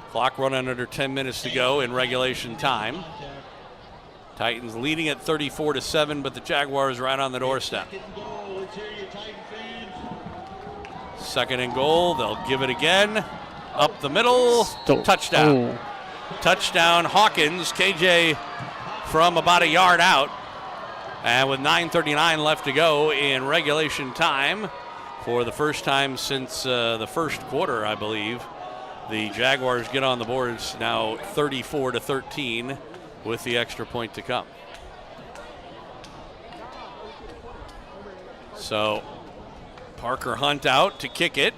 Clock running under 10 minutes to go in regulation time. Titans leading at 34-7, but the Jaguars right on the doorstep. 2nd and goal, they'll give it again. Up the middle, touchdown. Touchdown, Hawkins. KJ from about a yard out. And with 9:39 left to go in regulation time, for the first time since the first quarter, I believe, the Jaguars get on the boards now 34-13 with the extra point to come. So Parker Hunt out to kick it.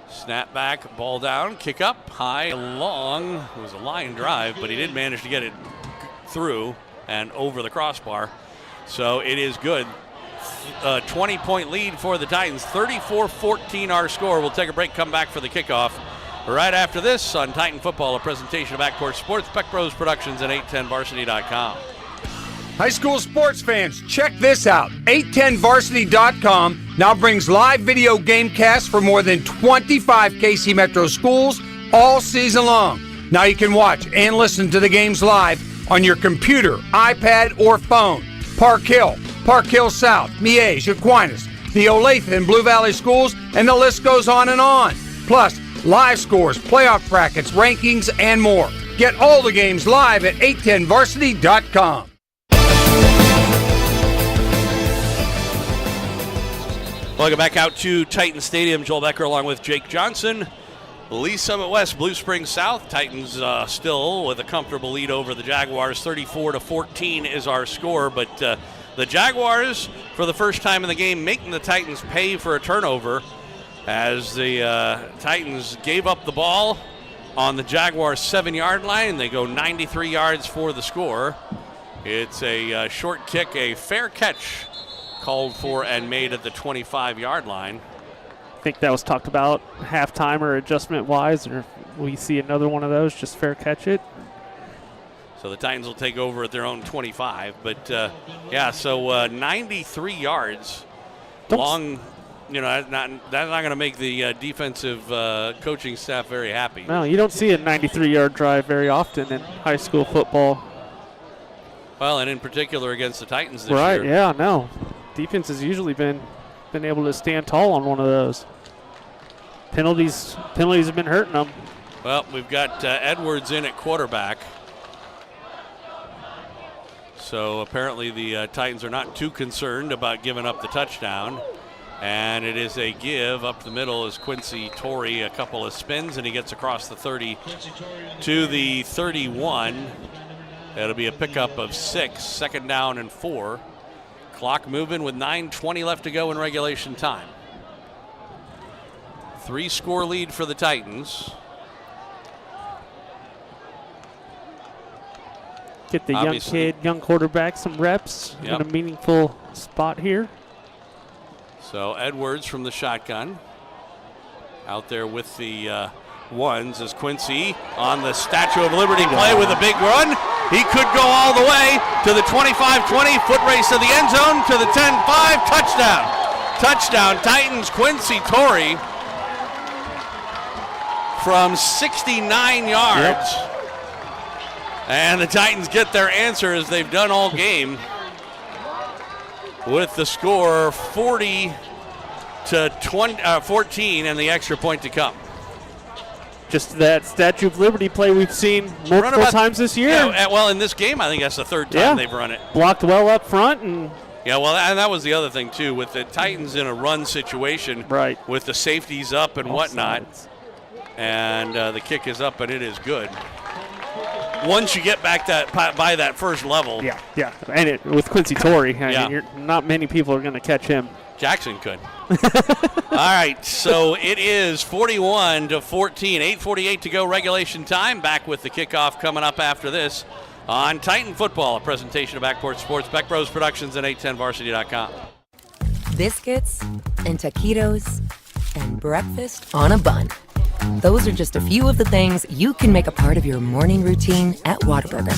Snap back, ball down, kick up, high, long. It was a line drive, but he did manage to get it through and over the crossbar. So it is good. 20-point lead for the Titans. 34-14 our score. We'll take a break, come back for the kickoff. Right after this on Titan Football, a presentation of Backcourt Sports, Beck Bros Productions, and 810varsity.com. High school sports fans, check this out. 810varsity.com now brings live video game casts for more than 25 KC Metro schools all season long. Now you can watch and listen to the games live on your computer, iPad, or phone. Park Hill South, Miege, Aquinas, the Olathe and Blue Valley schools, and the list goes on and on. Plus, live scores, playoff brackets, rankings, and more. Get all the games live at 810varsity.com. Welcome back out to Titan Stadium. Joel Becker along with Jake Johnson. Lee Summit West, Blue Springs South. Titans still with a comfortable lead over the Jaguars. 34-14 is our score, but the Jaguars, for the first time in the game, making the Titans pay for a turnover as the Titans gave up the ball on the Jaguars' 7-yard line, and they go 93 yards for the score. It's a short kick, a fair catch called for and made at the 25-yard line. I think that was talked about halftime or adjustment-wise, or if we see another one of those, just fair catch it. So the Titans will take over at their own 25. But, so 93 yards. Long, that's not going to make the defensive coaching staff very happy. No, you don't see a 93-yard drive very often in high school football. Well, and in particular against the Titans this year. Right, yeah, no. Defense has usually been able to stand tall on one of those. Penalties have been hurting them. Well, we've got Edwards in at quarterback. So apparently the Titans are not too concerned about giving up the touchdown. And it is a give up the middle as Quincy Tori a couple of spins, and he gets across the 30 to the 31. It'll be a pickup of 6, 2nd down and 4. Clock moving with 9:20 left to go in regulation time. 3-score lead for the Titans. Get the young quarterback some reps in a meaningful spot here. So Edwards from the shotgun. Out there with the ones as Quincy on the Statue of Liberty play with a big run. He could go all the way to the 25-20, foot race to the end zone, to the 10-5, touchdown. Touchdown, Titans, Quincy Tori from 69 yards. And the Titans get their answer as they've done all game, with the score 40-14 and the extra point to come. Just that Statue of Liberty play we've seen multiple times this year. Yeah, well, in this game, I think that's the 3rd time they've run it. Blocked well up front. And and that was the other thing, too, with the Titans in a run situation, with the safeties up and whatnot. And the kick is up, and it is good. Once you get back by that first level. Yeah. And with Quincy Tori, I mean, not many people are going to catch him. Jackson could. All right, so it is 41-14, 8:48 to go regulation time. Back with the kickoff coming up after this on Titan Football, a presentation of Backport Sports, Beck Bros Productions, and 810varsity.com. Biscuits and taquitos and breakfast on a bun. Those are just a few of the things you can make a part of your morning routine at Whataburger.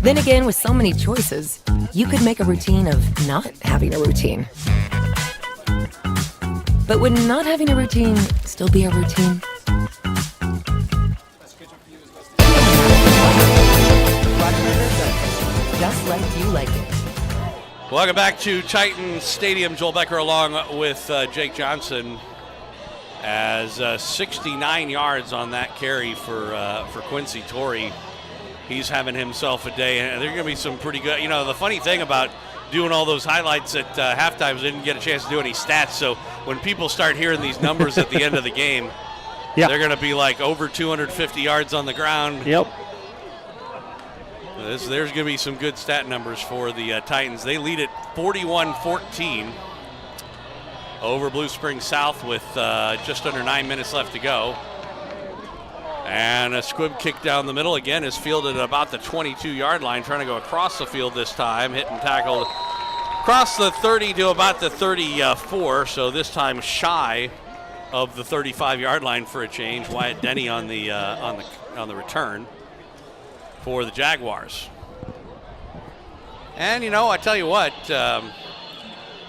Then again, with so many choices, you could make a routine of not having a routine. But would not having a routine still be a routine? Just like you like it. Welcome back to Titan Stadium. Joel Becker along with Jake Johnson, as 69 yards on that carry for Quincy Tori. He's having himself a day, and they're going to be some pretty good. You know, the funny thing about doing all those highlights at halftime is they didn't get a chance to do any stats. So when people start hearing these numbers at the end of the game, they're going to be like over 250 yards on the ground. Yep. There's going to be some good stat numbers for the Titans. They lead it 41-14 over Blue Springs South with just under 9 minutes left to go. And a squib kick down the middle again is fielded at about the 22-yard line, trying to go across the field this time, hit and tackled across the 30 to about the 34, so this time shy of the 35-yard line for a change. Wyatt Denny on the return for the Jaguars. And, you know, I tell you what,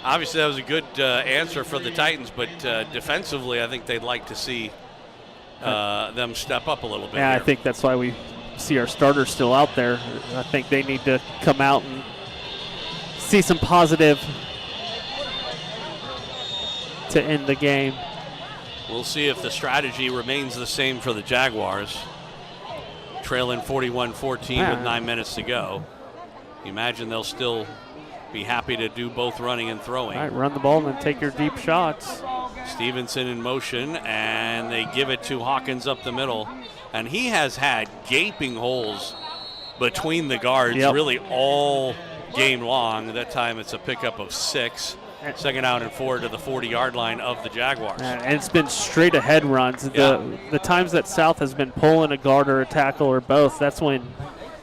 obviously that was a good answer for the Titans, but defensively I think they'd like to see them step up a little bit. Yeah, I think that's why we see our starters still out there. I think they need to come out and see some positive to end the game. We'll see if the strategy remains the same for the Jaguars. Trailing 41-14 with 9 minutes to go. You imagine they'll still be happy to do both running and throwing. All right, run the ball and take your deep shots. Stevenson in motion, and they give it to Hawkins up the middle. And he has had gaping holes between the guards really all game long. That time it's a pickup of 6. 2nd down and 4 to the 40-yard line of the Jaguars. And it's been straight ahead runs. The times that South has been pulling a guard or a tackle or both, that's when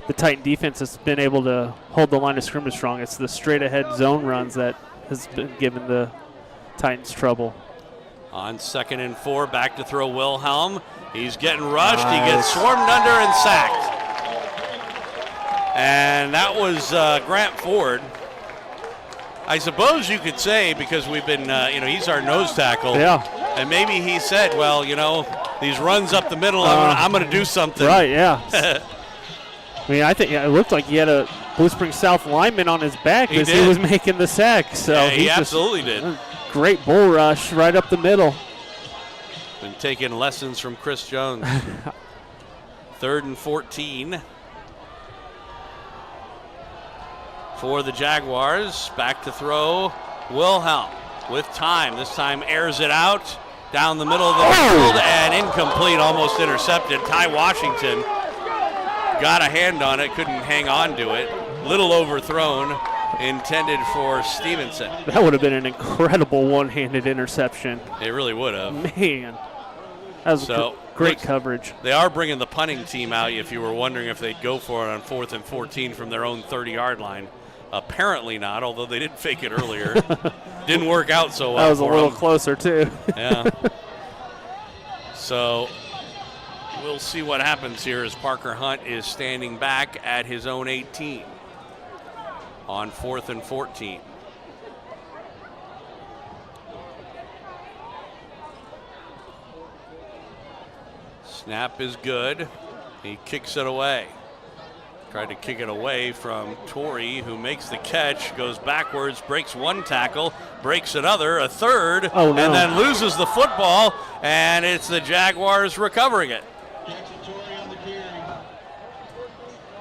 the Titan defense has been able to hold the line of scrimmage strong. It's the straight ahead zone runs that has been giving the Titans trouble. On 2nd and 4, back to throw Wilhelm. He's getting rushed. Nice. He gets swarmed under and sacked. And that was Grant Ford. I suppose you could say, because we've been, he's our nose tackle. Yeah. And maybe he said, well, these runs up the middle, I'm going to do something. Right, yeah. I mean, I think it looked like he had a Blue Springs South lineman on his back as he was making the sack. So yeah, he absolutely did. Great bull rush right up the middle. Been taking lessons from Chris Jones. 3rd and 14 for the Jaguars. Back to throw Wilhelm. with time. This time airs it out down the middle of the field and incomplete, almost intercepted. Ty Washington got a hand on it, couldn't hang on to it. Little overthrown, intended for Stevenson. That would have been an incredible one-handed interception. It really would have. Man, that was great coverage. They are bringing the punting team out if you were wondering if they'd go for it on 4th and 14 from their own 30-yard line. Apparently not, although they did fake it earlier. Didn't work out so well. That was a little closer, too. Yeah. So we'll see what happens here as Parker Hunt is standing back at his own 18 on 4th and 14. Snap is good. He kicks it away. Tried to kick it away from Tori, who makes the catch, goes backwards, breaks one tackle, breaks another, a third, and then loses the football, and it's the Jaguars recovering it.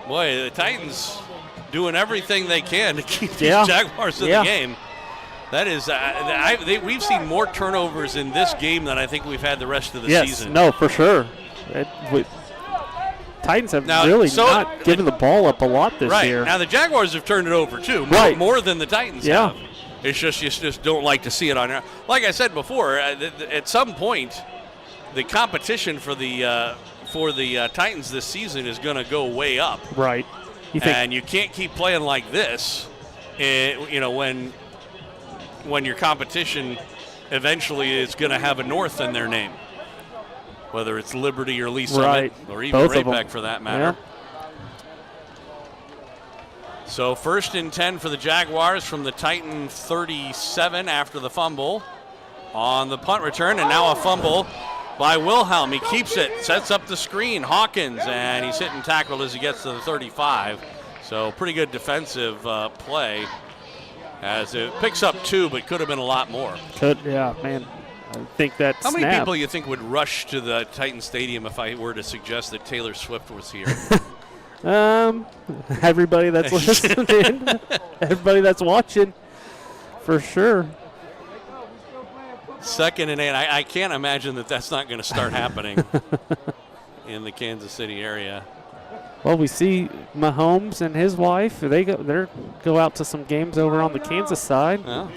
Boy, the Titans doing everything they can to keep these Jaguars in the game. That is, we've seen more turnovers in this game than I think we've had the rest of the season. No, for sure. Titans have not given the ball up a lot this year. Now the Jaguars have turned it over too, more than the Titans have. It's just you just don't like to see it on there. Like I said before, at some point, the competition for the Titans this season is going to go way up. Right. And you can't keep playing like this. When your competition eventually is going to have a North in their name. Whether it's Liberty or Lee Summit, or even Ray-Beck for that matter. So 1st and 10 for the Jaguars from the Titan 37 after the fumble on the punt return, and now a fumble by Wilhelm. He keeps it, sets up the screen. Hawkins, and he's hit and tackled as he gets to the 35. So pretty good defensive play as it picks up 2, but could have been a lot more. Man. I think that How many people you think would rush to the Titan Stadium if I were to suggest that Taylor Swift was here? Everybody that's listening, everybody that's watching, for sure. 2nd and 8. I can't imagine that that's not going to start happening in the Kansas City area. Well, we see Mahomes and his wife. They go out to some games over on the Kansas side. Yeah.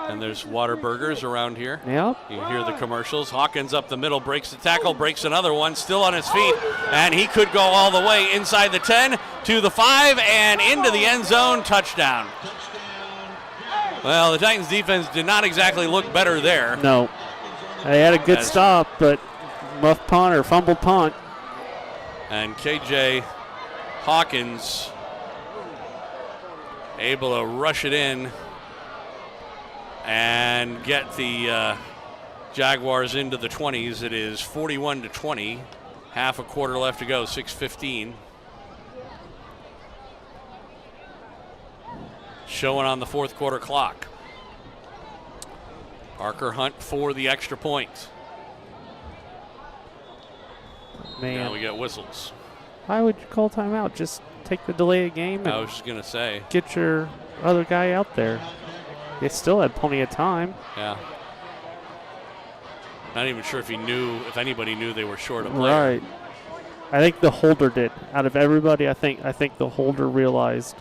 And there's Whataburgers around here. Yep. You hear the commercials. Hawkins up the middle, breaks the tackle, breaks another one, still on his feet. And he could go all the way inside the 10 to the 5 and into the end zone. Touchdown. Well, the Titans defense did not exactly look better there. No. They had a good stop, but muff punt or fumble punt. And KJ Hawkins able to rush it in and get the Jaguars into the 20s. It is 41-20. Half a quarter left to go, 6:15. Showing on the 4th quarter clock. Parker Hunt for the extra point. Man. Now we get whistles. Why would you call timeout? Just take the delay of game. I was just going to say. Get your other guy out there. They still had plenty of time. Yeah. Not even sure if anybody knew they were short a player. Right. I think the holder did. Out of everybody, I think the holder realized.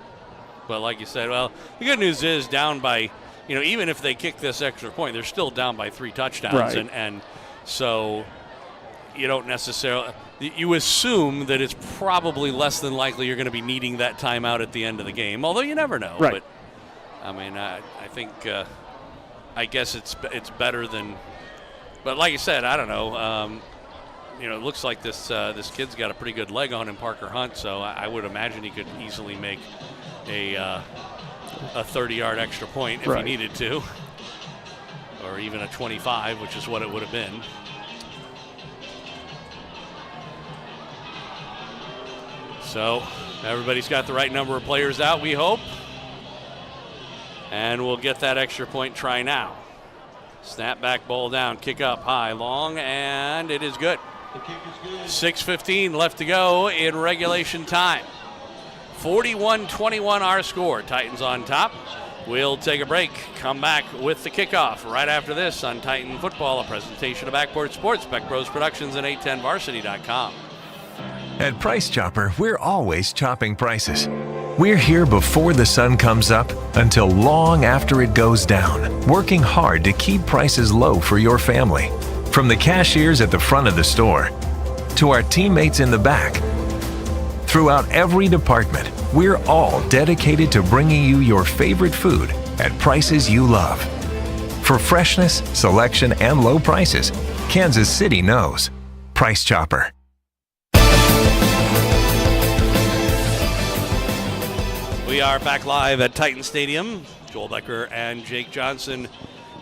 But like you said, well, the good news is down by, even if they kick this extra point, they're still down by 3 touchdowns. Right. And so you don't necessarily, you assume that it's probably less than likely you're going to be needing that timeout at the end of the game, although you never know. Right. But I mean, I think, I guess it's better than, but like you said, I don't know. It looks like this kid's got a pretty good leg on him, Parker Hunt. So I would imagine he could easily make a 30-yard extra point if he needed to, or even a 25, which is what it would have been. So everybody's got the right number of players out, we hope. And we'll get that extra point try now. Snap back, ball down, kick up high, long, and it is good. 6:15 left to go in regulation time. 41-21 our score. Titans on top. We'll take a break, come back with the kickoff right after this on Titan Football, a presentation of Backport Sports, Beck Bros Productions, and 810varsity.com. At Price Chopper, we're always chopping prices. We're here before the sun comes up until long after it goes down, working hard to keep prices low for your family. From the cashiers at the front of the store to our teammates in the back, throughout every department, we're all dedicated to bringing you your favorite food at prices you love. For freshness, selection, and low prices, Kansas City knows. Price Chopper. We are back live at Titan Stadium. Joel Becker and Jake Johnson.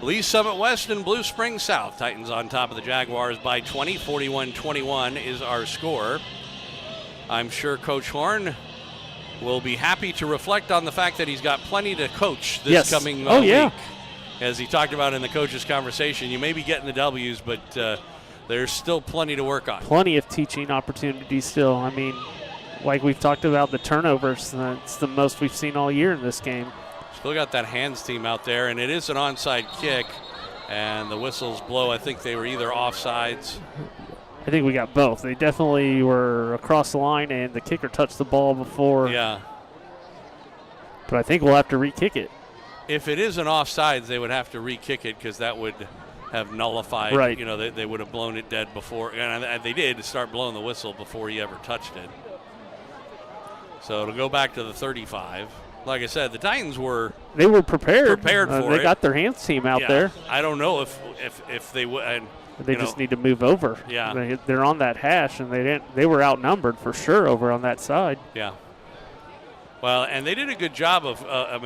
Lee Summit West and Blue Springs South. Titans on top of the Jaguars by 20. 41-21 is our score. I'm sure Coach Horn will be happy to reflect on the fact that he's got plenty to coach this coming week. As he talked about in the coaches' conversation, you may be getting the W's, but there's still plenty to work on. Plenty of teaching opportunities still. I mean, like we've talked about the turnovers, that's the most we've seen all year in this game. Still got that hands team out there, and it is an onside kick, and the whistles blow. I think they were either offsides. I think we got both. They definitely were across the line, and the kicker touched the ball before. Yeah. But I think we'll have to re-kick it. If it is an offsides, they would have to re-kick it because that would have nullified. Right. You know, they would have blown it dead before. And they did start blowing the whistle before he ever touched it. So it'll go back to the 35. Like I said, the Titans were prepared for it. They got their hands team out there. I don't know if they would. They just need to move over. Yeah. They're on that hash, and they were outnumbered for sure over on that side. Yeah. Well, and they did a good job of,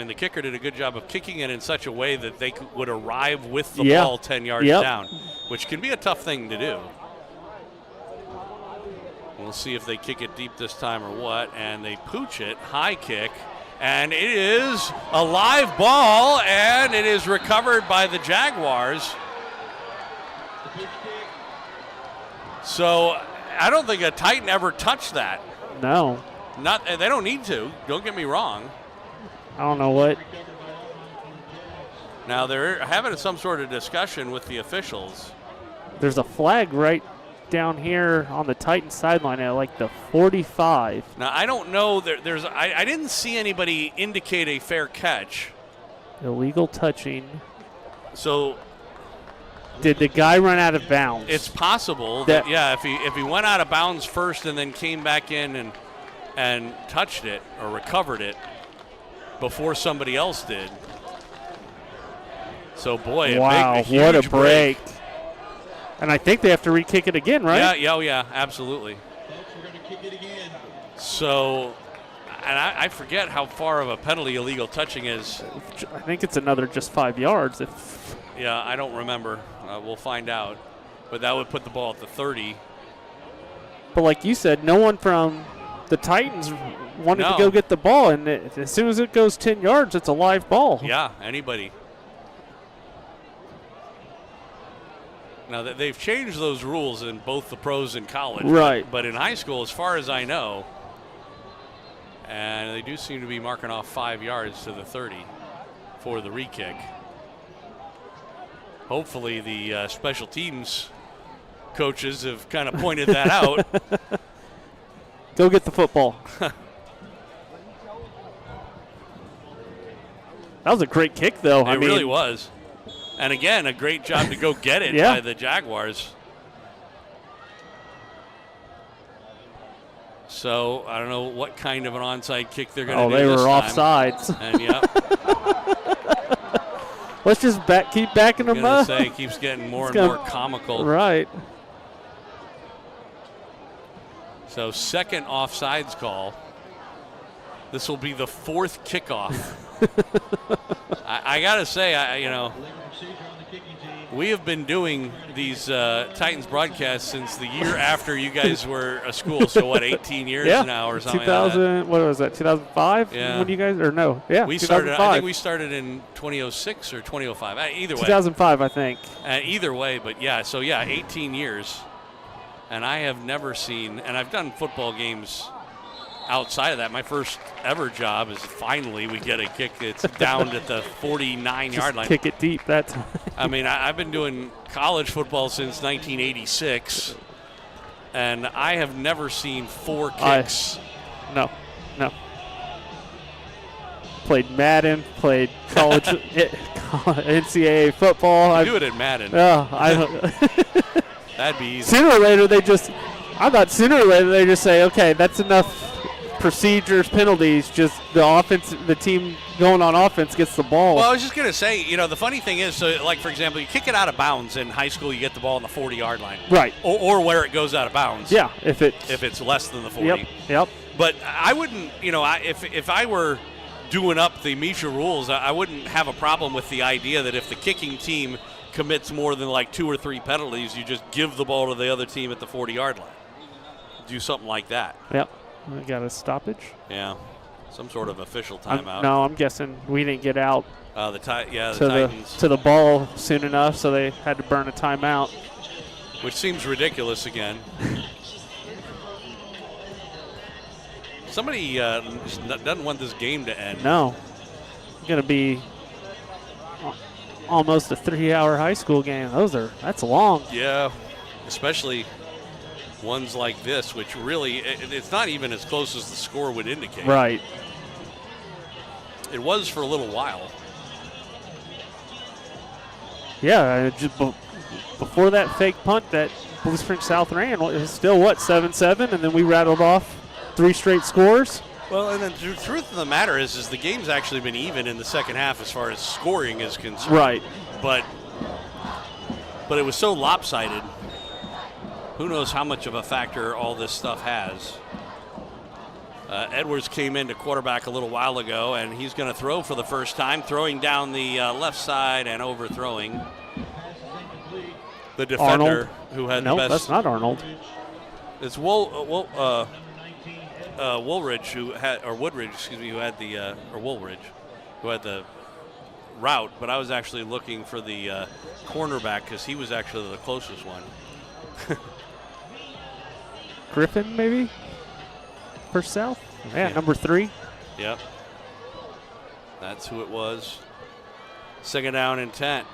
the kicker did a good job of kicking it in such a way that they would arrive with the ball 10 yards down, which can be a tough thing to do. We'll see if they kick it deep this time or what, and they pooch it, high kick, and it is a live ball, and it is recovered by the Jaguars. So I don't think a Titan ever touched that. No. They don't need to. Don't get me wrong. I don't know what. Now they're having some sort of discussion with the officials. There's a flag right down here on the Titan sideline at like the 45. Now I don't know. I didn't see anybody indicate a fair catch. Illegal touching. So. Did the guy run out of bounds? It's possible that if he went out of bounds first and then came back in and touched it or recovered it before somebody else did. So boy, wow, what a break. And I think they have to re-kick it again, right? Yeah, absolutely. So, and I forget how far of a penalty illegal touching is. I think it's another just 5 yards. Yeah, I don't remember. We'll find out. But that would put the ball at the 30. But like you said, no one from the Titans wanted to go get the ball. And as soon as it goes 10 yards, it's a live ball. Yeah, anybody. Now, they've changed those rules in both the pros and college. Right. But in high school, as far as I know, and they do seem to be marking off 5 yards to the 30 for the re-kick. Hopefully the special teams coaches have kind of pointed that out. Go get the football. That was a great kick, though. It really was. And again, a great job to go get it by the Jaguars. So I don't know what kind of an onside kick they're going to do this time. Oh, they were offsides. And let's just keep backing them up. It keeps getting more and more comical. Right. So second offsides call. This will be the fourth kickoff. I got to say, we have been doing these Titans broadcasts since the year after you guys were a school. So what, 18 years now or something? 2000. Like that? What was that? 2005? Yeah. When you guys or no? Yeah. We 2005. started. I think we started in 2006 or 2005. Either way. 2005, I think. Either way, but yeah. So yeah, 18 years, and I have never seen. And I've done football games outside of that, my first ever job is finally we get a kick that's down at the 49-yard line. Kick it deep that time. I mean, I've been doing college football since 1986, and I have never seen 4 kicks. No. Played Madden, played college NCAA football. Do it at Madden. That'd be easy. Sooner or later, they just say, okay, that's enough procedures, penalties. Just the team going on offense gets the ball. Well, I was just going to say, the funny thing is, so like, for example, you kick it out of bounds in high school, you get the ball on the 40-yard line. Right. Or where it goes out of bounds. Yeah, if it's less than the 40. Yep. But I wouldn't, if I were doing up the Misha rules, I wouldn't have a problem with the idea that if the kicking team commits more than like 2 or 3 penalties, you just give the ball to the other team at the 40-yard line. Do something like that. Yep. We got a stoppage. Yeah. Some sort of official timeout. I'm guessing we didn't get out the Titans. To the ball soon enough, so they had to burn a timeout. Which seems ridiculous again. Somebody doesn't want this game to end. No. It's going to be almost a 3-hour high school game. That's long. Yeah, especially ones like this, which really, it's not even as close as the score would indicate. Right. It was for a little while. Yeah, just before that fake punt that Blue Springs South ran, it was still, 7-7, and then we rattled off 3 straight scores. Well, and then the truth of the matter is the game's actually been even in the second half as far as scoring is concerned. Right. But it was so lopsided. Who knows how much of a factor all this stuff has. Edwards came into quarterback a little while ago, and he's going to throw for the first time, throwing down the left side and overthrowing the defender Arnold. Who had the best. No, that's not Arnold. It's Woolridge who had the route, but I was actually looking for the cornerback because he was actually the closest one. Griffin, maybe? For South? Yeah, number 3. Yep. That's who it was. 2nd down and 10.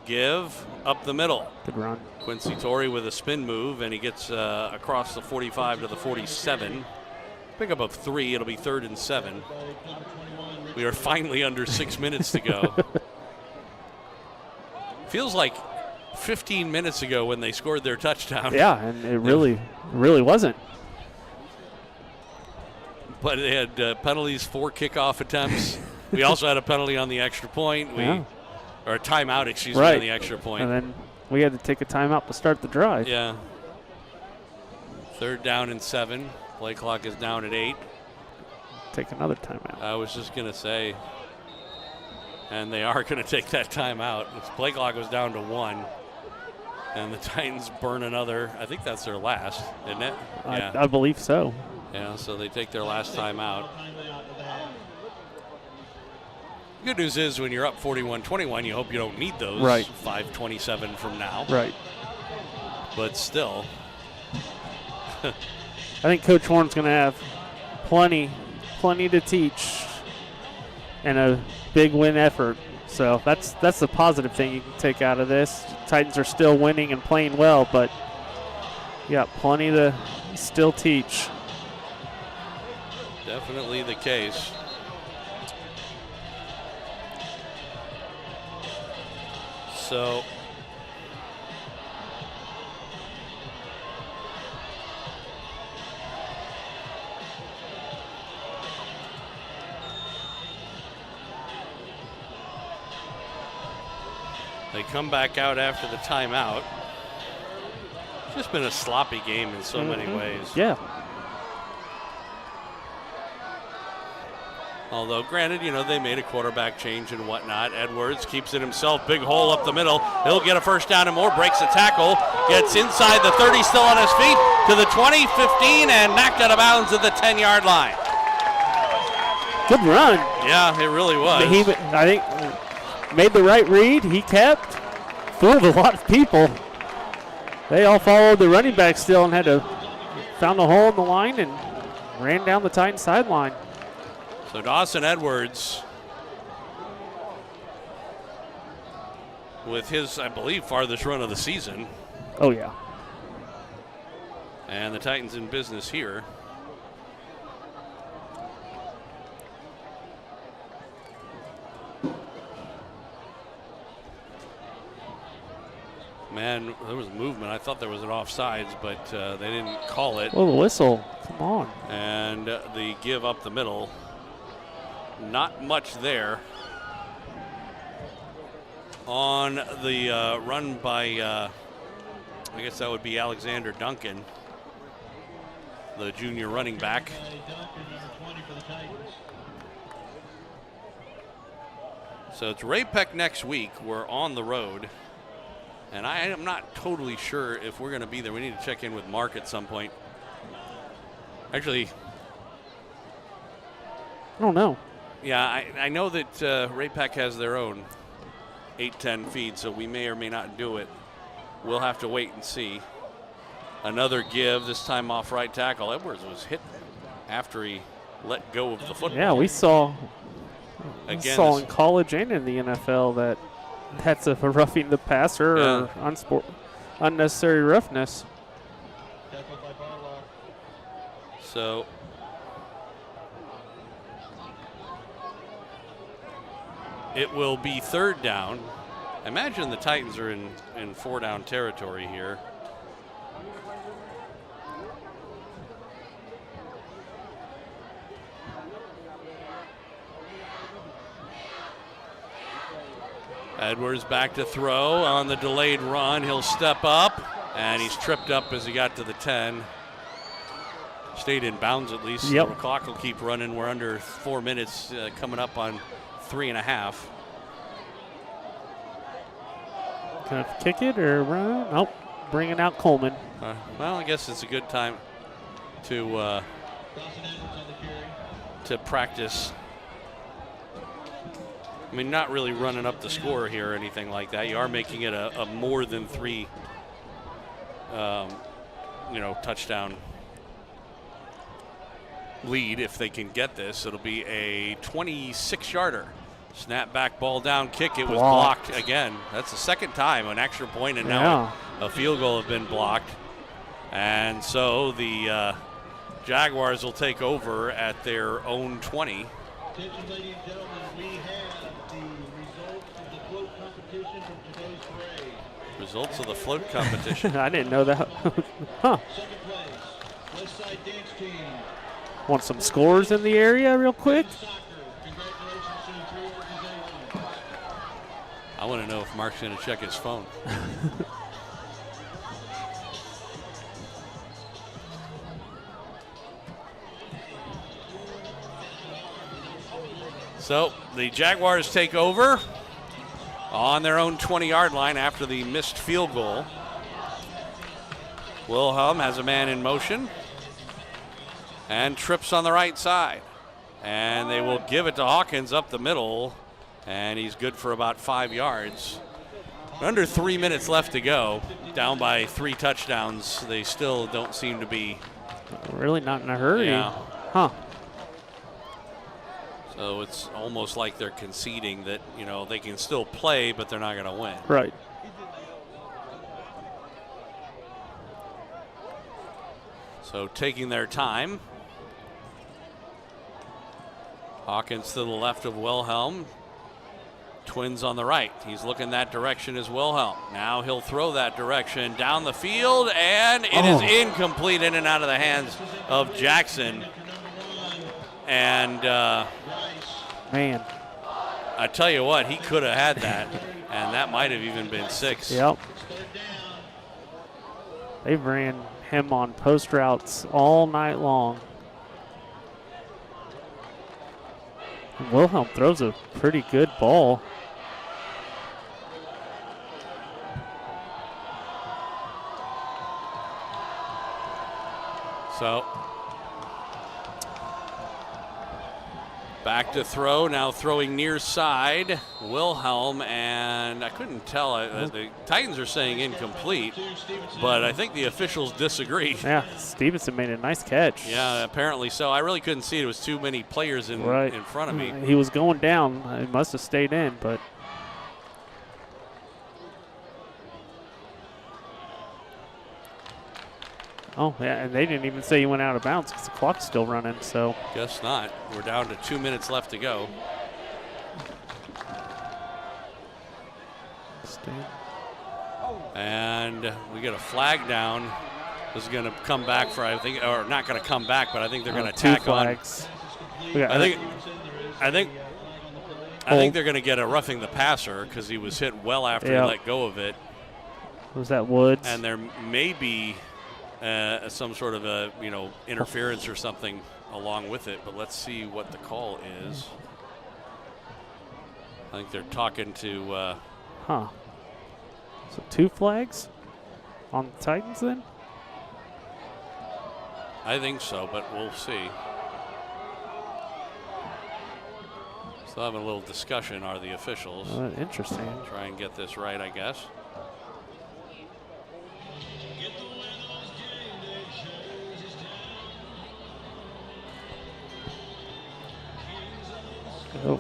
Give up the middle. Good run. Quincy Tori with a spin move, and he gets across the 45 to the 47. Pick up 3. It'll be 3rd and 7. We are finally under 6 minutes to go. Feels like 15 minutes ago when they scored their touchdown. Yeah, and it really wasn't. But they had penalties, 4 kickoff attempts. We also had a penalty on the extra point. Or a timeout, me, on the extra point. And then we had to take a timeout to start the drive. Yeah. 3rd down and 7. Play clock is down at 8. Take another timeout. I was just going to say, and they are going to take that timeout. The play clock was down to 1. And the Titans burn another. I think that's their last, isn't it? Yeah. I believe so. Yeah, so they take their last timeout. Good news is when you're up 41-21, you hope you don't need those 5:27 from now. Right. But still. I think Coach Horn's going to have plenty to teach and a big win effort. So that's the positive thing you can take out of this. Titans are still winning and playing well, but you got plenty to still teach. Definitely the case. So they come back out after the timeout. It's just been a sloppy game in so many ways. Yeah. Although, granted, they made a quarterback change and whatnot. Edwards keeps it himself. Big hole up the middle. He'll get a first down and more. Breaks a tackle. Gets inside the 30, still on his feet. To the 20, 15, and knocked out of bounds at the 10-yard line. Good run. Yeah, it really was. I think made the right read. He kept. Fooled a lot of people. They all followed the running back still and had to found a hole in the line and ran down the Titan sideline. So Dawson Edwards with his, I believe, farthest run of the season. Oh, yeah. And the Titans in business here. Man, there was movement. I thought there was an offsides, but they didn't call it. Oh, the whistle. Come on. And the give up the middle. Not much there. On the run by, I guess that would be Alexander Duncan, the junior running back. So it's Ray Peck next week. We're on the road. And I am not totally sure if we're going to be there. We need to check in with Mark at some point. Actually, I don't know. Yeah, I know that Ray Peck has their own 8-10 feed, so we may or may not do it. We'll have to wait and see. Another give, this time off right tackle. Edwards was hit after he let go of the football. Yeah, we saw Again, in college and in the NFL that's a roughing the passer or unnecessary roughness. So it will be third down. Imagine the Titans are in 4-down territory here. Edwards back to throw on the delayed run. He'll step up, and he's tripped up as he got to the 10. Stayed in bounds at least. Yep. The clock will keep running. We're under 4 minutes, coming up on 3.5. Kind of kick it or run? Nope. Bringing out Coleman. Well, I guess it's a good time to practice. I mean, not really running up the score here or anything like that. You are making it a more than 3, touchdown lead if they can get this. It'll be a 26-yarder. Snap back, ball down, kick. It was blocked again. That's the second time an extra point and now a field goal have been blocked. And so the Jaguars will take over at their own 20. Attention, ladies and gentlemen, we have the results of the float competition from today's parade. Results of the float competition. I didn't know that. Huh. Second place, West Side Dance Team. Want some scores in the area real quick? Congratulations to the three organizations. I want to know if Mark's going to check his phone. So the Jaguars take over on their own 20-yard line after the missed field goal. Wilhelm has a man in motion and trips on the right side. And they will give it to Hawkins up the middle, and he's good for about 5 yards. Under 3 minutes left to go, down by 3 touchdowns. They still don't seem to be really not in a hurry. Yeah. Huh. So it's almost like they're conceding that, they can still play, but they're not going to win. Right. So taking their time. Hawkins to the left of Wilhelm. Twins on the right. He's looking that direction as Wilhelm. Now he'll throw that direction down the field, and it is incomplete, in and out of the hands of Jackson. And man, I tell you what, he could have had that, and that might have even been 6. Yep. They've ran him on post routes all night long. And Wilhelm throws a pretty good ball. So Back to throw, now throwing near side. Wilhelm, and I couldn't tell. The Titans are saying incomplete, but I think the officials disagree. Yeah, Stevenson made a nice catch. Yeah, apparently so. I really couldn't see it. It was too many players in front of me. He was going down. He must have stayed in, but. Oh, yeah, and they didn't even say he went out of bounds because the clock's still running, so. Guess not. We're down to 2 minutes left to go. And we get a flag down. This is going to come back for, I think, or not going to come back, but I think they're going to tack flags. on. I think they're going to get a roughing the passer because he was hit well after he let go of it. Was that Woods? And there may be some sort of interference or something along with it, but let's see what the call is. I think they're talking to. So 2 flags on the Titans then? I think so, but we'll see. Still having a little discussion, are the officials. Interesting. Try and get this right, I guess.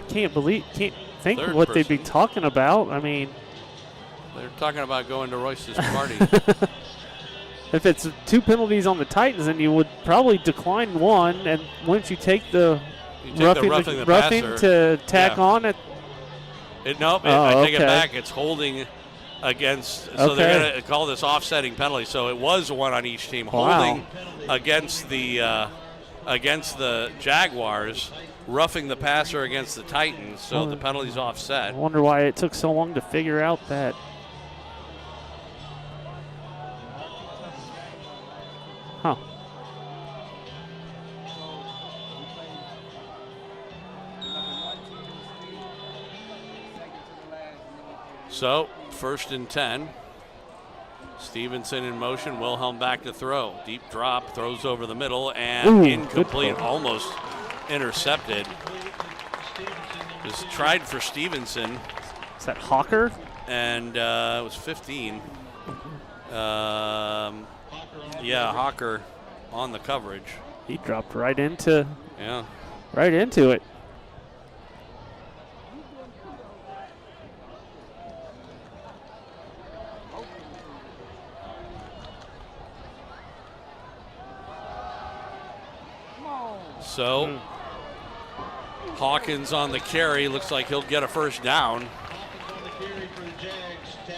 Can't think of what they'd be talking about. I mean, they're talking about going to Royce's party. If it's 2 penalties on the Titans, then you would probably decline one, and wouldn't you take the roughing to tack on it? I take it back. It's holding against. So they're going to call this offsetting penalty. So it was one on each team. Holding against the Jaguars, roughing the passer against the Titans. So the penalty's offset. I wonder why it took so long to figure out that. Huh. So, 1st and 10. Stevenson in motion. Wilhelm back to throw. Deep drop. Throws over the middle and incomplete. Almost intercepted. Just tried for Stevenson. Is that Hawker? And it was 15. Yeah, Hawker on the coverage. He dropped right into it. So Hawkins on the carry. Looks like he'll get a first down.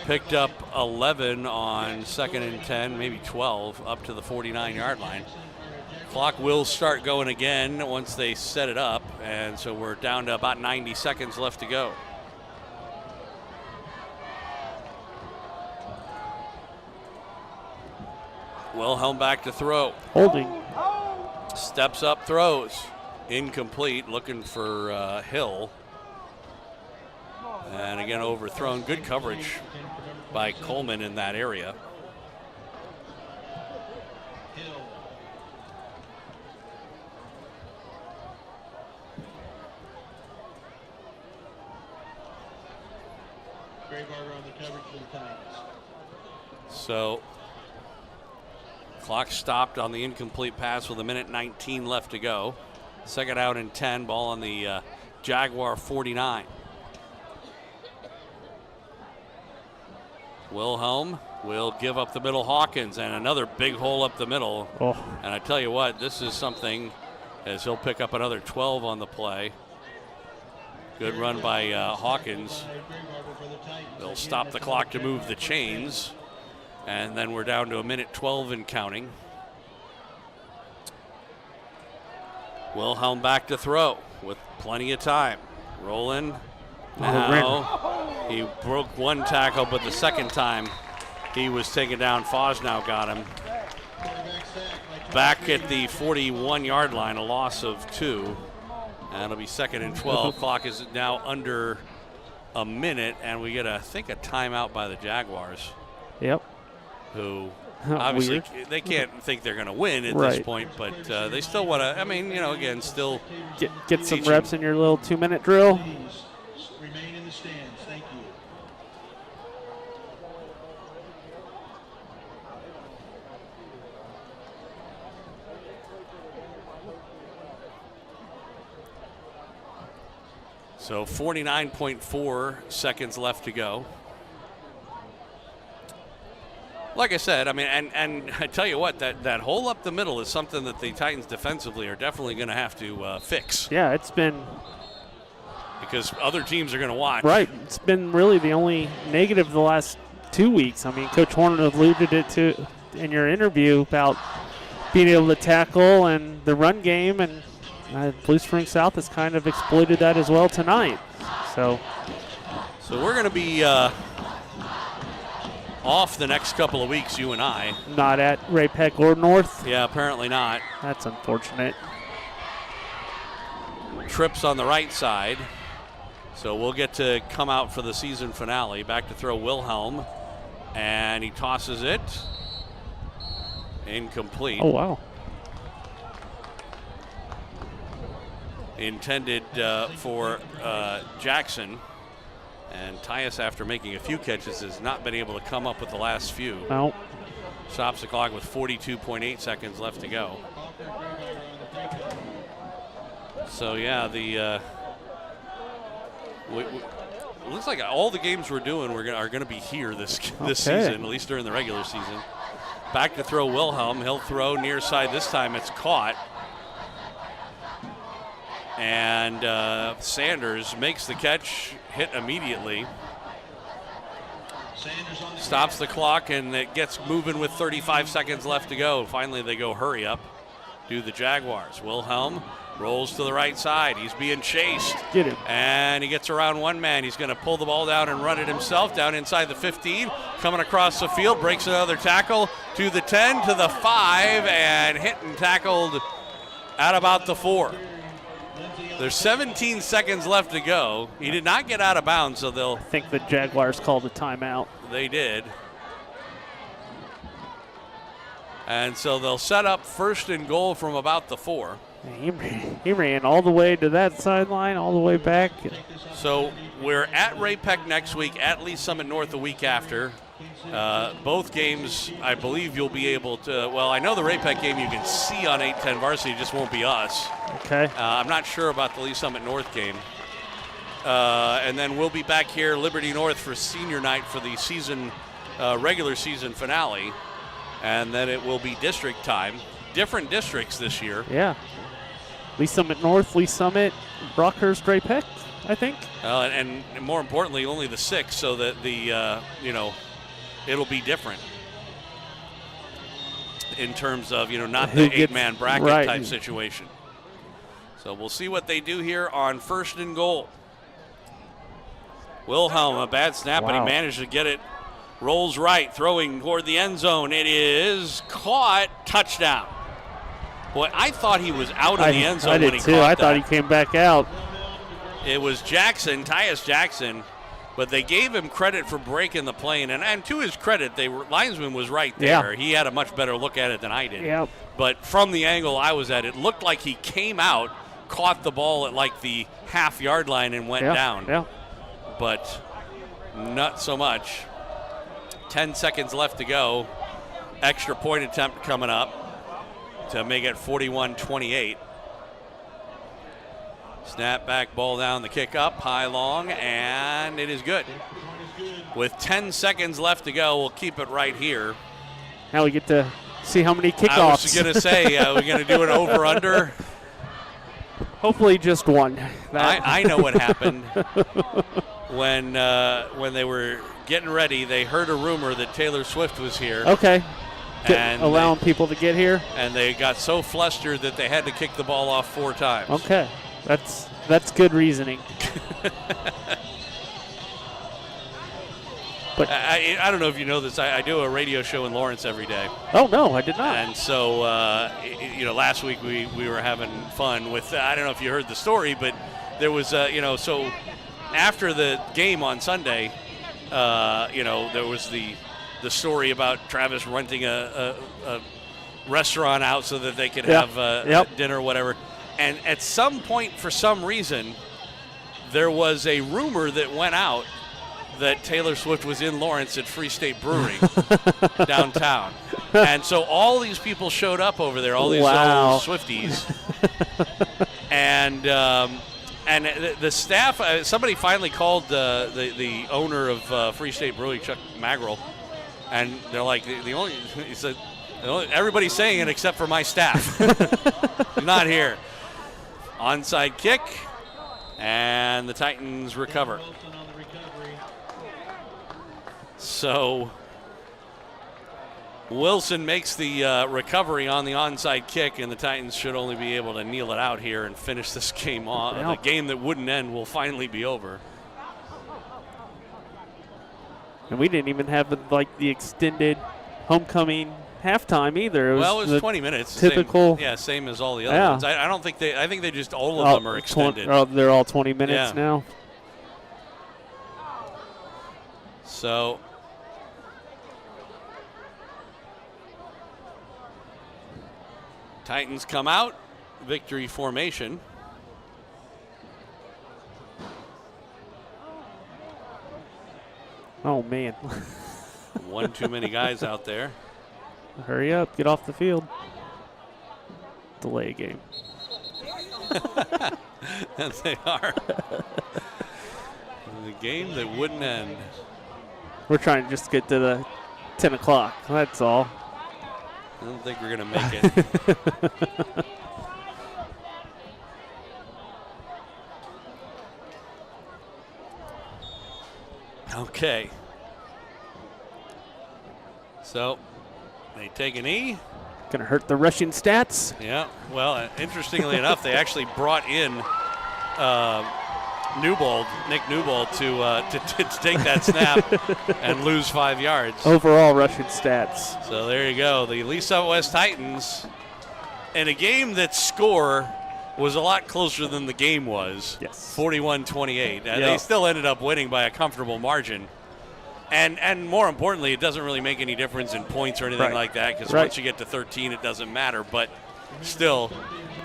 Picked up 11 on 2nd and 10, maybe 12, up to the 49-yard line. Clock will start going again once they set it up, and so we're down to about 90 seconds left to go. Wilhelm back to throw. Holding. Steps up, throws. Incomplete, looking for Hill. And again, overthrown. Good coverage by Coleman in that area. So, clock stopped on the incomplete pass with 1:19 left to go. 2nd out and 10, ball on the Jaguar 49. Wilhelm will give up the middle. Hawkins, and another big hole up the middle. And I tell you what, this is something, as he'll pick up another 12 on the play. Good run by Hawkins. They'll stop the clock to move the chains. And then we're down to 1:12 and counting. Wilhelm back to throw with plenty of time. Rolling. Now he broke one tackle, but the second time he was taken down. Fosnow got him. Back at the 41-yard line, a loss of 2. And it'll be 2nd and 12. Clock is now under a minute, and we get, I think, a timeout by the Jaguars. Yep. Who Obviously, Weird. they can't think they're going to win at Right. this point, but they still want to. I mean, again, still Get some teaching. reps in your little 2-minute drill. Remain in the stands. Thank you. So 49.4 seconds left to go. Like I said, I mean, and I tell you what, that hole up the middle is something that the Titans defensively are definitely going to have to fix. Yeah, it's been because other teams are going to watch. right. It's been really the only negative the last 2 weeks. I mean, Coach Horner alluded it to in your interview about being able to tackle and the run game, and Blue Spring South has kind of exploited that as well tonight. So we're going to be off the next couple of weeks, you and I. not at Ray Peck or North. Yeah, apparently not. That's unfortunate. Trips on the right side. So we'll get to come out for the season finale. Back to throw Wilhelm. And he tosses it. Incomplete. Oh, wow. Intended for Jackson. And Tyus, after making a few catches, has not been able to come up with the last few. No. Stops the clock with 42.8 seconds left to go. So, yeah, it looks like all the games we're doing are going to be here this season, at least during the regular season. Back to throw Wilhelm. He'll throw near side. This time it's caught. And Sanders makes the catch, hit immediately. Stops the clock, and it gets moving with 35 seconds left to go. Finally, they go hurry up. Do the Jaguars. Wilhelm rolls to the right side. He's being chased. Get him. And he gets around one man. He's going to pull the ball down and run it himself down inside the 15. Coming across the field, breaks another tackle to the 10, to the 5, and hit and tackled at about the 4. There's 17 seconds left to go. He did not get out of bounds, so they'll... I think the Jaguars called a timeout. They did. And so they'll set up first and goal from about the 4. He ran all the way to that sideline, all the way back. So we're at Ray Peck next week, at Lee Summit North the week after. Both games, I believe you'll be able to, well, I know the Ray Peck game you can see on 810 Varsity, just won't be us. Okay. I'm not sure about the Lee Summit North game. And then we'll be back here, Liberty North, for senior night for the season, regular season finale. And then it will be district time. Different districts this year. Yeah. Lee Summit North, Lee Summit, Brockhurst, Ray Peck, I think. And more importantly, only the 6, so that the, it'll be different in terms of, not the 8-man bracket type situation. So we'll see what they do here on first and goal. Wilhelm, a bad snap, but he managed to get it. Rolls right, throwing toward the end zone. It is caught. Touchdown. Boy, I thought he was out of the end zone when he caught that. I thought he came back out. It was Jackson, Tyus Jackson, but they gave him credit for breaking the plane. And to his credit, linesman was right there. Yeah. He had a much better look at it than I did. Yep. But from the angle I was at, it looked like he came out, caught the ball at like the half-yard line and went down. Yeah. But not so much. 10 seconds left to go. Extra point attempt coming up to make it 41-28. Snap back, ball down, the kick up, high, long, and it is good. With 10 seconds left to go, we'll keep it right here. Now we get to see how many kickoffs. I was going to say, we're going to do an over-under. Hopefully just one. I know what happened. When they were getting ready, they heard a rumor that Taylor Swift was here. Okay. And allowing people to get here. And they got so flustered that they had to kick the ball off 4 times. Okay. That's good reasoning. But I don't know if you know this. I do a radio show in Lawrence every day. Oh, no, I did not. And so, last week we were having fun with, I don't know if you heard the story, but there was, so after the game on Sunday, there was the the story about Travis renting a restaurant out so that they could Yep. have dinner or whatever. And at some point, for some reason, there was a rumor that went out that Taylor Swift was in Lawrence at Free State Brewery downtown. And so all these people showed up over there, all these old Swifties. And the staff, somebody finally called the owner of Free State Brewery, Chuck Magrill, and they're like, he said, everybody's saying it except for my staff. Not here. Onside kick, and the Titans recover. So Wilson makes the recovery on the onside kick, and the Titans should only be able to kneel it out here and finish this game off. The game that wouldn't end will finally be over. And we didn't even have the extended homecoming halftime either. It was 20 minutes. Typical. Same as all the other ones. I don't think I think they just all of them are extended. They're all 20 minutes now. So Titans come out, victory formation. Oh, man. One too many guys out there. Hurry up, get off the field. Delay game. And they are. The game that wouldn't end. We're trying to just get to the 10 o'clock. That's all. I don't think we're going to make it. Okay. So they take a knee. Going to hurt the rushing stats. Yeah. Well, interestingly enough, they actually brought in Nick Newbold to take that snap and lose 5 yards. Overall rushing stats. So there you go. The Lee Southwest Titans in a game that score was a lot closer than the game was. Yes. 41-28. They still ended up winning by a comfortable margin. And more importantly, it doesn't really make any difference in points or anything like that, because once you get to 13, it doesn't matter. But still,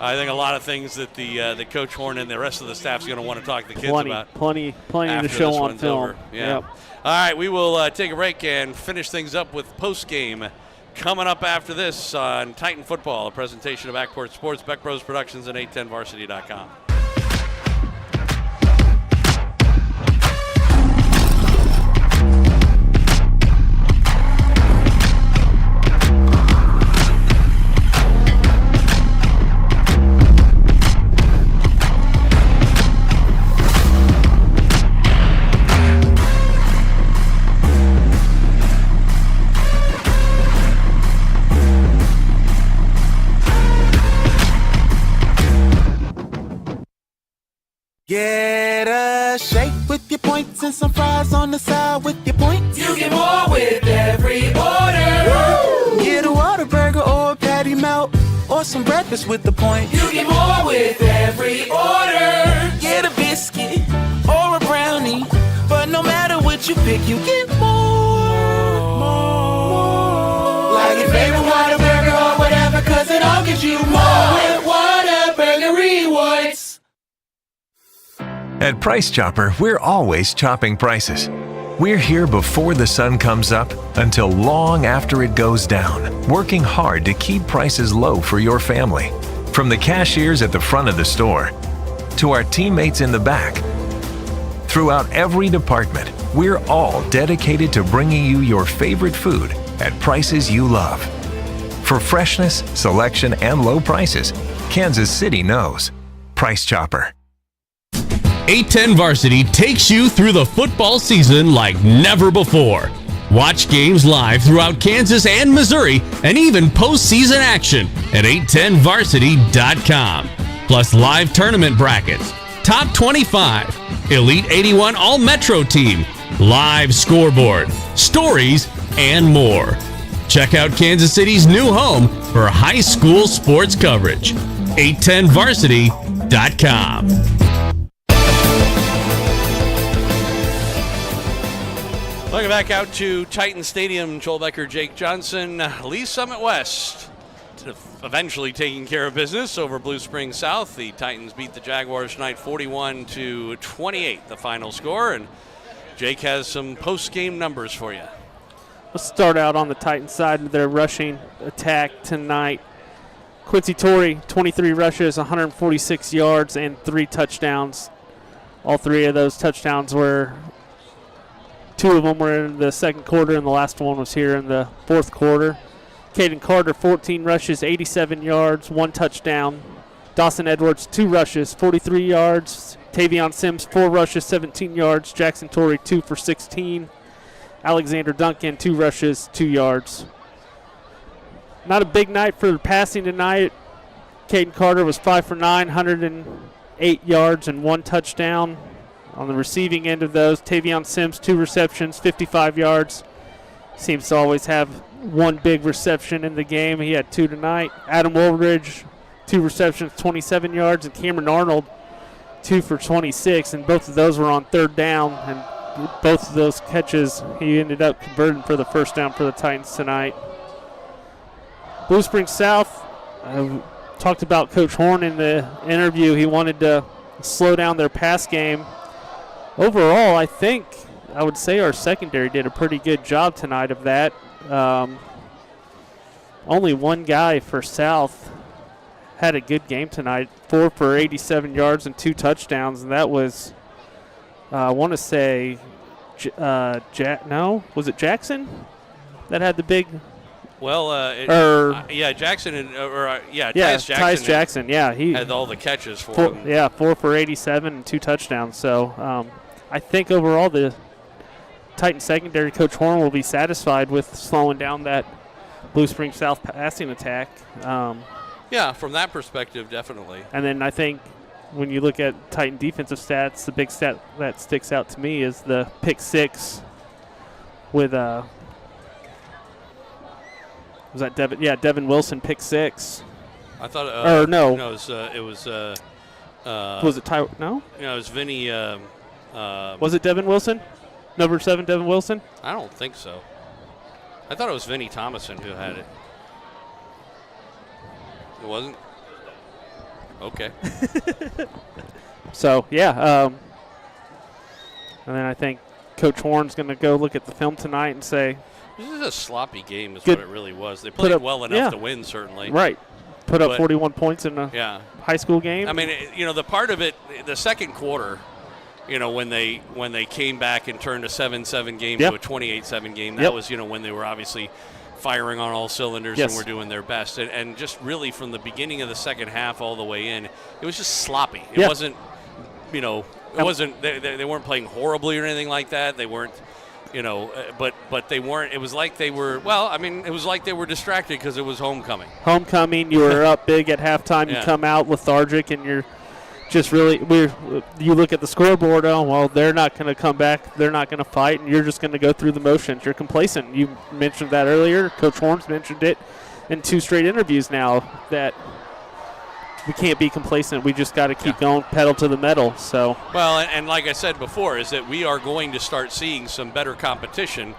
I think a lot of things that the Coach Horn and the rest of the staff is going to want to talk to the kids about. Plenty to show on film. Over. Yeah. All right, we will take a break and finish things up with post-game coming up after this on Titan Football, a presentation of Backport Sports, Beck Bros Productions, and 810varsity.com. Get a shake with your points and some fries on the side with your points. You get more with every order. Woo! Get a Whataburger or a patty melt or some breakfast with the points. You get more with every order. Get a biscuit or a brownie, but no matter what you pick, you get more. Like your favorite Whataburger or whatever, 'cause it all gives you more with Whataburger Rewards. At Price Chopper, we're always chopping prices. We're here before the sun comes up until long after it goes down, working hard to keep prices low for your family. From the cashiers at the front of the store to our teammates in the back, throughout every department, we're all dedicated to bringing you your favorite food at prices you love. For freshness, selection, and low prices, Kansas City knows. Price Chopper. 810 Varsity takes you through the football season like never before. Watch games live throughout Kansas and Missouri, and even postseason action at 810varsity.com. Plus live tournament brackets, top 25, Elite 81 All-Metro team, live scoreboard, stories, and more. Check out Kansas City's new home for high school sports coverage, 810varsity.com. Welcome back out to Titan Stadium. Joel Becker, Jake Johnson, Lee Summit West, eventually taking care of business over Blue Springs South. The Titans beat the Jaguars tonight 41-28, the final score. And Jake has some post-game numbers for you. Let's start out on the Titan side of their rushing attack tonight. Quincy Tori, 23 rushes, 146 yards, and 3 touchdowns. All 3 of those touchdowns were, 2 of them were in the second quarter, and the last one was here in the fourth quarter. Caden Carter, 14 rushes, 87 yards, 1 touchdown. Dawson Edwards, 2 rushes, 43 yards. Tavion Sims, 4 rushes, 17 yards. Jackson Torrey, 2 for 16. Alexander Duncan, 2 rushes, 2 yards. Not a big night for passing tonight. Caden Carter was 5 for 9, 108 yards and 1 touchdown. On the receiving end of those, Tavion Sims, 2 receptions, 55 yards. Seems to always have 1 big reception in the game. He had 2 tonight. Adam Woolridge, 2 receptions, 27 yards, and Cameron Arnold, 2 for 26, and both of those were on third down, and both of those catches he ended up converting for the first down for the Titans tonight. Blue Springs South, talked about Coach Horn in the interview. He wanted to slow down their pass game. Overall, I would say our secondary did a pretty good job tonight of that. Only 1 guy for South had a good game tonight, 4 for 87 yards and 2 touchdowns, and that was, I want to say, was it Jackson that had the big? Well, Jackson and Tyus Jackson. He had all the catches for him. Yeah, 4 for 87 and 2 touchdowns. So I think overall the Titan secondary, Coach Horn will be satisfied with slowing down that Blue Springs South passing attack. Yeah, from that perspective, definitely. And then I think when you look at Titan defensive stats, the big stat that sticks out to me is the pick 6 with was that Devin? Yeah, Devin Wilson, pick 6. I thought. Or no. No, it was. Was it Ty? No. No, it was Vinny. Was it Devin Wilson? Number 7, Devin Wilson? I don't think so. I thought it was Vinny Thomason who had it. It wasn't? Okay. So, yeah. And then I think Coach Horn's going to go look at the film tonight and say, this is a sloppy game is what it really was. They played well enough to win, certainly. Right. Put up 41 points in a high school game. I mean, the part of it, the second quarter, when they came back and turned a 7-7 game to a 28-7 game, that was, when they were obviously firing on all cylinders and were doing their best. And just really from the beginning of the second half all the way in, it was just sloppy. It wasn't, they weren't playing horribly or anything like that. They weren't, but they weren't. It was like they were. Well, I mean, it was like they were distracted because it was homecoming. Homecoming. You were up big at halftime. You come out lethargic, and you're just really. You look at the scoreboard. Oh well, they're not going to come back. They're not going to fight, and you're just going to go through the motions. You're complacent. You mentioned that earlier. Coach Horns mentioned it in 2 straight interviews now that we can't be complacent. We just got to keep going, pedal to the metal. So well, and like I said before, is that we are going to start seeing some better competition.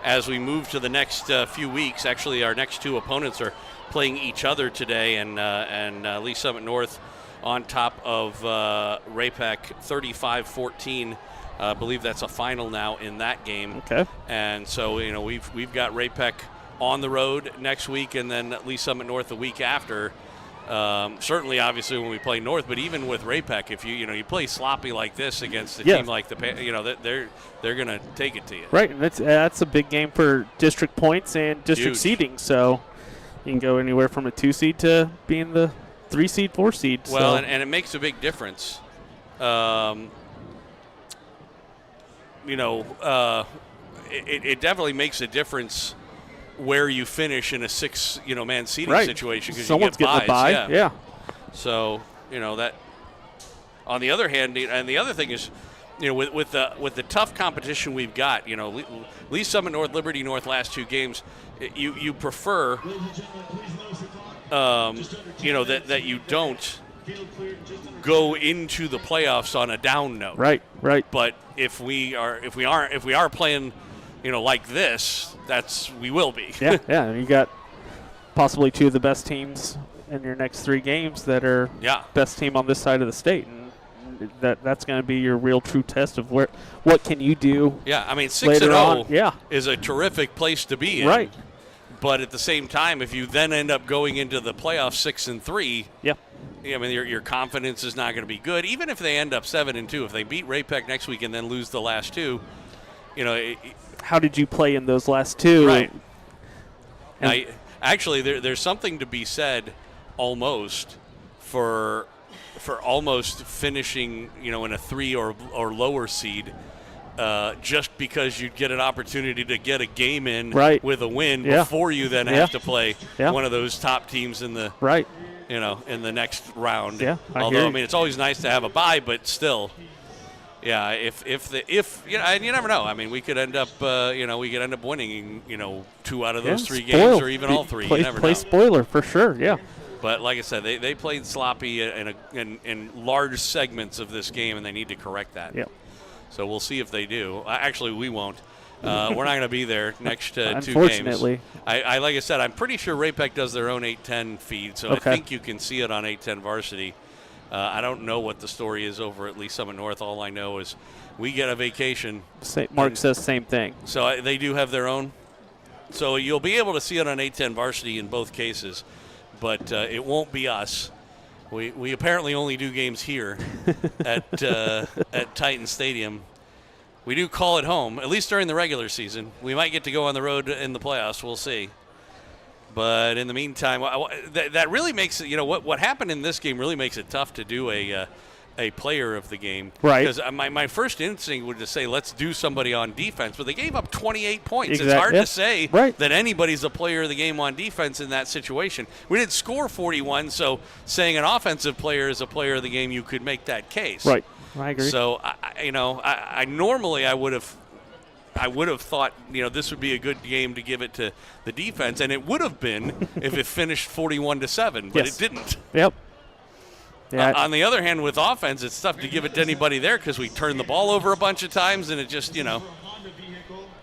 As we move to the next few weeks. Actually, our next 2 opponents are playing each other today, and Lee Summit North on top of Ray-Pec 35-14. I believe that's a final now in that game. Okay. And so we've got Ray-Pec on the road next week, and then Lee Summit North the week after. Certainly, obviously, when we play North, but even with Ray-Pec, if you play sloppy like this against a team like they're going to take it to you. Right, and that's a big game for district points and district seeding. So you can go anywhere from a 2 seed to being the 3 seed, 4 seed. Well, and it makes a big difference. It definitely makes a difference where you finish in a 6-man seating situation because you get getting buys. A bye. So that. On the other hand, and the other thing is, with the tough competition we've got, Lee Summit North, Liberty North, last 2 games, you prefer, that you don't go into the playoffs on a down note. Right. But if we are playing like this, we will be. Yeah, yeah. And you got possibly two of the best teams in your next 3 games that are best team on this side of the state, and that's going to be your real true test of what can you do. Yeah, I mean 6-0 is a terrific place to be in. Right. But at the same time, if you then end up going into the playoffs 6-3, yeah, I mean your confidence is not going to be good. Even if they end up 7-2, if they beat Ray-Pec next week and then lose the last 2, how did you play in those last 2? Right. Actually, there's something to be said almost for almost finishing, in a 3 or lower seed, just because you'd get an opportunity to get a game in with a win before you then have to play one of those top teams in the in the next round. Yeah, although I mean it's always nice to have a bye, but still. Yeah, if and you never know. I mean, we could end up, winning, 2 out of those 3 games, or even all 3. You never know. Spoiler for sure. Yeah. But like I said, they played sloppy in large segments of this game, and they need to correct that. Yep. So we'll see if they do. Actually, we won't. We're not going to be there next 2 games. Unfortunately. I like I said, I'm pretty sure Ray-Pec does their own 8-10 feed, so I think you can see it on 8-10 Varsity. I don't know what the story is over at Lee Summit North. All I know is we get a vacation. Mark says same thing. So they do have their own. So you'll be able to see it on 8-10 Varsity in both cases, but it won't be us. We apparently only do games here at Titan Stadium. We do call it home, at least during the regular season. We might get to go on the road in the playoffs. We'll see. But in the meantime, that really makes it, what happened in this game really makes it tough to do a player of the game. Right. Because my first instinct would just say, let's do somebody on defense. But they gave up 28 points. Exactly. It's hard to say that anybody's a player of the game on defense in that situation. We didn't score 41, so saying an offensive player is a player of the game, you could make that case. Right. I agree. So, I normally I would have thought, this would be a good game to give it to the defense, and it would have been if it finished 41-7, but it didn't. Yep. Yeah. On the other hand, with offense, it's tough to give it to anybody there because we turned the ball over a bunch of times, and it just,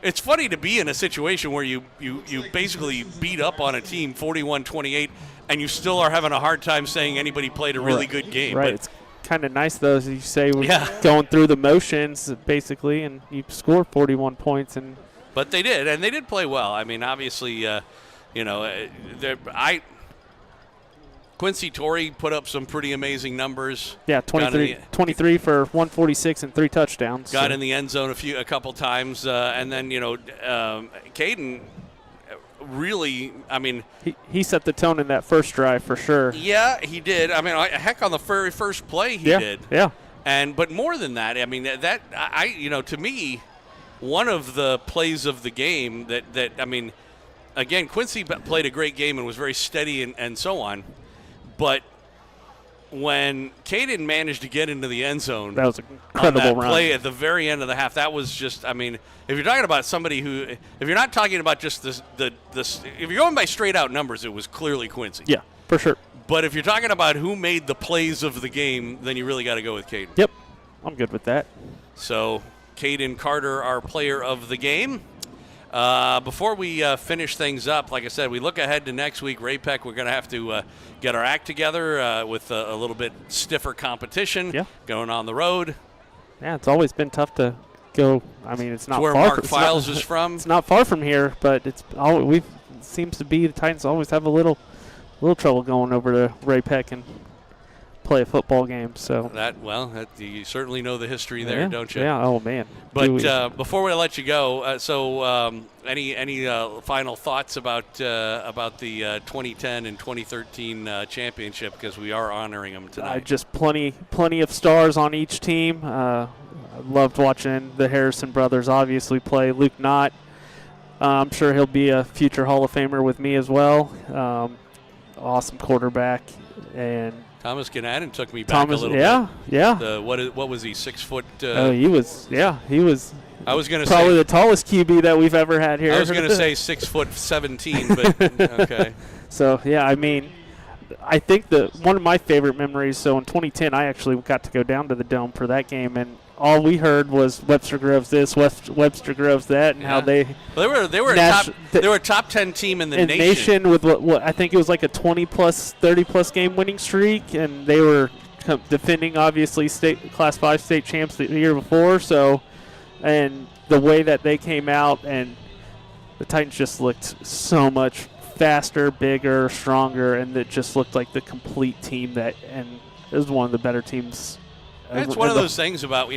it's funny to be in a situation where you basically beat up on a team 41-28, and you still are having a hard time saying anybody played a really good game. Right. But it's kind of nice, though, as you say, going through the motions, basically, and you score 41 points. But they did, and they did play well. I mean, obviously, Quincy Tori put up some pretty amazing numbers. Yeah, 23 for 146 and 3 touchdowns. Got in the end zone a couple times, and then Caden really, I mean, he set the tone in that first drive for sure. Yeah, he did. I mean, heck, on the very first play he did. Yeah. But more than that, I mean, to me, one of the plays of the game that I mean, again, Quincy played a great game and was very steady and so on. But when Caden managed to get into the end zone, that was an incredible run. Play at the very end of the half, that was just, I mean, if you're talking about somebody who, if you're not talking about just this, if you're going by straight out numbers, it was clearly Quincy. Yeah, for sure. But if you're talking about who made the plays of the game, then you really got to go with Caden. Yep, I'm good with that. So Caden Carter, our player of the game. Before we finish things up, like I said, we look ahead to next week. Ray-Pec, we're going to have to get our act together with a little bit stiffer competition going on the road. Yeah, it's always been tough to go. I mean, it's not where far Mark Files is from. It's not far from here, but it seems to be the Titans always have a little trouble going over to Ray-Pec and play a football game. So you certainly know the history there, don't you? Yeah. Oh man. But before we let you go, any final thoughts about the 2010 and 2013 championship, because we are honoring them tonight? Just plenty of stars on each team. I loved watching the Harrison brothers obviously play. Luke Knott, I'm sure he'll be a future Hall of Famer with me as well. Awesome quarterback. And Thomas Ganadin took me back a little bit. Yeah. What was he, 6 foot? He was. I was going to probably say the tallest QB that we've ever had here. I was going to say 6'17", but okay. So yeah, I mean, I think one of my favorite memories. So in 2010, I actually got to go down to the Dome for that game, and all we heard was Webster Groves this, Webster Groves that, and how they were a top 10 team in the nation with what I think it was like a 20-plus, 30-plus game winning streak, and they were defending obviously Class 5 state champs the year before. So, and the way that they came out, and the Titans just looked so much faster, bigger, stronger, and it just looked like the complete team and it was one of the better teams. It's one of those things about,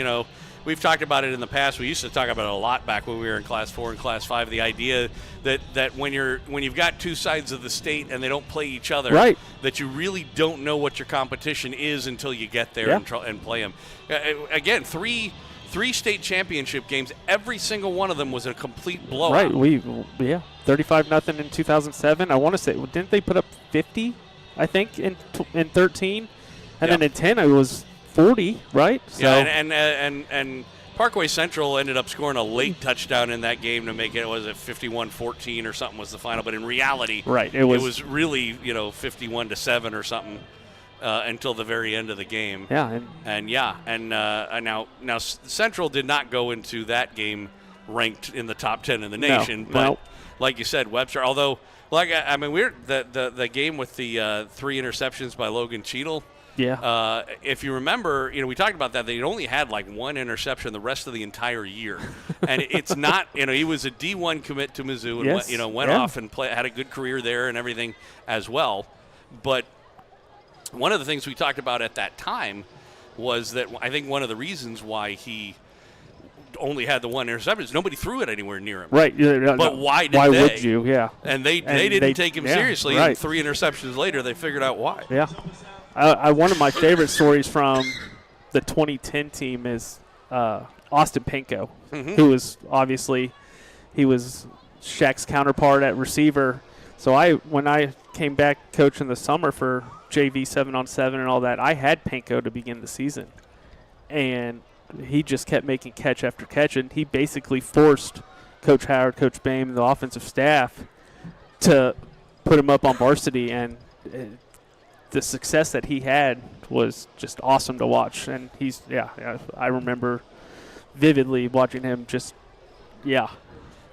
we've talked about it in the past. We used to talk about it a lot back when we were in Class 4 and Class 5, the idea that when you've got two sides of the state and they don't play each other, right, that you really don't know what your competition is until you get there and play them. Again, three state championship games, every single one of them was a complete blowout. Right, 35-0 in 2007. I want to say, didn't they put up 50, I think, in 13? And then in 10, it was 40, right? So. Yeah, and Parkway Central ended up scoring a late touchdown in that game to make it, was it 51-14 or something was the final, but in reality, right, it was really 51-7 or something until the very end of the game. Yeah, and now Central did not go into that game ranked in the top 10 in the nation, but like you said, Webster. Although, we're the game with the 3 interceptions by Logan Cheadle. Yeah. If you remember, we talked about that. They only had like 1 interception the rest of the entire year, and it's not. He was a D1 commit to Mizzou, and went off and had a good career there and everything as well. But one of the things we talked about at that time was that I think one of the reasons why he only had the 1 interception is nobody threw it anywhere near him. Right. But why did why they? Would you? Yeah. And they didn't take him seriously. Right. And 3 interceptions later, they figured out why. Yeah. One of my favorite stories from the 2010 team is Austin Penko, who was he was Shaq's counterpart at receiver. So when I came back coaching the summer for JV 7-on-7 and all that, I had Penko to begin the season, and he just kept making catch after catch, and he basically forced Coach Howard, Coach Boehm, and the offensive staff to put him up on varsity, and the success that he had was just awesome to watch. And I remember vividly watching him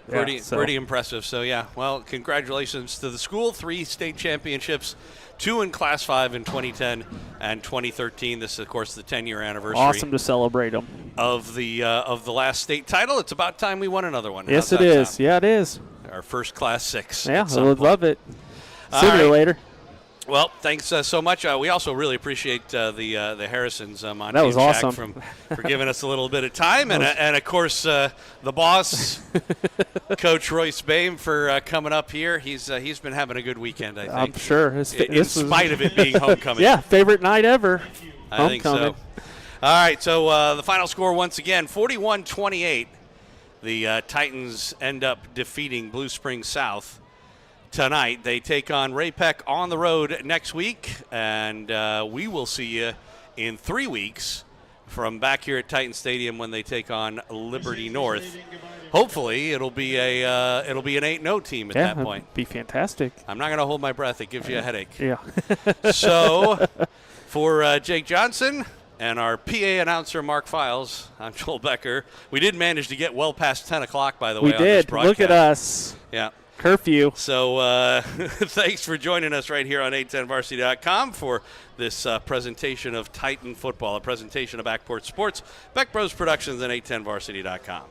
Pretty impressive. So, well, congratulations to the school. 3 state championships, 2 in Class 5 in 2010 and 2013. This is, of course, the 10-year anniversary. Awesome to celebrate them. Of the last state title. It's about time we won another one. Yes, it is. Sound? Yeah, it is. Our first Class 6. Yeah, I would love it. Sooner or later. Well, thanks so much. We also really appreciate the Harrisons, Monty that was and Jack, awesome. for giving us a little bit of time, and of course the boss, Coach Royce Boehm, for coming up here. He's been having a good weekend, I think. I'm sure, in spite of it being homecoming. Yeah, favorite night ever. I think so. All right, so the final score once again, 41-28. The Titans end up defeating Blue Springs South. Tonight, they take on Ray-Pec on the road next week, and we will see you in 3 weeks from back here at Titan Stadium when they take on Liberty North. Hopefully, it'll be an 8-0 team at that point. Be fantastic. I'm not going to hold my breath; it gives you a headache. Yeah. So, for Jake Johnson and our PA announcer Mark Files, I'm Joel Becker. We did manage to get well past 10 o'clock, by the way. We did. Look at us. Yeah. Curfew. So thanks for joining us right here on 810varsity.com for this presentation of Titan football, a presentation of Backport Sports, Beck Bros Productions, and 810varsity.com.